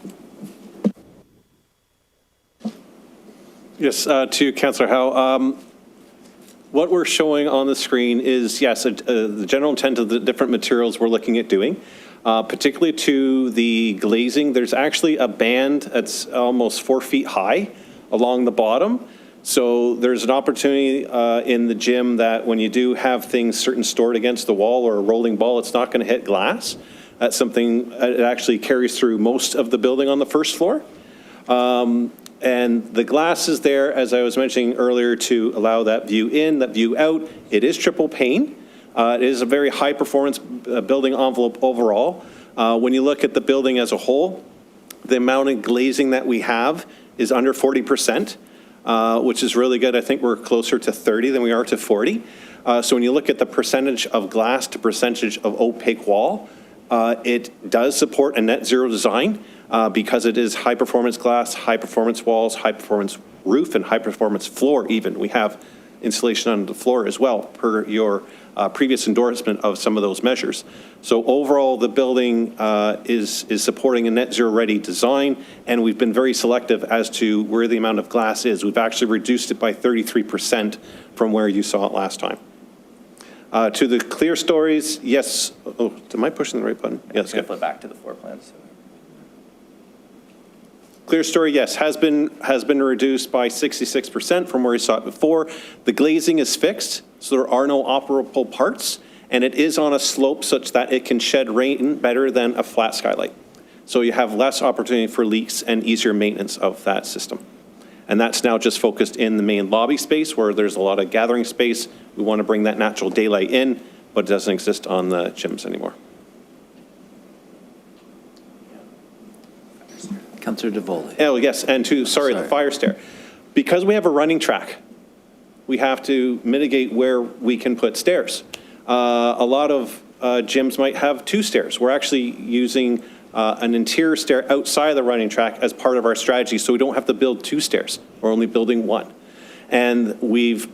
Yes, to Councillor Howe. What we're showing on the screen is, yes, the general intent of the different materials we're looking at doing. Particularly to the glazing, there's actually a band that's almost 4 feet high along the bottom. So there's an opportunity in the gym that when you do have things certain stored against the wall or a rolling ball, it's not going to hit glass. That's something it actually carries through most of the building on the first floor. And the glass is there, as I was mentioning earlier, to allow that view in, that view out. It is triple pane. It is a very high performance building envelope overall. When you look at the building as a whole, the amount of glazing that we have is under 40%, which is really good. I think we're closer to 30 than we are to 40. So when you look at the percentage of glass to percentage of opaque wall, it does support a net zero design because it is high performance glass, high performance walls, high performance roof, and high performance floor even. We have insulation on the floor as well, per your previous endorsement of some of those measures. So overall, the building is supporting a net zero ready design, and we've been very selective as to where the amount of glass is. We've actually reduced it by 33% from where you saw it last time. To the clear stories, yes. Oh, am I pushing the right button? Yes. Flip back to the floor plans. Clear story, yes, has been reduced by 66% from where you saw it before. The glazing is fixed, so there are no operable parts, and it is on a slope such that it can shed rain better than a flat skylight. So you have less opportunity for leaks and easier maintenance of that system. And that's now just focused in the main lobby space where there's a lot of gathering space. We want to bring that natural daylight in, but it doesn't exist on the gyms anymore. Councillor DeVoley. Oh, yes, and the fire stair. Because we have a running track, we have to mitigate where we can put stairs. A lot of gyms might have 2 stairs. We're actually using an interior stair outside of the running track as part of our strategy, so we don't have to build 2 stairs. We're only building 1. And we've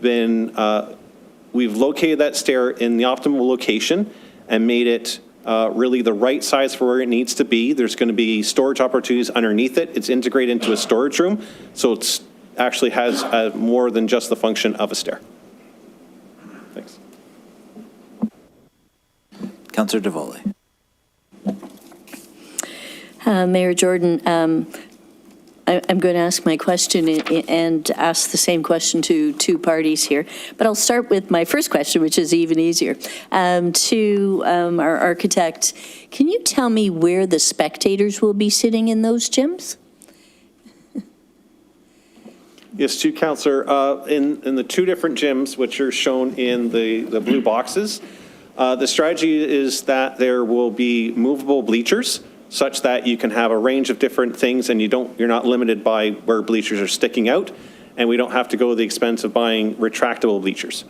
located that stair in the optimal location and made it really the right size for where it needs to be. There's going to be storage opportunities underneath it. It's integrated into a storage room, so it actually has more than just the function of a stair. Thanks. Councillor DeVoley. Mayor Jordan, I'm going to ask my question and ask the same question to 2 parties here. But I'll start with my first question, which is even easier. To our architect, can you tell me where the spectators will be sitting in those gyms? Yes, to Councillor, in the 2 different gyms, which are shown in the blue boxes, the strategy is that there will be movable bleachers such that you can have a range of different things and you're not limited by where bleachers are sticking out, and we don't have to go to the expense of buying retractable bleachers.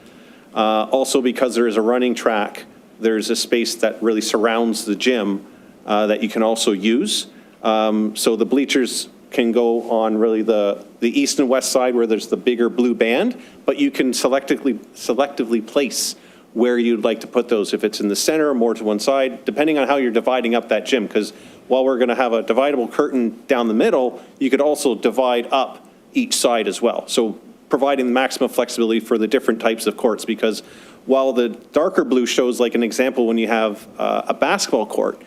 Also, because there is a running track, there's a space that really surrounds the gym that you can also use. So the bleachers can go on really the east and west side where there's the bigger blue band, but you can selectively place where you'd like to put those, if it's in the center or more to one side, depending on how you're dividing up that gym. Because while we're going to have a dividable curtain down the middle, you could also divide up each side as well. So providing the maximum flexibility for the different types of courts, because while the darker blue shows like an example when you have a basketball court,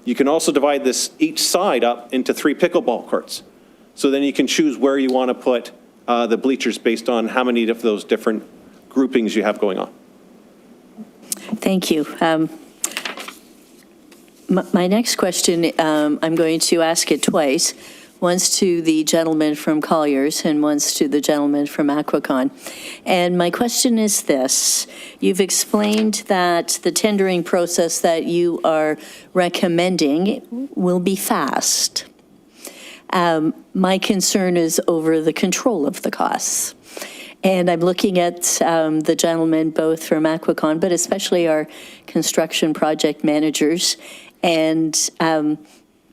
you can also divide this each side up into 3 pickleball courts. So then you can choose where you want to put the bleachers based on how many of those different groupings you have going on. Thank you. My next question, I'm going to ask it twice. Once to the gentleman from Colliers and once to the gentleman from Aquacon. And my question is this. You've explained that the tendering process that you are recommending will be fast. My concern is over the control of the costs. And I'm looking at the gentlemen both from Aquacon, but especially our construction project managers. And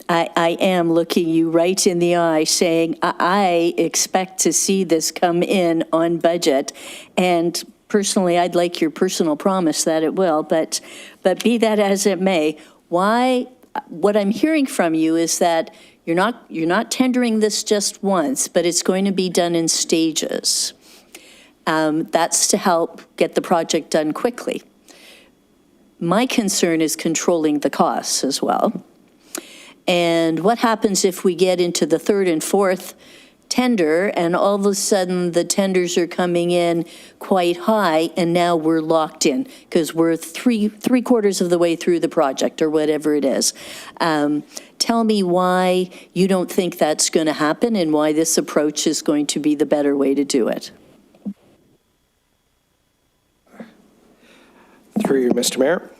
I am looking you right in the eye saying, I expect to see this come in on budget. And personally, I'd like your personal promise that it will, but be that as it may, what I'm hearing from you is that you're not tendering this just once, but it's going to be done in stages. That's to help get the project done quickly. My concern is controlling the costs as well. And what happens if we get into the third and fourth tender and all of a sudden the tenders are coming in quite high and now we're locked in because we're three quarters of the way through the project or whatever it is. Tell me why you don't think that's going to happen and why this approach is going to be the better way to do it. Through you, Mr. Mayor.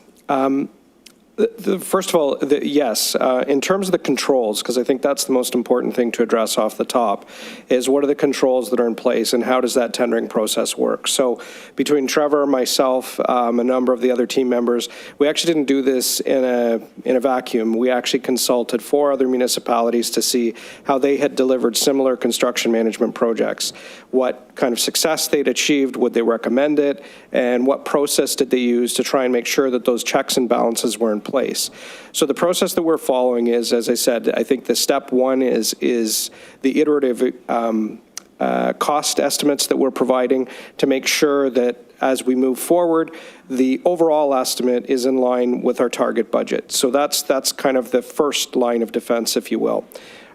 First of all, yes, in terms of the controls, because I think that's the most important thing to address off the top, is what are the controls that are in place and how does that tendering process work? So between Trevor, myself, a number of the other team members, we actually didn't do this in a vacuum. We actually consulted 4 other municipalities to see how they had delivered similar construction management projects, what kind of success they'd achieved, would they recommend it, and what process did they use to try and make sure that those checks and balances were in place. So the process that we're following is, as I said, I think the step 1 is the iterative cost estimates that we're providing to make sure that as we move forward, the overall estimate is in line with our target budget. So that's kind of the first line of defense, if you will.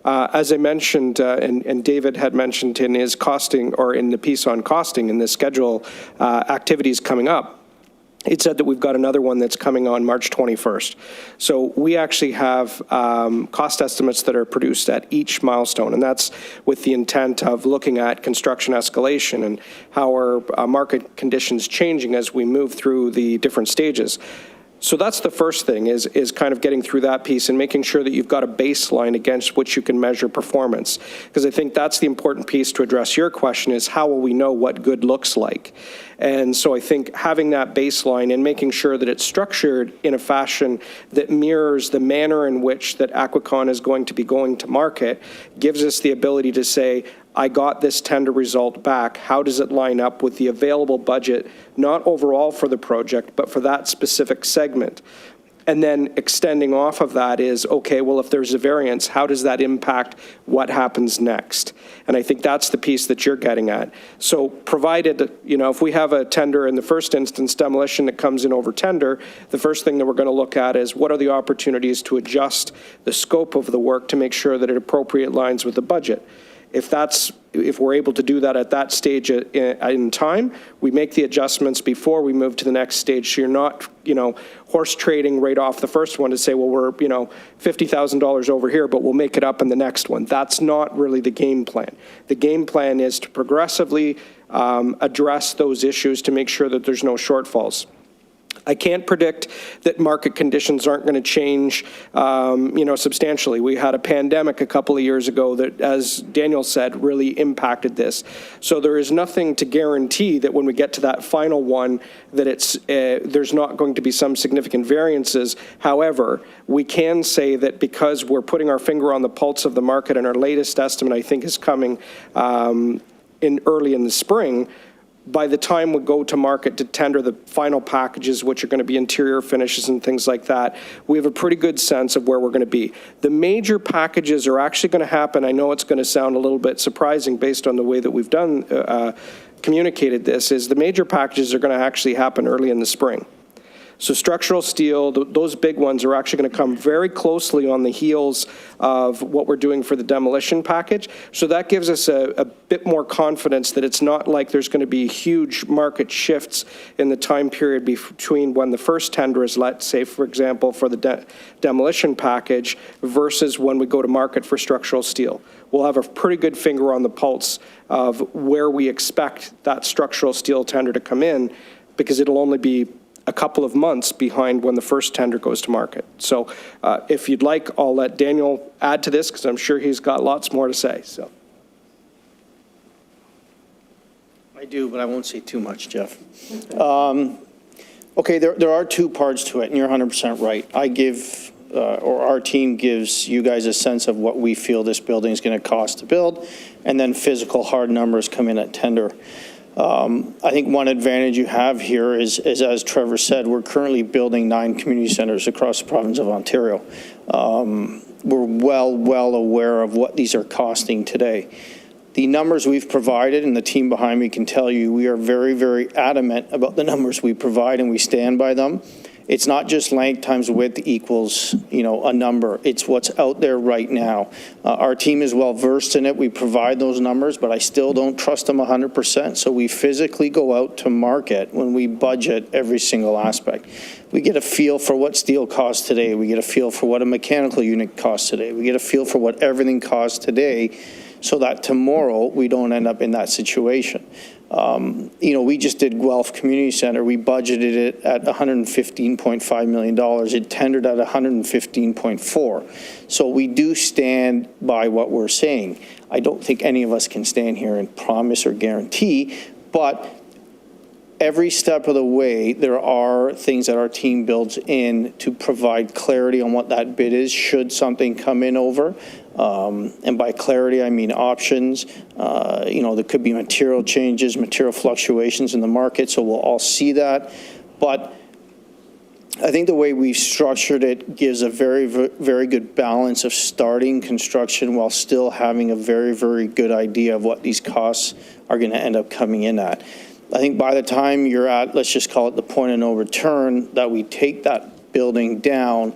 As I mentioned, and David had mentioned in his costing, or in the piece on costing in the schedule activities coming up, it said that we've got another one that's coming on March 21st. So we actually have cost estimates that are produced at each milestone, and that's with the intent of looking at construction escalation and how are market conditions changing as we move through the different stages. So that's the first thing, is kind of getting through that piece and making sure that you've got a baseline against which you can measure performance. Because I think that's the important piece to address your question, is how will we know what good looks like? And so I think having that baseline and making sure that it's structured in a fashion that mirrors the manner in which that Aquacon is going to be going to market gives us the ability to say, I got this tender result back. How does it line up with the available budget, not overall for the project, but for that specific segment? And then extending off of that is, okay, well, if there's a variance, how does that impact what happens next? And I think that's the piece that you're getting at. So provided, if we have a tender in the first instance, demolition that comes in over tender, the first thing that we're going to look at is what are the opportunities to adjust the scope of the work to make sure that it appropriately aligns with the budget. If we're able to do that at that stage in time, we make the adjustments before we move to the next stage. So you're not, horse trading right off the first one to say, well, we're, $50,000 over here, but we'll make it up in the next one. That's not really the game plan. The game plan is to progressively address those issues to make sure that there's no shortfalls. I can't predict that market conditions aren't going to change, substantially. We had a pandemic a couple of years ago that, as Daniel said, really impacted this. So there is nothing to guarantee that when we get to that final one, that there's not going to be some significant variances. However, we can say that because we're putting our finger on the pulse of the market, and our latest estimate, I think, is coming early in the spring. By the time we go to market to tender the final packages, which are going to be interior finishes and things like that, we have a pretty good sense of where we're going to be. The major packages are actually going to happen. I know it's going to sound a little bit surprising based on the way that we've communicated this, is the major packages are going to actually happen early in the spring. So structural steel, those big ones are actually going to come very closely on the heels of what we're doing for the demolition package. So that gives us a bit more confidence that it's not like there's going to be huge market shifts in the time period between when the first tender is let, say, for example, for the demolition package versus when we go to market for structural steel. We'll have a pretty good finger on the pulse of where we expect that structural steel tender to come in, because it'll only be a couple of months behind when the first tender goes to market. So if you'd like, I'll let Daniel add to this, because I'm sure he's got lots more to say. So I do, but I won't say too much, Jeff. Okay, there are two parts to it, and you're 100% right. I give, or our team gives you guys a sense of what we feel this building is going to cost to build, and then physical hard numbers come in at tender. I think one advantage you have here is, as Trevor said, we're currently building 9 community centers across the province of Ontario. We're well aware of what these are costing today. The numbers we've provided, and the team behind me can tell you, we are very, very adamant about the numbers we provide, and we stand by them. It's not just length times width equals, a number. It's what's out there right now. Our team is well versed in it. We provide those numbers, but I still don't trust them 100%. So we physically go out to market when we budget every single aspect. We get a feel for what steel costs today. We get a feel for what a mechanical unit costs today. We get a feel for what everything costs today, so that tomorrow we don't end up in that situation. We just did Guelph Community Center. We budgeted it at $115.5 million. It tendered at $115.4. So we do stand by what we're saying. I don't think any of us can stand here and promise or guarantee, but every step of the way, there are things that our team builds in to provide clarity on what that bid is, should something come in over. And by clarity, I mean options. There could be material changes, material fluctuations in the market, so we'll all see that. But I think the way we've structured it gives a very, very good balance of starting construction while still having a very, very good idea of what these costs are going to end up coming in at. I think by the time you're at, let's just call it the point of no return, that we take that building down,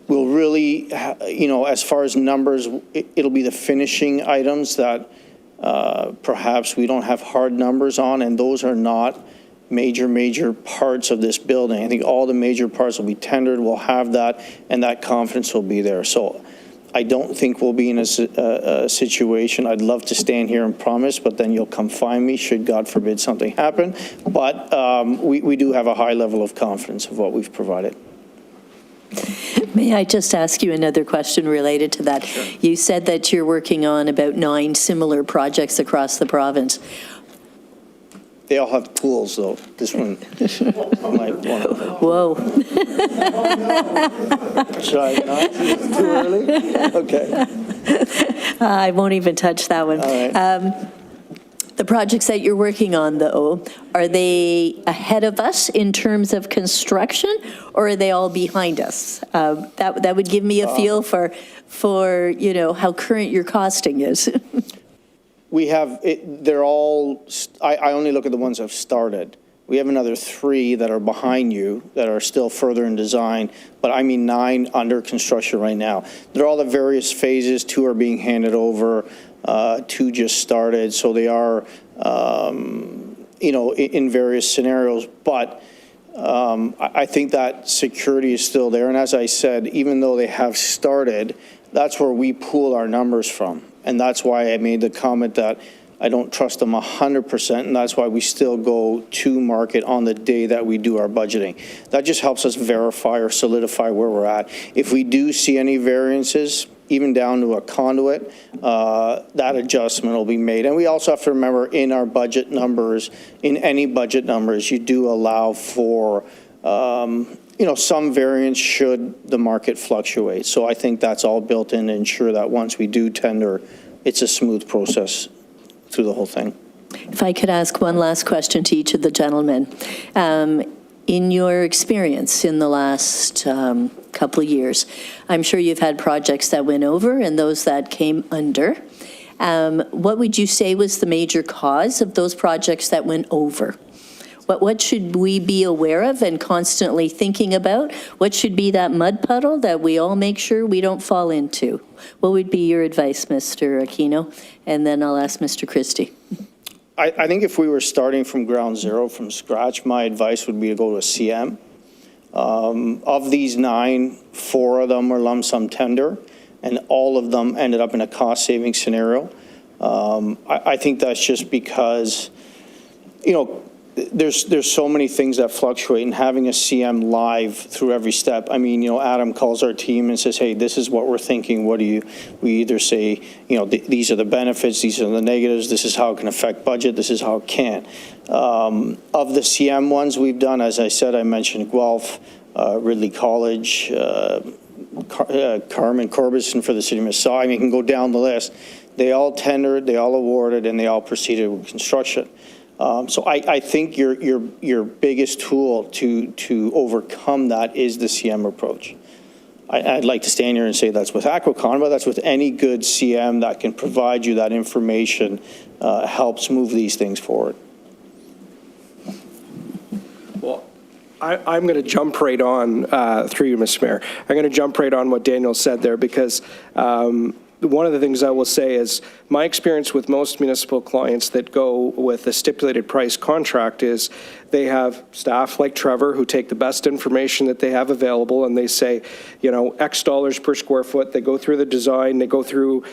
we'll really, as far as numbers, it'll be the finishing items that perhaps we don't have hard numbers on, and those are not major parts of this building. I think all the major parts will be tendered, we'll have that, and that confidence will be there. So I don't think we'll be in a situation, I'd love to stand here and promise, but then you'll come find me should, God forbid, something happen. But we do have a high level of confidence of what we've provided. May I just ask you another question related to that? Sure. You said that you're working on about 9 similar projects across the province. They all have pools, though. This one might want to. Whoa. Should I not? It's too early? Okay. I won't even touch that one. All right. The projects that you're working on, though, are they ahead of us in terms of construction, or are they all behind us? That would give me a feel for how current your costing is. We have, they're all, I only look at the ones that have started. We have another 3 that are behind you that are still further in design, but I mean 9 under construction right now. They're all the various phases. 2 are being handed over. 2 just started, so they are, in various scenarios. But I think that security is still there. And as I said, even though they have started, that's where we pool our numbers from. And that's why I made the comment that I don't trust them 100%, and that's why we still go to market on the day that we do our budgeting. That just helps us verify or solidify where we're at. If we do see any variances, even down to a conduit, that adjustment will be made. And we also have to remember in our budget numbers, in any budget numbers, you do allow for some variance should the market fluctuate. So I think that's all built in to ensure that once we do tender, it's a smooth process through the whole thing. If I could ask one last question to each of the gentlemen. In your experience in the last couple of years, I'm sure you've had projects that went over and those that came under. What would you say was the major cause of those projects that went over? What should we be aware of and constantly thinking about? What should be that mud puddle that we all make sure we don't fall into? What would be your advice, Mr. Aquino? And then I'll ask Mr. Christie. I think if we were starting from ground zero, from scratch, my advice would be to go to a CM. Of these 9, 4 of them were lump sum tender, and all of them ended up in a cost-saving scenario. I think that's just because, there's so many things that fluctuate, and having a CM live through every step. I mean, Adam calls our team and says, hey, this is what we're thinking. We either say, these are the benefits, these are the negatives, this is how it can affect budget, this is how it can't. Of the CM ones we've done, as I said, I mentioned Guelph, Ridley College, Carmen Corbison for the city of Mississauga. I mean, you can go down the list. They all tendered, they all awarded, and they all proceeded with construction. So I think your biggest tool to overcome that is the CM approach. I'd like to stand here and say that's with Aquacon, but that's with any good CM that can provide you that information, helps move these things forward. Well, I'm going to jump right on, through you, Mr. Mayor. I'm going to jump right on what Daniel said there because one of the things I will say is my experience with most municipal clients that go with a stipulated price contract is they have staff like Trevor who take the best information that they have available and they say, X dollars per square foot. They go through the design, they go through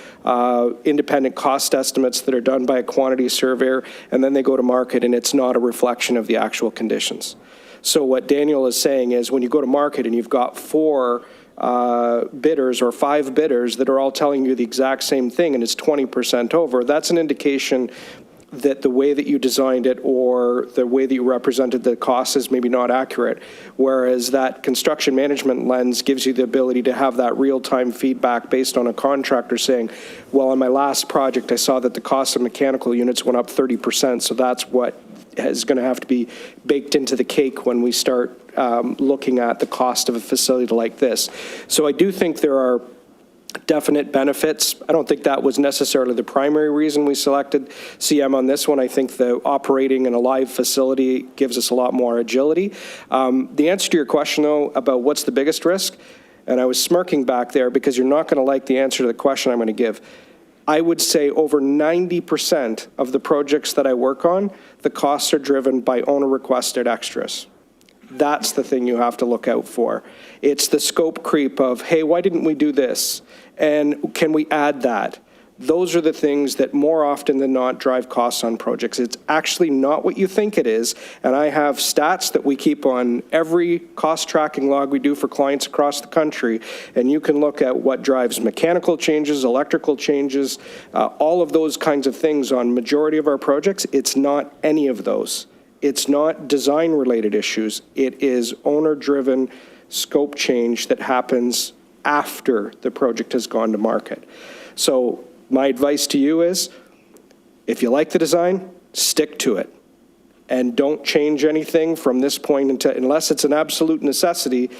independent cost estimates that are done by a quantity surveyor, and then they go to market and it's not a reflection of the actual conditions. So what Daniel is saying is when you go to market and you've got 4 bidders or 5 bidders that are all telling you the exact same thing and it's 20% over, that's an indication that the way that you designed it or the way that you represented the cost is maybe not accurate. Whereas that construction management lens gives you the ability to have that real-time feedback based on a contractor saying, well, on my last project, I saw that the cost of mechanical units went up 30%, so that's what is going to have to be baked into the cake when we start looking at the cost of a facility like this. So I do think there are definite benefits. I don't think that was necessarily the primary reason we selected CM on this one. I think the operating in a live facility gives us a lot more agility. The answer to your question, though, about what's the biggest risk, and I was smirking back there because you're not going to like the answer to the question I'm going to give. I would say over 90% of the projects that I work on, the costs are driven by owner-requested extras. That's the thing you have to look out for. It's the scope creep of, hey, why didn't we do this? And can we add that? Those are the things that more often than not drive costs on projects. It's actually not what you think it is. And I have stats that we keep on every cost tracking log we do for clients across the country. And you can look at what drives mechanical changes, electrical changes, all of those kinds of things on majority of our projects. It's not any of those. It's not design-related issues. It is owner-driven scope change that happens after the project has gone to market. So my advice to you is, if you like the design, stick to it. And don't change anything from this point until, unless it's an absolute necessity.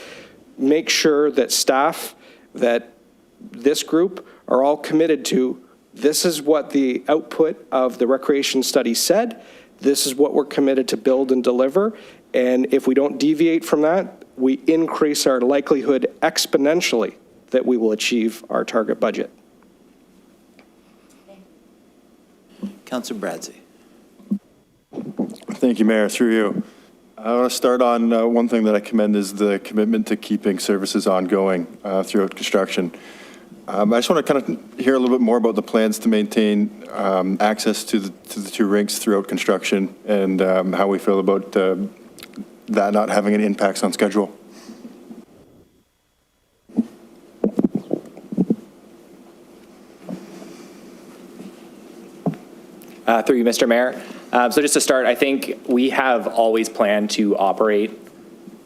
Make sure that staff, that this group are all committed to, this is what the output of the recreation study said. This is what we're committed to build and deliver. And if we don't deviate from that, we increase our likelihood exponentially that we will achieve our target budget. Councillor Bradzi. Thank you, Mayor. Through you. I want to start on one thing that I commend is the commitment to keeping services ongoing throughout construction. I just want to kind of hear a little bit more about the plans to maintain access to the two rinks throughout construction and how we feel about that not having any impacts on schedule. Through you, Mr. Mayor. So just to start, I think we have always planned to operate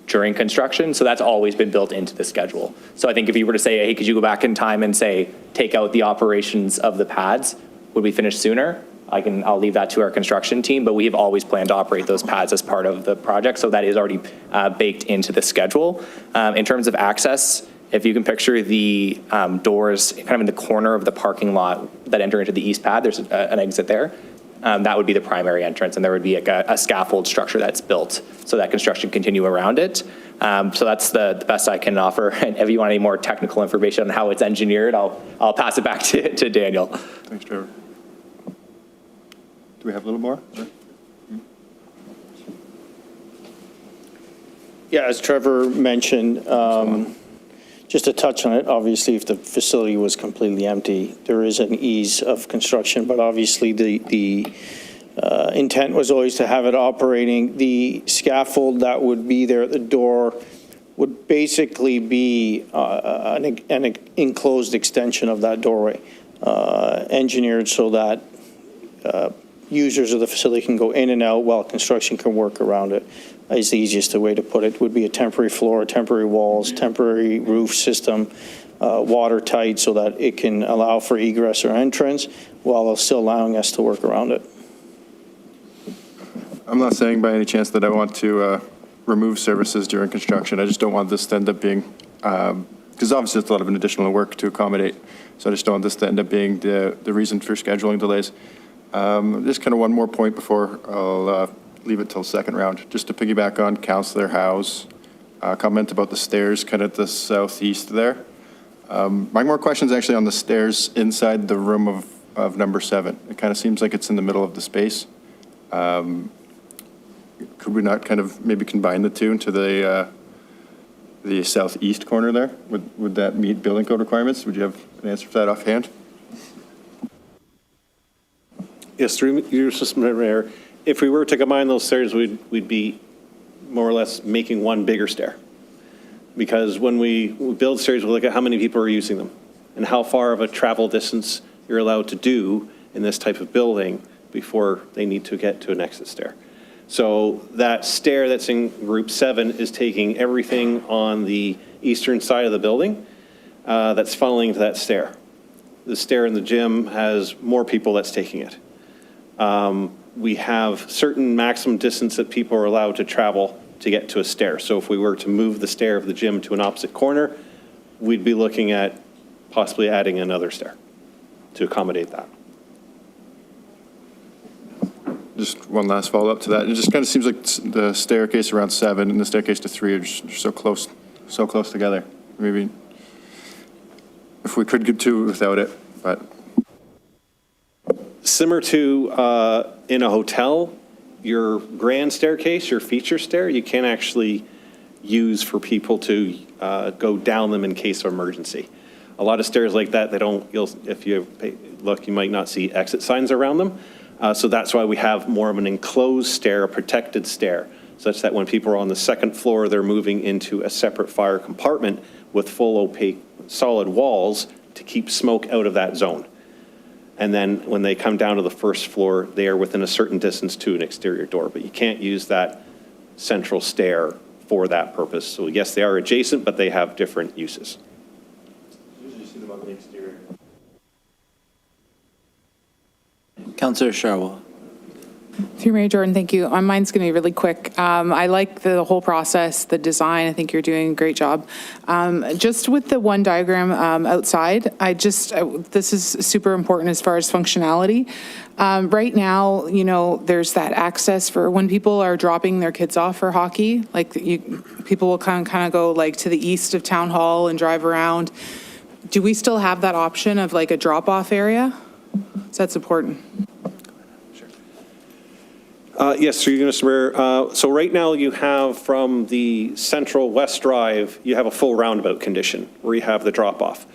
during construction, so that's always been built into the schedule. So I think if you were to say, hey, could you go back in time and say, take out the operations of the pads, would we finish sooner? I'll leave that to our construction team, but we have always planned to operate those pads as part of the project, so that is already baked into the schedule. In terms of access, if you can picture the doors kind of in the corner of the parking lot that enter into the east pad, there's an exit there. That would be the primary entrance, and there would be a scaffold structure that's built so that construction continue around it. So that's the best I can offer. And if you want any more technical information on how it's engineered, I'll pass it back to Daniel. Thanks, Trevor. Do we have a little more? Yeah, as Trevor mentioned, just to touch on it, obviously, if the facility was completely empty, there is an ease of construction, but obviously the intent was always to have it operating. The scaffold that would be there at the door would basically be an enclosed extension of that doorway, engineered so that users of the facility can go in and out while construction can work around it. Is the easiest way to put it. Would be a temporary floor, temporary walls, temporary roof system, watertight so that it can allow for egress or entrance while still allowing us to work around it. I'm not saying by any chance that I want to remove services during construction. I just don't want this to end up being, because obviously it's a lot of additional work to accommodate. So I just don't want this to end up being the reason for scheduling delays. Just kind of one more point before I'll leave it till second round. Just to piggyback on Councillor Howe's comment about the stairs kind of at the southeast there. My more questions actually on the stairs inside the room of number 7. It kind of seems like it's in the middle of the space. Could we not kind of maybe combine the two into the southeast corner there? Would that meet building code requirements? Would you have an answer for that offhand? Yes, through you, Mr. Mayor. If we were to combine those stairs, we'd be more or less making one bigger stair. Because when we build stairs, we look at how many people are using them and how far of a travel distance you're allowed to do in this type of building before they need to get to an exit stair. So that stair that's in group 7 is taking everything on the eastern side of the building that's funneling to that stair. The stair in the gym has more people that's taking it. We have certain maximum distance that people are allowed to travel to get to a stair. So if we were to move the stair of the gym to an opposite corner, we'd be looking at possibly adding another stair to accommodate that. Just one last follow-up to that. It just kind of seems like the staircase around 7 and the staircase to 3 are just so close together. Maybe if we could get 2 without it, but. Similar to in a hotel, your grand staircase, your feature stair, you can't actually use for people to go down them in case of emergency. A lot of stairs like that, if you look, you might not see exit signs around them. So that's why we have more of an enclosed stair, a protected stair, such that when people are on the second floor, they're moving into a separate fire compartment with full opaque solid walls to keep smoke out of that zone. And then when they come down to the first floor, they are within a certain distance to an exterior door, but you can't use that central stair for that purpose. So yes, they are adjacent, but they have different uses. Usually you see them on the exterior. Councillor Sharwell. Through Mayor Jordan, thank you. Mine's going to be really quick. I like the whole process, the design. I think you're doing a great job. Just with the one diagram outside, this is super important as far as functionality. Right now, there's that access for when people are dropping their kids off for hockey. Like people will kind of go like to the east of Town Hall and drive around. Do we still have that option of like a drop-off area? So that's important. Yes, through you, Mr. Mayor. So right now you have from the central west drive, you have a full roundabout condition where you have the drop-off.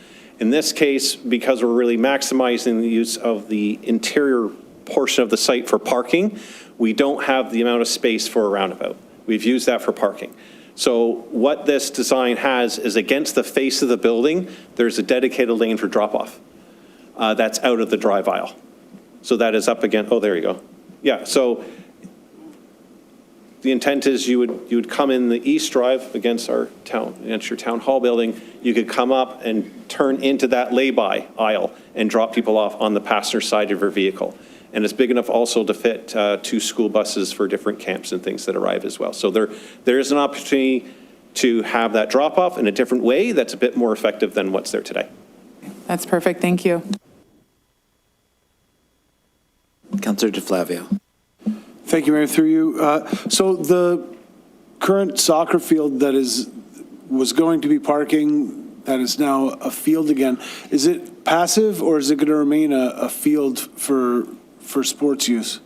In this case, because we're really maximizing the use of the interior portion of the site for parking, we don't have the amount of space for a roundabout. We've used that for parking. So what this design has is against the face of the building, there's a dedicated lane for drop-off. That's out of the drive aisle. So that is up again, oh, there you go. Yeah, so the intent is you would come in the east drive against your town hall building. You could come up and turn into that lay-by aisle and drop people off on the passenger side of your vehicle. And it's big enough also to fit 2 school buses for different camps and things that arrive as well. So there is an opportunity to have that drop-off in a different way that's a bit more effective than what's there today. That's perfect. Thank you. Councillor DeFlavio. Thank you, Mayor. Through you. So the current soccer field that was going to be parking, that is now a field again, is it passive or is it going to remain a field for sports use?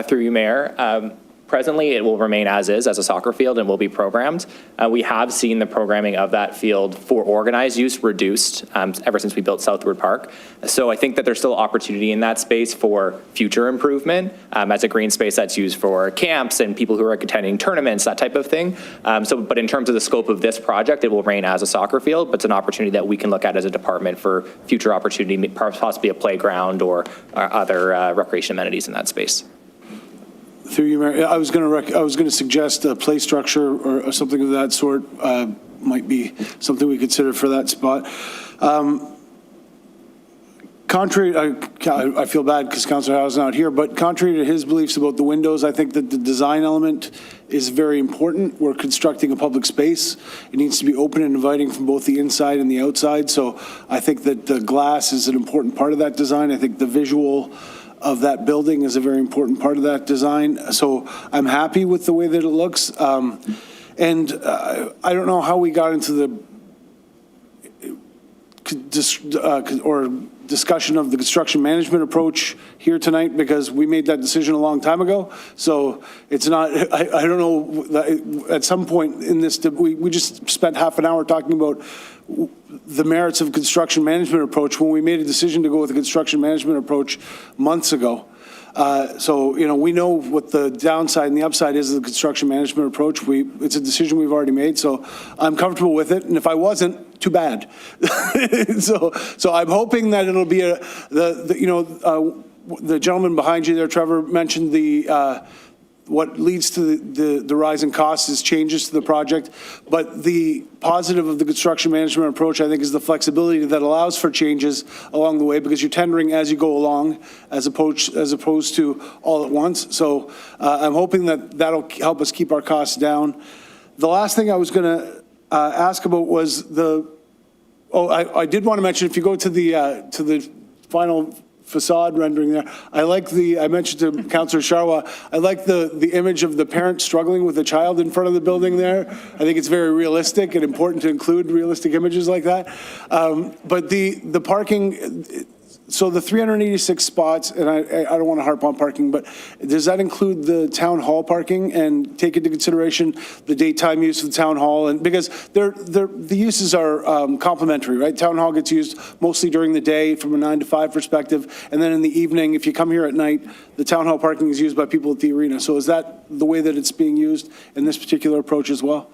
Through you, Mayor. Presently, it will remain as is, as a soccer field, and will be programmed. We have seen the programming of that field for organized use reduced ever since we built Southwood Park. So I think that there's still opportunity in that space for future improvement as a green space that's used for camps and people who are attending tournaments, that type of thing. But in terms of the scope of this project, it will remain as a soccer field, but it's an opportunity that we can look at as a department for future opportunity, possibly a playground or other recreation amenities in that space. Through you, Mayor, I was going to suggest a play structure or something of that sort might be something we consider for that spot. Contrary, I feel bad because Councillor Howe is not here, but contrary to his beliefs about the windows, I think that the design element is very important. We're constructing a public space. It needs to be open and inviting from both the inside and the outside. So I think that the glass is an important part of that design. I think the visual of that building is a very important part of that design. So I'm happy with the way that it looks. I don't know how we got into the discussion of the construction management approach here tonight, because we made that decision a long time ago. So it's not, I don't know, at some point in this, we just spent half an hour talking about the merits of construction management approach when we made a decision to go with a construction management approach months ago. So, we know what the downside and the upside is of the construction management approach. It's a decision we've already made, so I'm comfortable with it. And if I wasn't, too bad. So I'm hoping that it'll be the gentleman behind you there, Trevor, mentioned what leads to the rise in costs is changes to the project. But the positive of the construction management approach, I think, is the flexibility that allows for changes along the way, because you're tendering as you go along as opposed to all at once. So I'm hoping that that'll help us keep our costs down. The last thing I was going to ask about was I did want to mention, if you go to the final facade rendering there, I mentioned to Councillor Sharwa, I like the image of the parent struggling with a child in front of the building there. I think it's very realistic and important to include realistic images like that. But the parking, so the 386 spots, and I don't want to harp on parking, but does that include the town hall parking and take into consideration the daytime use of the town hall? And because the uses are complementary, right? Town hall gets used mostly during the day from a 9 to 5 perspective, and then in the evening, if you come here at night, the town hall parking is used by people at the arena. So is that the way that it's being used in this particular approach as well?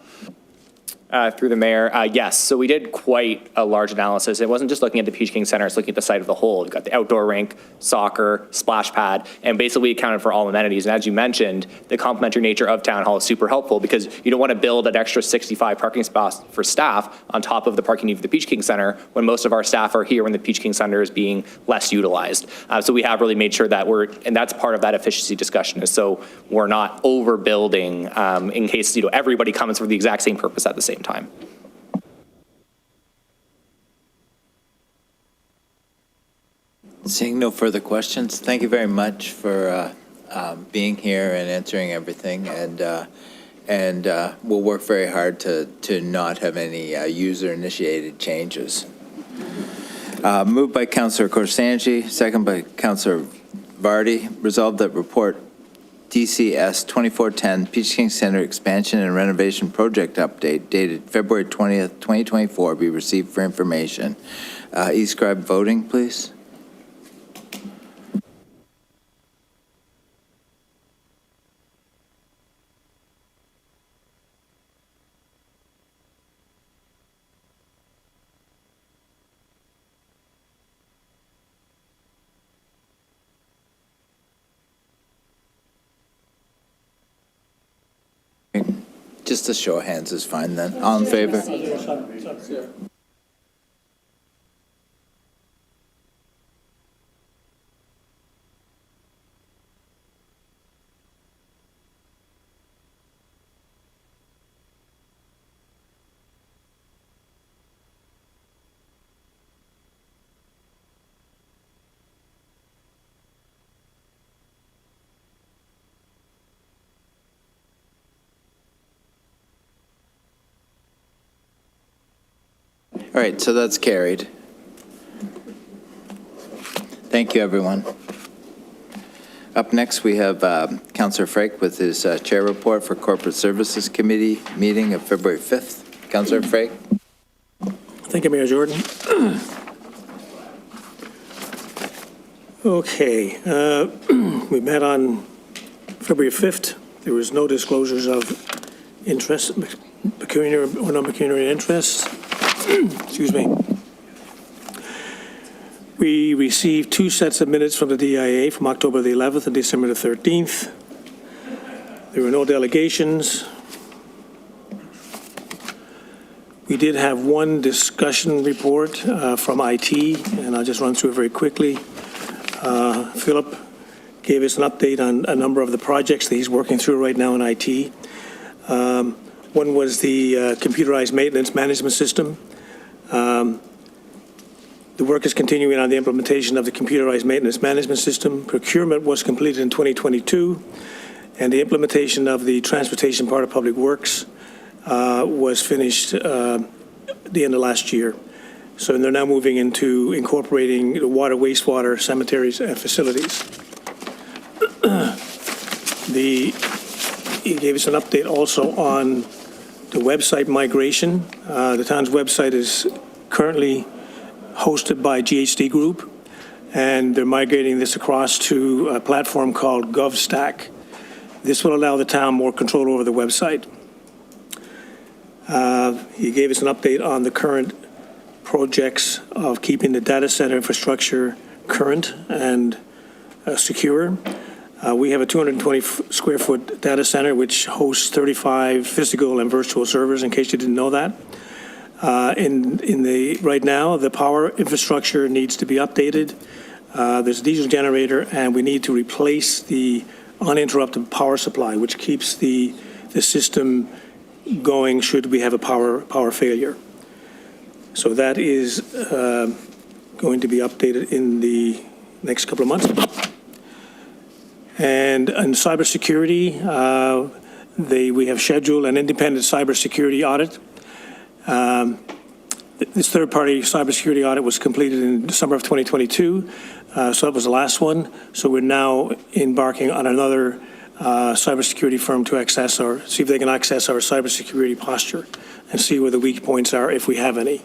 Through the mayor, yes. So we did quite a large analysis. It wasn't just looking at the Peach King Center, it's looking at the site of the whole. We've got the outdoor rink, soccer, splash pad, and basically accounted for all amenities. And as you mentioned, the complementary nature of Town Hall is super helpful, because you don't want to build an extra 65 parking spots for staff on top of the parking need for the Peach King Center when most of our staff are here when the Peach King Center is being less utilized. So we have really made sure that and that's part of that efficiency discussion, is so we're not overbuilding in case everybody comes for the exact same purpose at the same time. Seeing no further questions, thank you very much for being here and answering everything. And we'll work very hard to not have any user-initiated changes. Moved by Councillor Korsanji, second by Councillor Vardy. Resolved that report DCS 2410 Peach King Center Expansion and Renovation Project Update dated February 20th, 2024 be received for information. E-scribe voting, please. Just a show of hands is fine then. All in favor? All right, so that's carried. Thank you, everyone. Up next, we have Councillor Frake with his chair report for Corporate Services Committee meeting of February 5th. Councillor Frake. Thank you, Mayor Jordan. Okay, we met on February 5th. There was no disclosures of interest, pecuniary or non-pecuniary interests. Excuse me. We received 2 sets of minutes from the DIA from October the 11th and December the 13th. There were no delegations. We did have one discussion report from IT, and I'll just run through it very quickly. Philip gave us an update on a number of the projects that he's working through right now in IT. One was the computerized maintenance management system. The work is continuing on the implementation of the computerized maintenance management system. Procurement was completed in 2022, and the implementation of the transportation part of Public Works was finished at the end of last year. So they're now moving into incorporating the water, wastewater, cemeteries, and facilities. He gave us an update also on the website migration. The town's website is currently hosted by GHD Group, and they're migrating this across to a platform called GovStack. This will allow the town more control over the website. He gave us an update on the current projects of keeping the data center infrastructure current and secure. We have a 220 square foot data center which hosts 35 physical and virtual servers, in case you didn't know that. Right now, the power infrastructure needs to be updated. There's a diesel generator, and we need to replace the uninterrupted power supply, which keeps the system going should we have a power failure. So that is going to be updated in the next couple of months. And in cybersecurity, we have scheduled an independent cybersecurity audit. This third-party cybersecurity audit was completed in December of 2022, so that was the last one. So we're now embarking on another cybersecurity firm to see if they can access our cybersecurity posture and see where the weak points are, if we have any.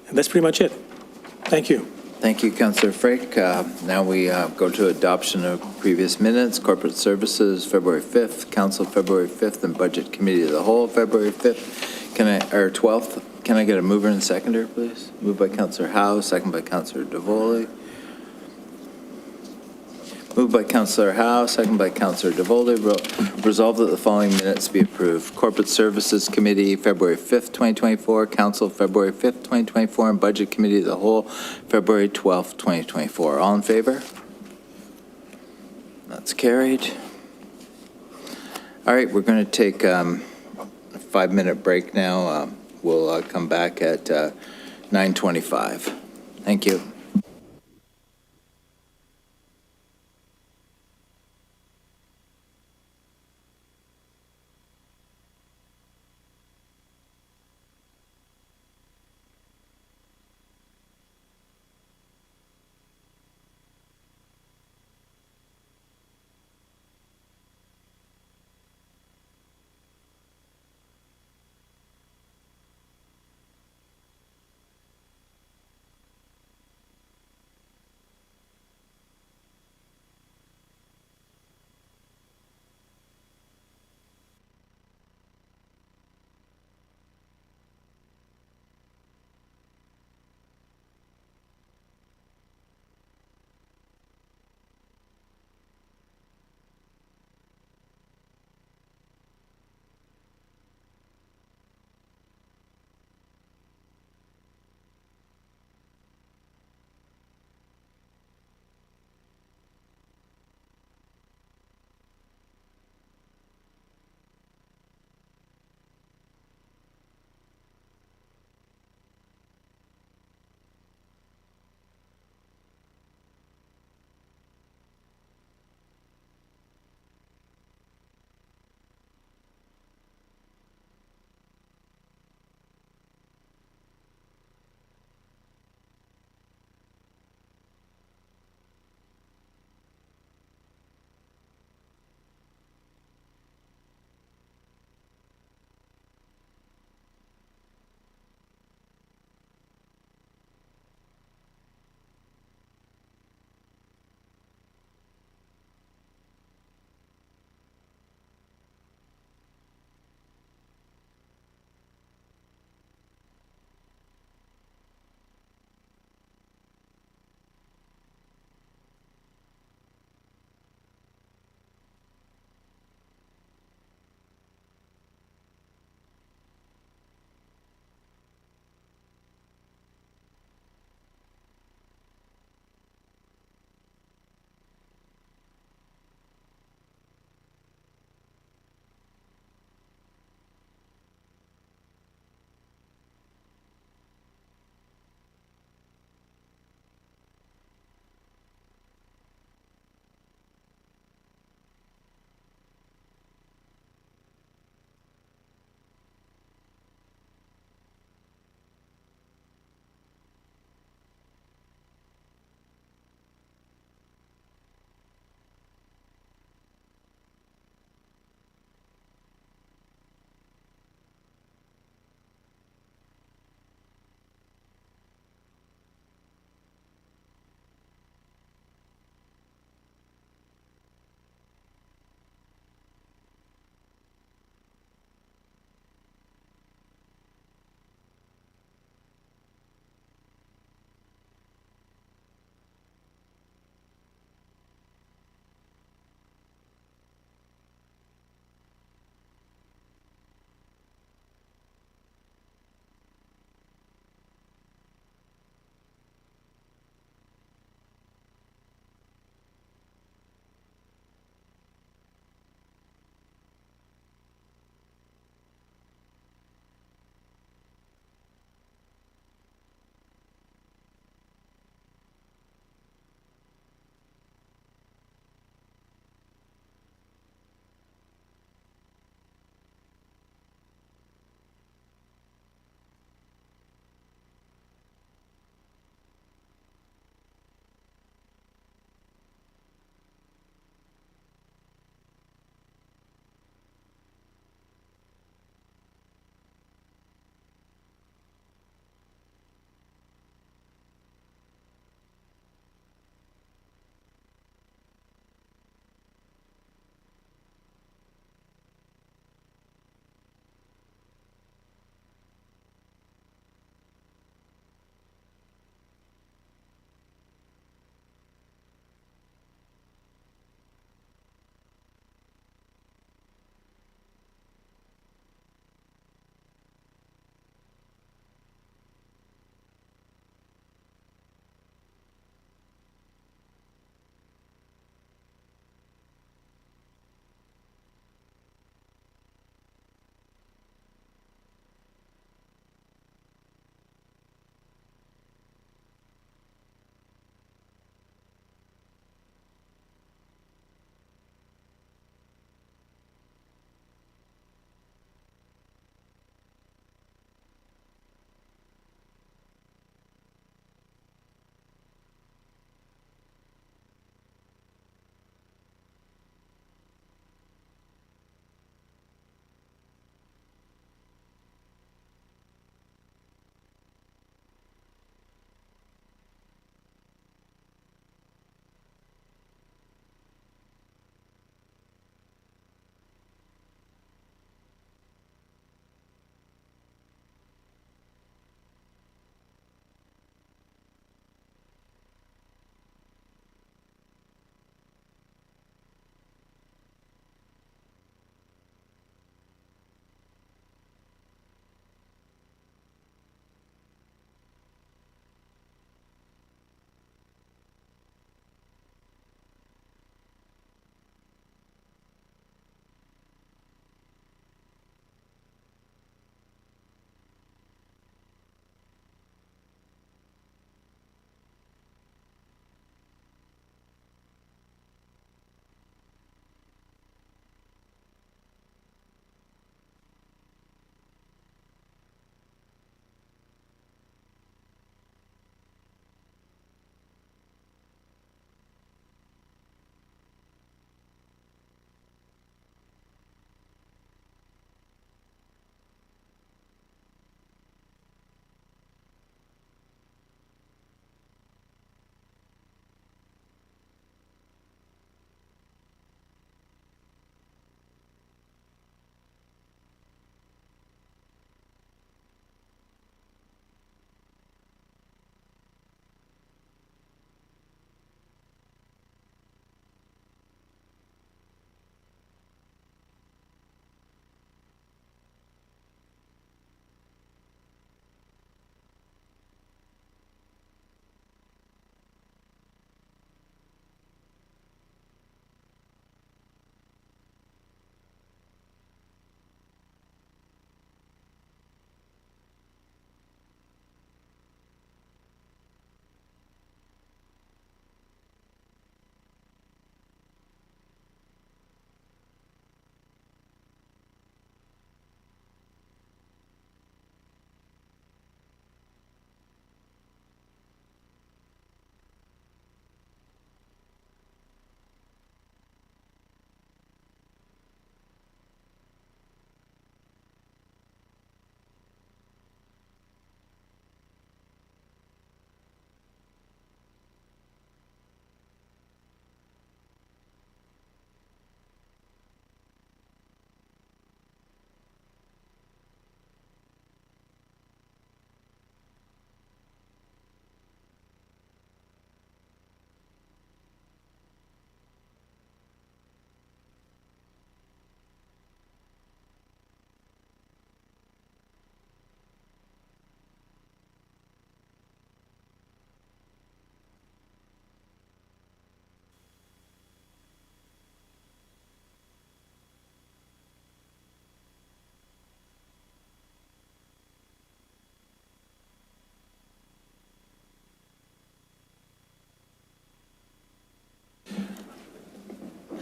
And that's pretty much it. Thank you. Thank you, Councillor Frake. Now we go to adoption of previous minutes. Corporate Services, February 5th, Council, February 5th, and Budget Committee of the Whole, February 5th, or 12th. Can I get a mover and seconder, please? Moved by Councillor Howe, second by Councillor Davoli. Moved by Councillor Howe, second by Councillor Davoli. Resolved that the following minutes be approved. Corporate Services Committee, February 5th, 2024. Council, February 5th, 2024. And Budget Committee of the Whole, February 12th, 2024. All in favor? That's carried. All right, we're going to take a 5-minute break now. We'll come back at 9:25. Thank you.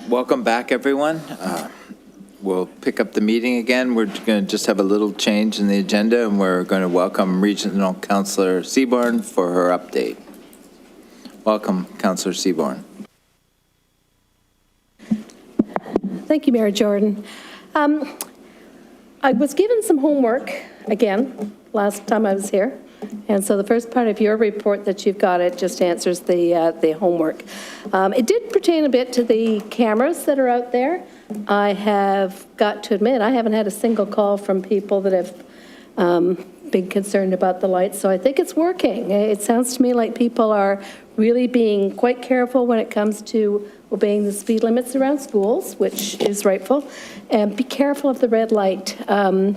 Welcome back, everyone. We'll pick up the meeting again. We're going to just have a little change in the agenda, and we're going to welcome Regional Councillor Seaborn for her update. Welcome, Councillor Seaborn. Thank you, Mayor Jordan. I was given some homework, again, last time I was here. And so the first part of your report that you've got, it just answers the homework. It did pertain a bit to the cameras that are out there. I have got to admit, I haven't had a single call from people that have been concerned about the lights, so I think it's working. It sounds to me like people are really being quite careful when it comes to obeying the speed limits around schools, which is rightful, and be careful of the red light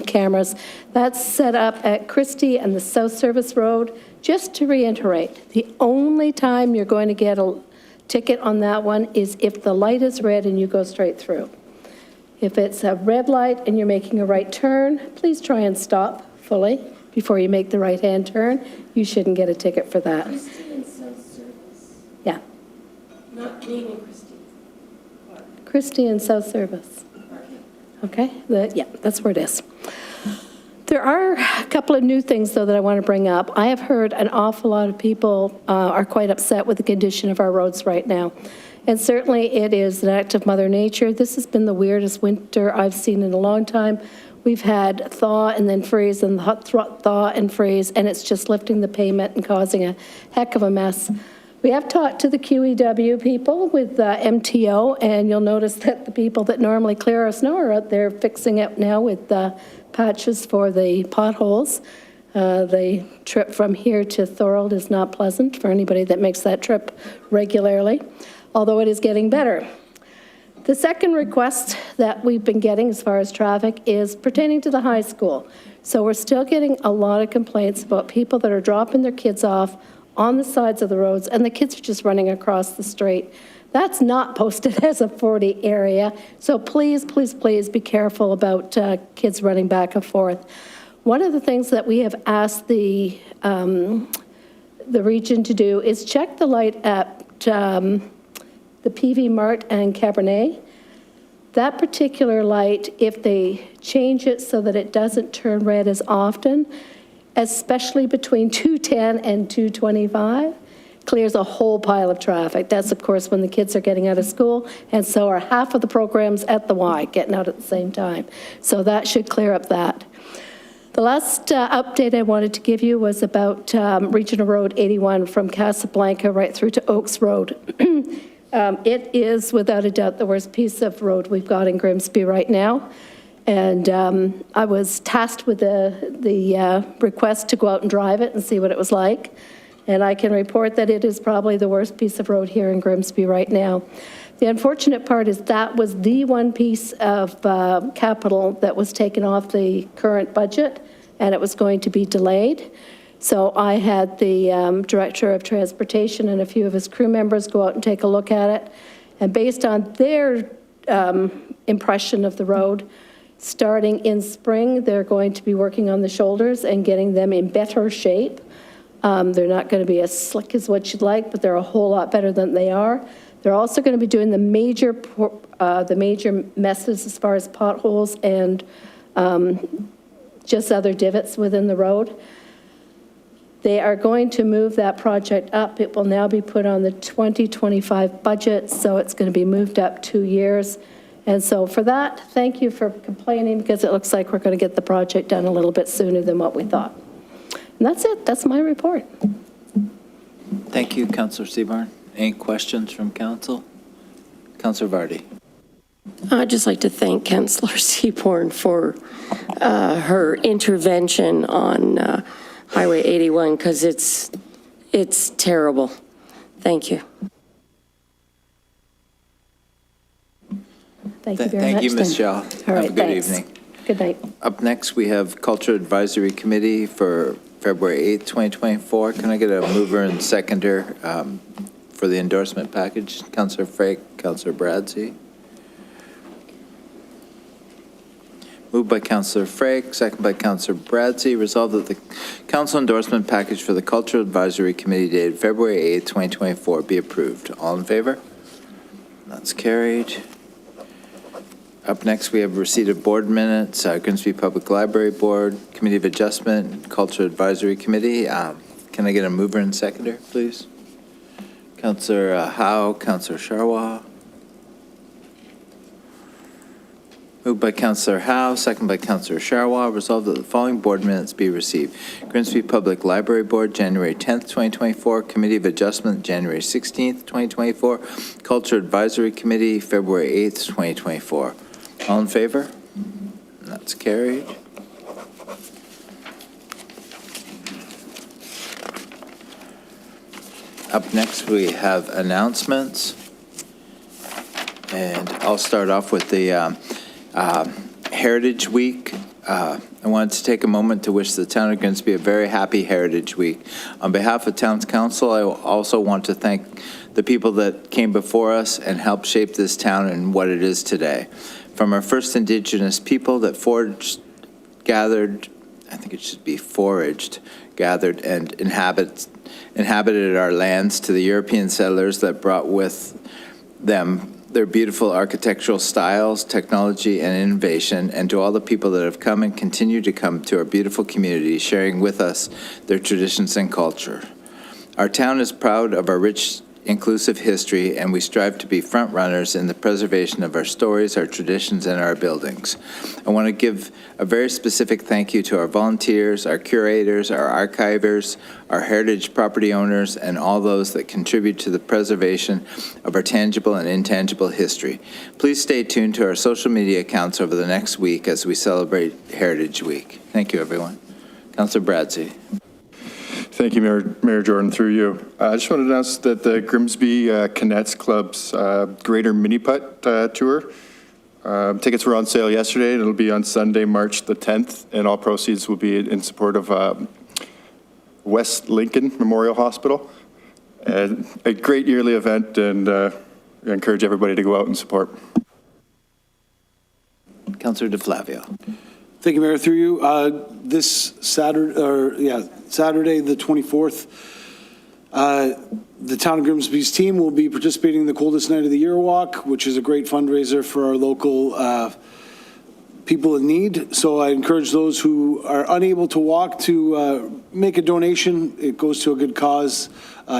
cameras. That's set up at Christie and the South Service Road. Just to reiterate, the only time you're going to get a ticket on that one is if the light is red and you go straight through. If it's a red light and you're making a right turn, please try and stop fully before you make the right-hand turn. You shouldn't get a ticket for that. Christie and South Service. Yeah. Not meaning Christie. Christie and South Service. Okay, yeah, that's where it is. There are a couple of new things, though, that I want to bring up. I have heard an awful lot of people are quite upset with the condition of our roads right now. And certainly it is an act of Mother Nature. This has been the weirdest winter I've seen in a long time. We've had thaw and then freeze and thaw and freeze, and it's just lifting the pavement and causing a heck of a mess. We have talked to the QEW people with MTO, and you'll notice that the people that normally clear our snow are out there fixing it now with patches for the potholes. The trip from here to Thorold is not pleasant for anybody that makes that trip regularly, although it is getting better. The second request that we've been getting as far as traffic is pertaining to the high school. So we're still getting a lot of complaints about people that are dropping their kids off on the sides of the roads, and the kids are just running across the street. That's not posted as a 40 area, so please, please, please be careful about kids running back and forth. One of the things that we have asked the region to do is check the light at the PV Mart and Cabernet. That particular light, if they change it so that it doesn't turn red as often, especially between 2:10 and 2:25, clears a whole pile of traffic. That's, of course, when the kids are getting out of school, and so are half of the programs at the Y getting out at the same time. So that should clear up that. The last update I wanted to give you was about Regional Road 81 from Casablanca right through to Oaks Road. It is, without a doubt, the worst piece of road we've got in Grimsby right now. And I was tasked with the request to go out and drive it and see what it was like. And I can report that it is probably the worst piece of road here in Grimsby right now. The unfortunate part is that was the one piece of capital that was taken off the current budget, and it was going to be delayed. So I had the Director of Transportation and a few of his crew members go out and take a look at it. And based on their impression of the road, starting in spring, they're going to be working on the shoulders and getting them in better shape. They're not going to be as slick as what you'd like, but they're a whole lot better than they are. They're also going to be doing the major messes as far as potholes and just other divots within the road. They are going to move that project up. It will now be put on the 2025 budget, so it's going to be moved up 2 years. And so for that, thank you for complaining, because it looks like we're going to get the project done a little bit sooner than what we thought. And that's it. That's my report. Thank you, Councillor Seaborn. Any questions from council? Councillor Vardy. I'd just like to thank Councillor Seaborn for her intervention on Highway 81, because it's terrible. Thank you. Thank you very much. Thank you, Ms. Shaw. All Have right, a good thanks. evening. Good night. Up next, we have Culture Advisory Committee for February 8th, 2024. Can I get a mover and seconder for the endorsement package? Councillor Frake, Councillor Bradsey. Moved by Councillor Frake, second by Councillor Bradsey. Resolved that the council endorsement package for the Cultural Advisory Committee dated February 8th, 2024 be approved. All in favor? That's carried. Up next, we have receipt of board minutes, Grimsby Public Library Board, Committee of Adjustment, Culture Advisory Committee. Can I get a mover and seconder, please? Councillor Howe, Councillor Sharwa. Moved by Councillor Howe, second by Councillor Sharwa. Resolved that the following board minutes be received. Grimsby Public Library Board, January 10th, 2024. Committee of Adjustment, January 16th, 2024. Culture Advisory Committee, February 8th, 2024. All in favor? That's carried. Up next, we have announcements. And I'll start off with the Heritage Week. I wanted to take a moment to wish the town of Grimsby a very happy Heritage Week. On behalf of Town's Council, I also want to thank the people that came before us and helped shape this town and what it is today. From our first Indigenous people that gathered, and inhabited our lands, to the European settlers that brought with them their beautiful architectural styles, technology, and innovation, and to all the people that have come and continue to come to our beautiful community, sharing with us their traditions and culture. Our town is proud of our rich, inclusive history, and we strive to be front runners in the preservation of our stories, our traditions, and our buildings. I want to give a very specific thank you to our volunteers, our curators, our archivers, our heritage property owners, and all those that contribute to the preservation of our tangible and intangible history. Please stay tuned to our social media accounts over the next week as we celebrate Heritage Week. Thank you, everyone. Councillor Bradsey. Thank you, Mayor Jordan, through you. I just wanted to announce that the Grimsby Cadets Club's Greater Mini Putt Tour. Tickets were on sale yesterday, and it'll be on Sunday, March the 10th, and all proceeds will be in support of West Lincoln Memorial Hospital. A great yearly event, and I encourage everybody to go out and support. Councillor DeFlavio. Thank you, Mayor. Through you, this Saturday, the 24th, the Town of Grimsby's team will be participating in the Coldest Night of the Year Walk, which is a great fundraiser for our local people in need. So I encourage those who are unable to walk to make a donation. It goes to a good cause.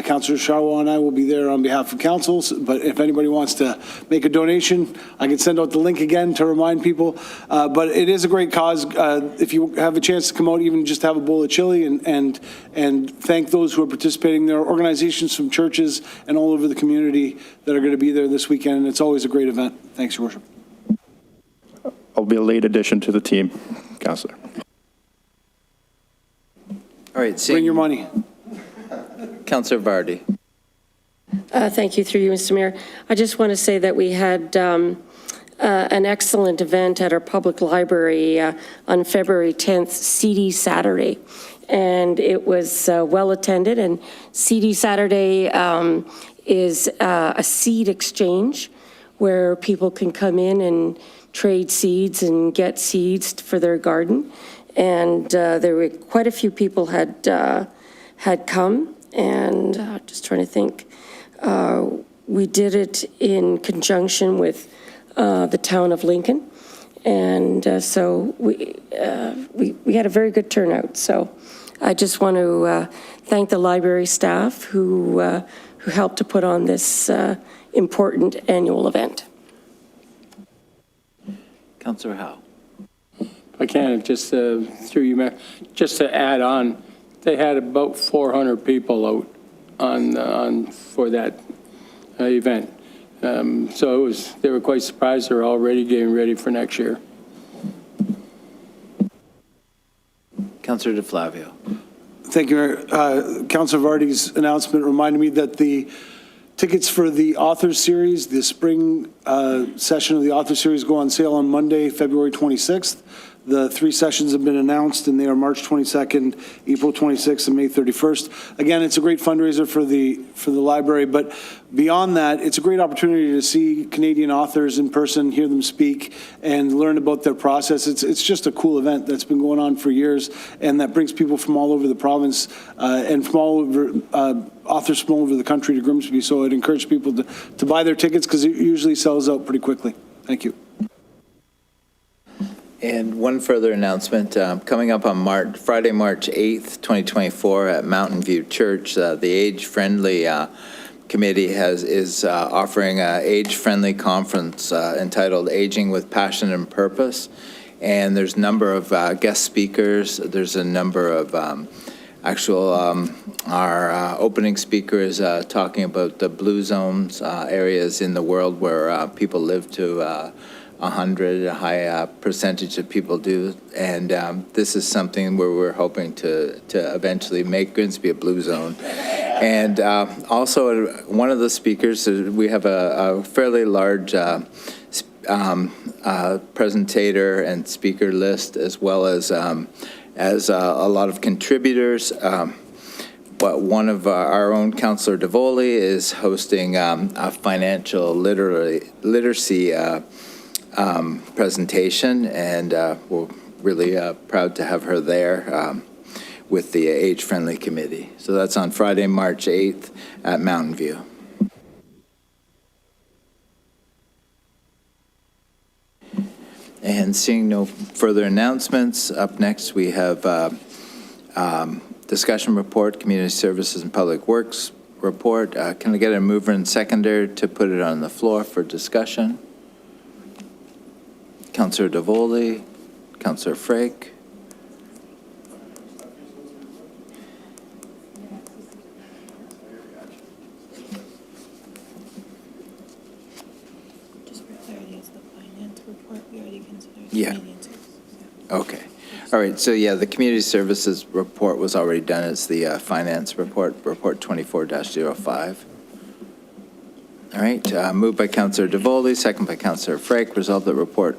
Councillor Sharwa and I will be there on behalf of councils, but if anybody wants to make a donation, I can send out the link again to remind people. But it is a great cause. If you have a chance to come out, even just have a bowl of chili and thank those who are participating. There are organizations from churches and all over the community that are going to be there this weekend, and it's always a great event. Thanks, Your Worship. I'll be a late addition to the team, Councillor. All right. Bring your money. Councillor Vardy. Thank you, through you, Mr. Mayor. I just want to say that we had an excellent event at our public library on February 10th, CD Saturday. And it was well attended, and CD Saturday is a seed exchange where people can come in and trade seeds and get seeds for their garden. And there were quite a few people had come, and just trying to think. We did it in conjunction with the town of Lincoln, and so we had a very good turnout. So I just want to thank the library staff who helped to put on this important annual event. Councillor Howe. If I can, just through you, Mayor, just to add on, they had about 400 people out on for that event. So they were quite surprised. They're already getting ready for next year. Councillor DeFlavio. Thank you, Mayor. Councillor Vardy's announcement reminded me that the tickets for the Author Series, the spring session of the Author Series, go on sale on Monday, February 26th. The 3 sessions have been announced, and they are March 22nd, April 26th, and May 31st. Again, it's a great fundraiser for the library, but beyond that, it's a great opportunity to see Canadian authors in person, hear them speak, and learn about their process. It's just a cool event that's been going on for years, and that brings people from all over the province and from all over authors from all over the country to Grimsby. So I'd encourage people to buy their tickets because it usually sells out pretty quickly. Thank you. And one further announcement, coming up on Friday, March 8th, 2024 at Mountain View Church, the Age-Friendly Committee is offering an age-friendly conference entitled Aging with Passion and Purpose. And there's a number of guest speakers. There's a number of our opening speaker is talking about the blue zones, areas in the world where people live to 100, a high percentage of people do. And this is something where we're hoping to eventually make Grimsby a blue zone. And also, one of the speakers, we have a fairly large presentator and speaker list, as well as a lot of contributors. But one of our own, Councillor Davoli, is hosting a financial literacy presentation, and we're really proud to have her there with the Age-Friendly Committee. So that's on Friday, March 8th at Mountain View. And seeing no further announcements, up next we have discussion report, Community Services and Public Works report. Can I get a mover and seconder to put it on the floor for discussion? Councillor Davoli, Councillor Frake. Just for clarity, it's the finance report we already considered. Yeah. Okay. All right. So yeah, the community services report was already done. It's the finance report, report 24-05. All right. Moved by Councillor Davoli, second by Councillor Frake. Resolved that report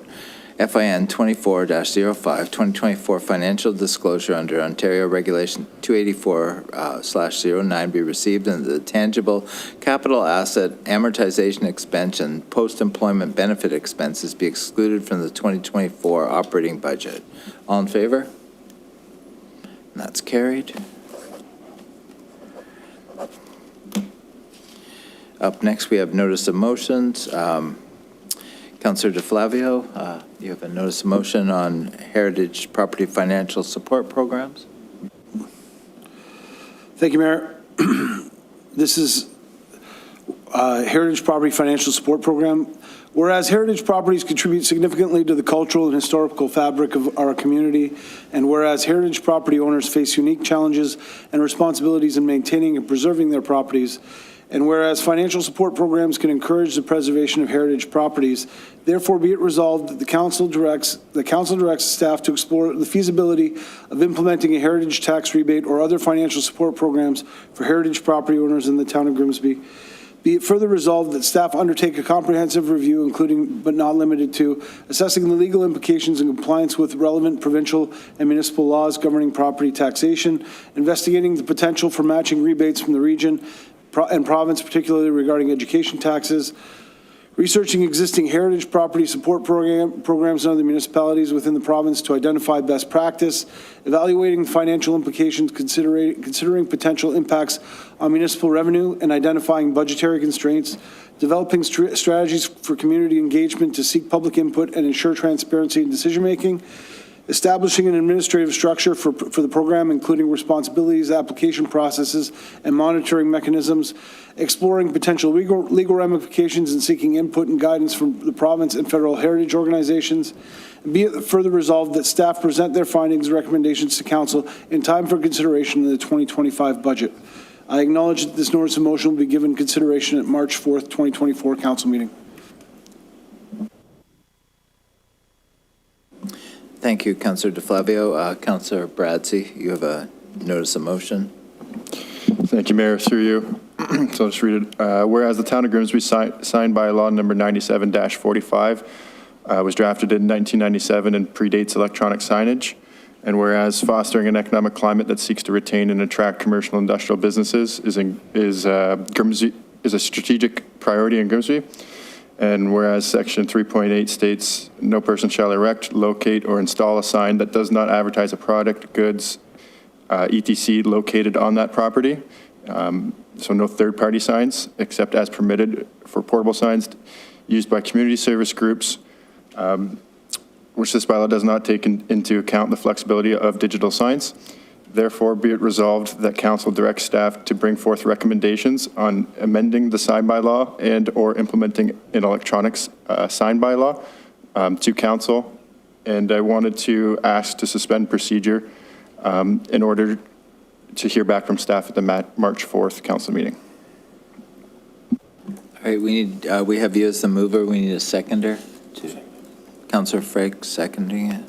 FIN 24-05, 2024 financial disclosure under Ontario Regulation 284/09 be received, and the tangible capital asset amortization expense and post-employment benefit expenses be excluded from the 2024 operating budget. All in favor? And that's carried. Up next, we have notice of motions. Councillor DeFlavio, you have a notice of motion on Heritage Property Financial Support Programs. Thank you, Mayor. This is Heritage Property Financial Support Program. Whereas heritage properties contribute significantly to the cultural and historical fabric of our community, and whereas heritage property owners face unique challenges and responsibilities in maintaining and preserving their properties, and whereas financial support programs can encourage the preservation of heritage properties, therefore be it resolved that the council directs staff to explore the feasibility of implementing a heritage tax rebate or other financial support programs for heritage property owners in the town of Grimsby. Be it further resolved that staff undertake a comprehensive review, including but not limited to assessing the legal implications and compliance with relevant provincial and municipal laws governing property taxation, investigating the potential for matching rebates from the region and province, particularly regarding education taxes, researching existing heritage property support programs in other municipalities within the province to identify best practice, evaluating financial implications, considering potential impacts on municipal revenue, and identifying budgetary constraints, developing strategies for community engagement to seek public input and ensure transparency in decision-making, establishing an administrative structure for the program, including responsibilities, application processes, and monitoring mechanisms, exploring potential legal ramifications and seeking input and guidance from the province and federal heritage organizations. Be it further resolved that staff present their findings and recommendations to council in time for consideration in the 2025 budget. I acknowledge that this notice of motion will be given consideration at March 4th, 2024 council meeting. Thank you, Councillor DeFlavio. Councillor Bradsey, you have a notice of motion. Thank you, Mayor, through you. So I'll just read it. Whereas the town of Grimsby signed by law number 97-45 was drafted in 1997 and predates electronic signage. And whereas fostering an economic climate that seeks to retain and attract commercial and industrial businesses is a strategic priority in Grimsby. And whereas Section 3.8 states, no person shall erect, locate, or install a sign that does not advertise a product, goods, etc. located on that property. So no third-party signs, except as permitted for portable signs used by community service groups. which this bylaw does not take into account the flexibility of digital signs. Therefore, be it resolved that council directs staff to bring forth recommendations on amending the sign bylaw and/or implementing an electronics sign bylaw to council. And I wanted to ask to suspend procedure in order to hear back from staff at the March 4th council meeting. All right, we have you as the mover. We need a seconder. Councillor Frake seconding it.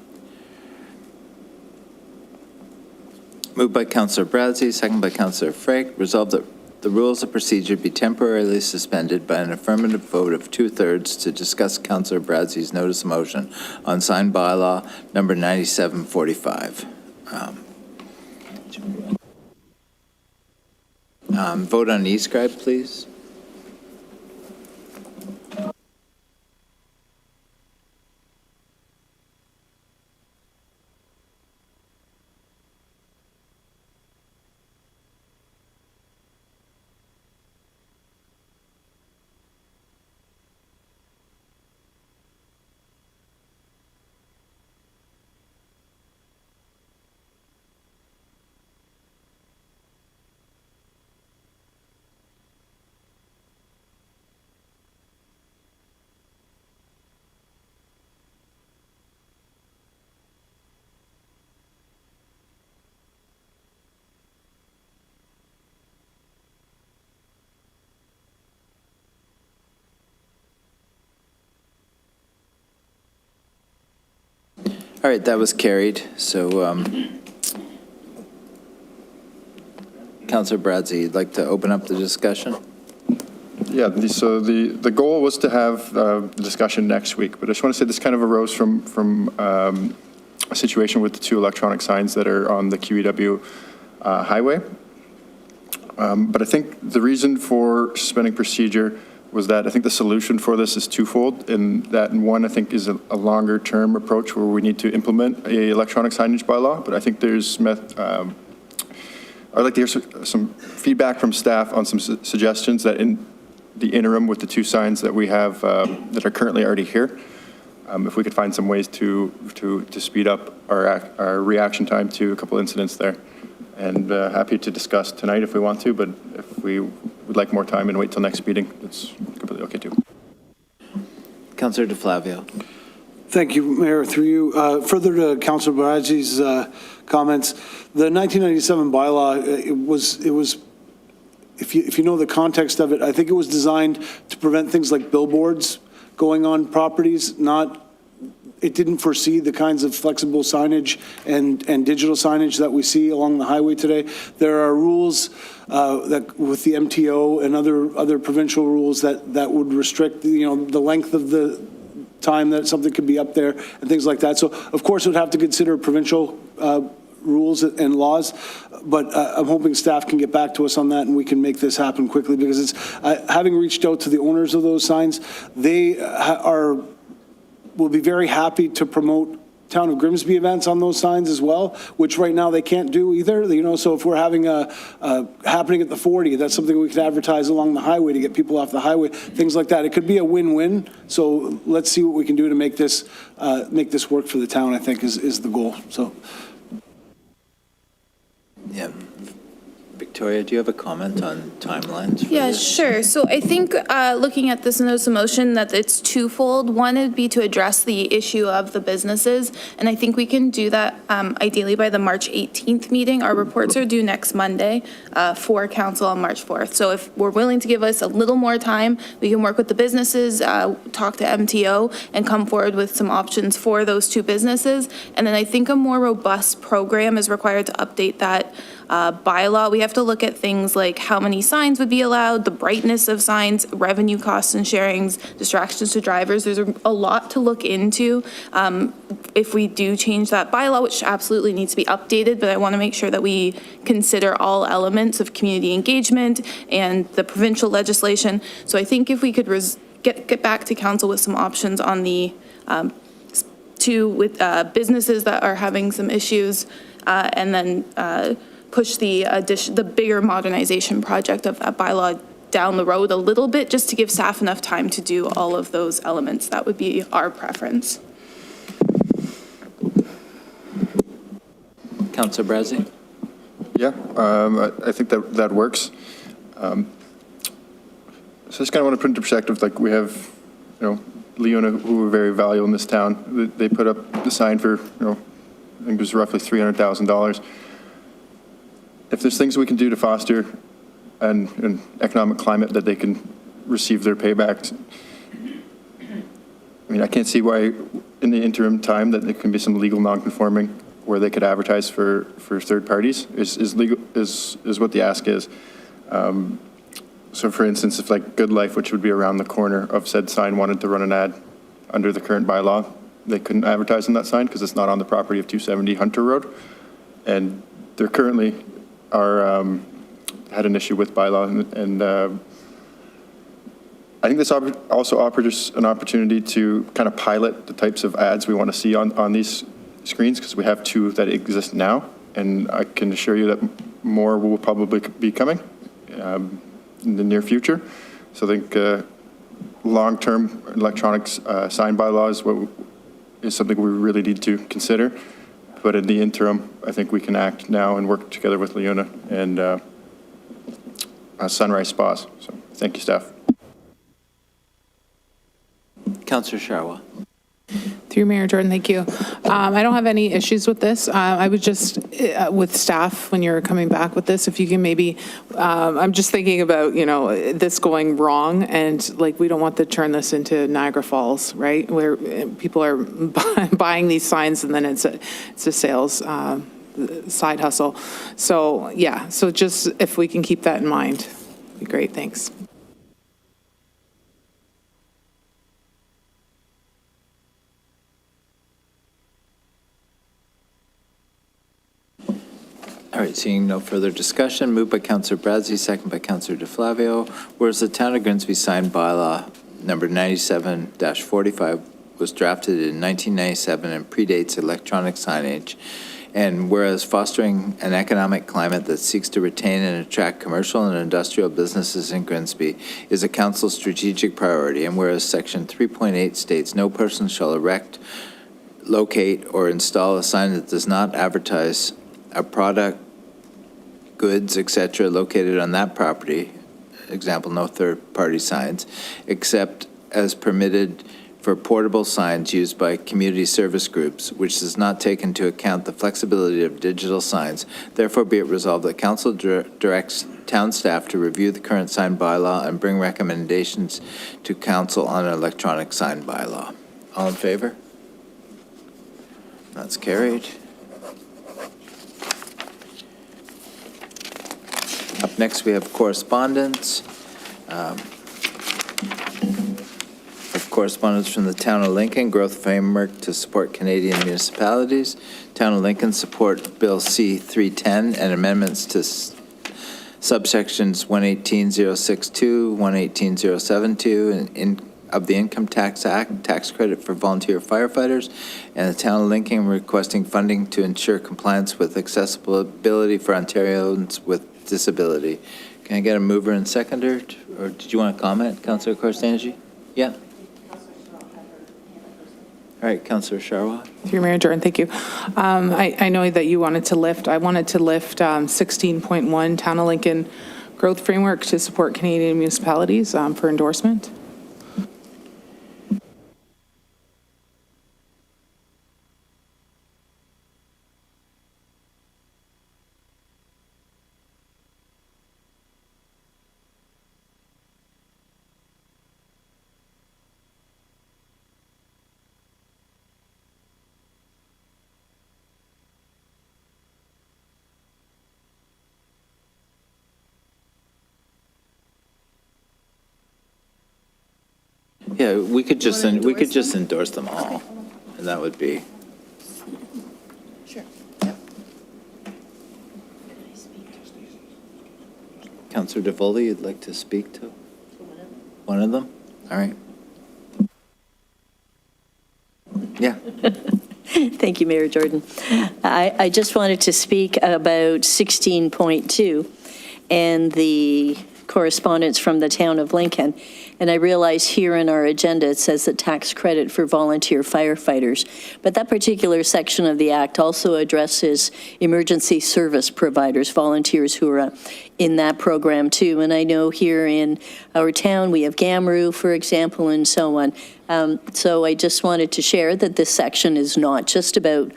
Moved by Councillor Bradzi, second by Councillor Frake. Resolved that the rules of procedure be temporarily suspended by an affirmative vote of 2/3 to discuss Councillor Bradzi's notice of motion on signed bylaw number 9745. Vote on e-scribe, please. All right, that was carried. So, Councillor Bradzi, you'd like to open up the discussion? Yeah, so the goal was to have the discussion next week, but I just want to say this kind of arose from a situation with the two electronic signs that are on the QEW highway. But I think the reason for suspending procedure was that I think the solution for this is twofold, and that one I think is a longer term approach where we need to implement a electronic signage bylaw, but I think there's I'd like to hear some feedback from staff on some suggestions that in the interim with the two signs that we have that are currently already here, if we could find some ways to speed up our reaction time to a couple incidents there. And happy to discuss tonight if we want to, but if we would like more time and wait till next meeting, it's completely okay too. Councillor DeFlavio. Thank you, Mayor, through you. Further to Councillor Baradzi's comments, the 1997 bylaw, it was, if you know the context of it, I think it was designed to prevent things like billboards going on properties, it didn't foresee the kinds of flexible signage and digital signage that we see along the highway today. There are rules that with the MTO and other provincial rules that would restrict, the length of the time that something could be up there and things like that. So of course we'd have to consider provincial rules and laws, but I'm hoping staff can get back to us on that and we can make this happen quickly, because it's having reached out to the owners of those signs, they will be very happy to promote Town of Grimsby events on those signs as well, which right now they can't do either. So if we're having a happening at the 40, that's something we could advertise along the highway to get people off the highway, things like that. It could be a win-win. So let's see what we can do to make this work for the town, I think is the goal. So. Yeah. Victoria, do you have a comment on timelines? Yeah, sure. So I think looking at this notice of motion, that it's twofold. One would be to address the issue of the businesses, and I think we can do that ideally by the March 18th meeting. Our reports are due next Monday for council on March 4th. So if we're willing to give us a little more time, we can work with the businesses, talk to MTO, and come forward with some options for those two businesses. And then I think a more robust program is required to update that bylaw. We have to look at things like how many signs would be allowed, the brightness of signs, revenue costs and sharings, distractions to drivers. There's a lot to look into if we do change that bylaw, which absolutely needs to be updated, but I want to make sure that we consider all elements of community engagement and the provincial legislation. So I think if we could get back to council with some options on the with businesses that are having some issues, and then push the bigger modernization project of that bylaw down the road a little bit, just to give staff enough time to do all of those elements. That would be our preference. Councillor Brazzi. Yeah, I think that works. So I just kind of want to put into perspective, like we have, Leona, who are very valuable in this town. They put up the sign for, I think it was roughly $300,000. If there's things we can do to foster an economic climate that they can receive their paybacks, I mean, I can't see why in the interim time that there can be some legal non-conforming where they could advertise for third parties is what the ask is. So for instance, if like Good Life, which would be around the corner of said sign, wanted to run an ad under the current bylaw, they couldn't advertise on that sign because it's not on the property of 270 Hunter Road. And they're currently had an issue with bylaw, and I think this also offers an opportunity to kind of pilot the types of ads we want to see on these screens, because we have 2 that exist now, and I can assure you that more will probably be coming in the near future. So I think long-term electronics sign bylaws is something we really need to consider. But in the interim, I think we can act now and work together with Leona and Sunrise Spas. So thank you, staff. Councillor Sharwa. Through Mayor Jordan, thank you. I don't have any issues with this. I would just, with staff, when you're coming back with this, if you can maybe, I'm just thinking about, this going wrong, and like, we don't want to turn this into Niagara Falls, right? Where people are buying these signs and then it's a sales side hustle. So yeah, so just if we can keep that in mind, it'd be great, thanks. All right, seeing no further discussion, moved by Councillor Brazzi, second by Councillor DeFlavio. Whereas the Town of Grimsby sign bylaw number 97-45 was drafted in 1997 and predates electronic signage, and whereas fostering an economic climate that seeks to retain and attract commercial and industrial businesses in Grimsby is a council's strategic priority, and whereas Section 3.8 states no person shall erect, locate, or install a sign that does not advertise a product, goods, etc., located on that property, example, no third-party signs, except as permitted for portable signs used by community service groups, which does not take into account the flexibility of digital signs. Therefore, be it resolved that council directs town staff to review the current sign bylaw and bring recommendations to council on an electronic sign bylaw. All in favor? That's carried. Up next, we have correspondence. Correspondence from the Town of Lincoln, Growth Framework to Support Canadian Municipalities. Town of Lincoln support Bill C-310 and amendments to subsections 118062, 118072 of the Income Tax Act, tax credit for volunteer firefighters, and the Town of Lincoln requesting funding to ensure compliance with accessibility for Ontarians with disability. Can I get a mover and seconder, or did you want to comment, Councillor Korstanji? Yeah. All right, Councillor Sharwa. Through Mayor Jordan, thank you. I know that you wanted to lift, I wanted to lift 16.1 Town of Lincoln Growth Framework to Support Canadian Municipalities for endorsement. Yeah, we could just endorse them all, and that would be. Sure. Councillor DeVoldy, you'd like to speak to one of them? All right. Yeah. Thank you, Mayor Jordan. I just wanted to speak about 16.2 and the correspondence from the town of Lincoln. And I realize here in our agenda, it says the tax credit for volunteer firefighters. But that particular section of the act also addresses emergency service providers, volunteers who are in that program too. And I know here in our town, we have GAMRU, for example, and so on. So I just wanted to share that this section is not just about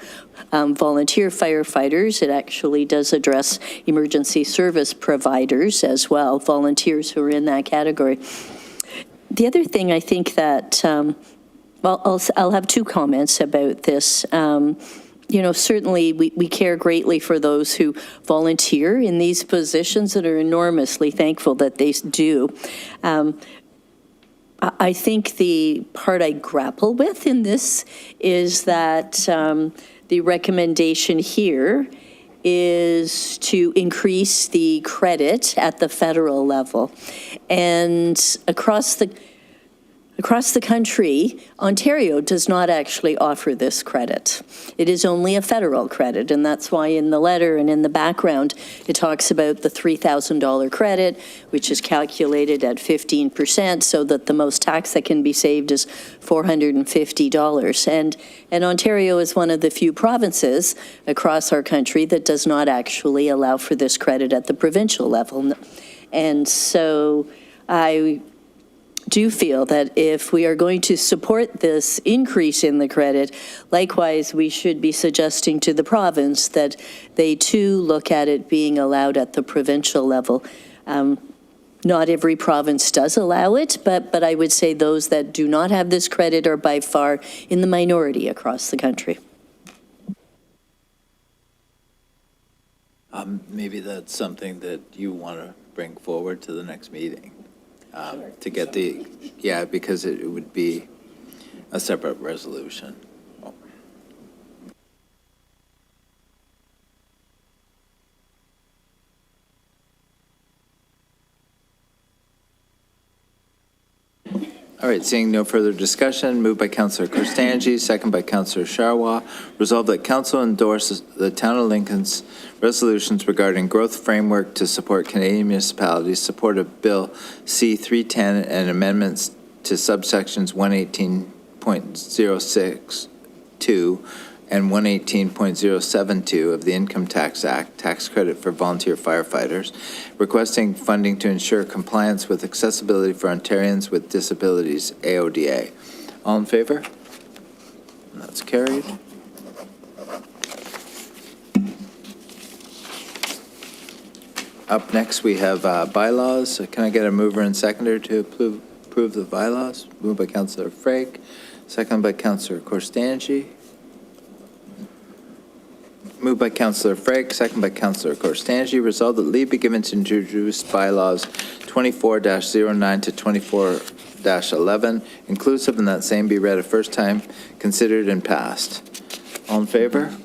volunteer firefighters. It actually does address emergency service providers as well, volunteers who are in that category. The other thing I think that, well, I'll have two comments about this. You know, certainly we care greatly for those who volunteer in these positions and are enormously thankful that they do. I think the part I grapple with in this is that the recommendation here is to increase the credit at the federal level. And across the country, Ontario does not actually offer this credit. It is only a federal credit, and that's why in the letter and in the background, it talks about the $3,000 credit, which is calculated at 15%, so that the most tax that can be saved is $450. And Ontario is one of the few provinces across our country that does not actually allow for this credit at the provincial level. And so I do feel that if we are going to support this increase in the credit, likewise, we should be suggesting to the province that they too look at it being allowed at the provincial level. Not every province does allow it, but I would say those that do not have this credit are by far in the minority across the country. Maybe that's something that you want to bring forward to the next meeting. To get the, yeah, because it would be a separate resolution. All right, seeing no further discussion, moved by Councillor Korstanji, second by Councillor Charwa. Resolved that Council endorses the Town of Lincoln's resolutions regarding growth framework to support Canadian municipalities, support of Bill C-310 and amendments to subsections 118.062 and 118.072 of the Income Tax Act, tax credit for volunteer firefighters, requesting funding to ensure compliance with accessibility for Ontarians with disabilities, AODA. All in favor? That's carried. Up next, we have bylaws. Can I get a mover and seconder to approve the bylaws? Moved by Councillor Frake, second by Councillor Korstanji. Moved by Councillor Frake, second by Councillor Korstanji. Resolved that leave be given to introduce bylaws 24-09 to 24-11, inclusive, and that same be read a first time, considered, and passed. All in favor?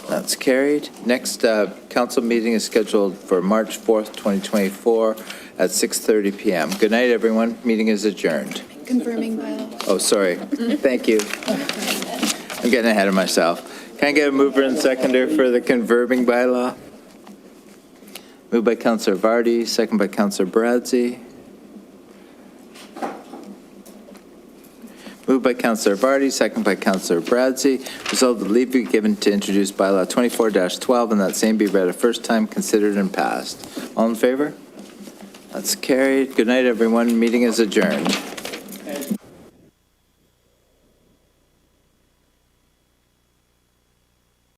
That's carried. Next council meeting is scheduled for March 4th, 2024 at 6:30 p.m. Good night, everyone. Meeting is adjourned. Confirming bylaw. Oh, sorry. Thank you. I'm getting ahead of myself. Can I get a mover and seconder for the converbing bylaw? Moved by Councillor Vardy, second by Councillor Bradzi. Moved by Councillor Vardy, second by Councillor Bradzi. Resolved that leave be given to introduce bylaw 24-12 and that same be read a first time, considered, and passed. All in favor? That's carried. Good night, everyone. Meeting is adjourned.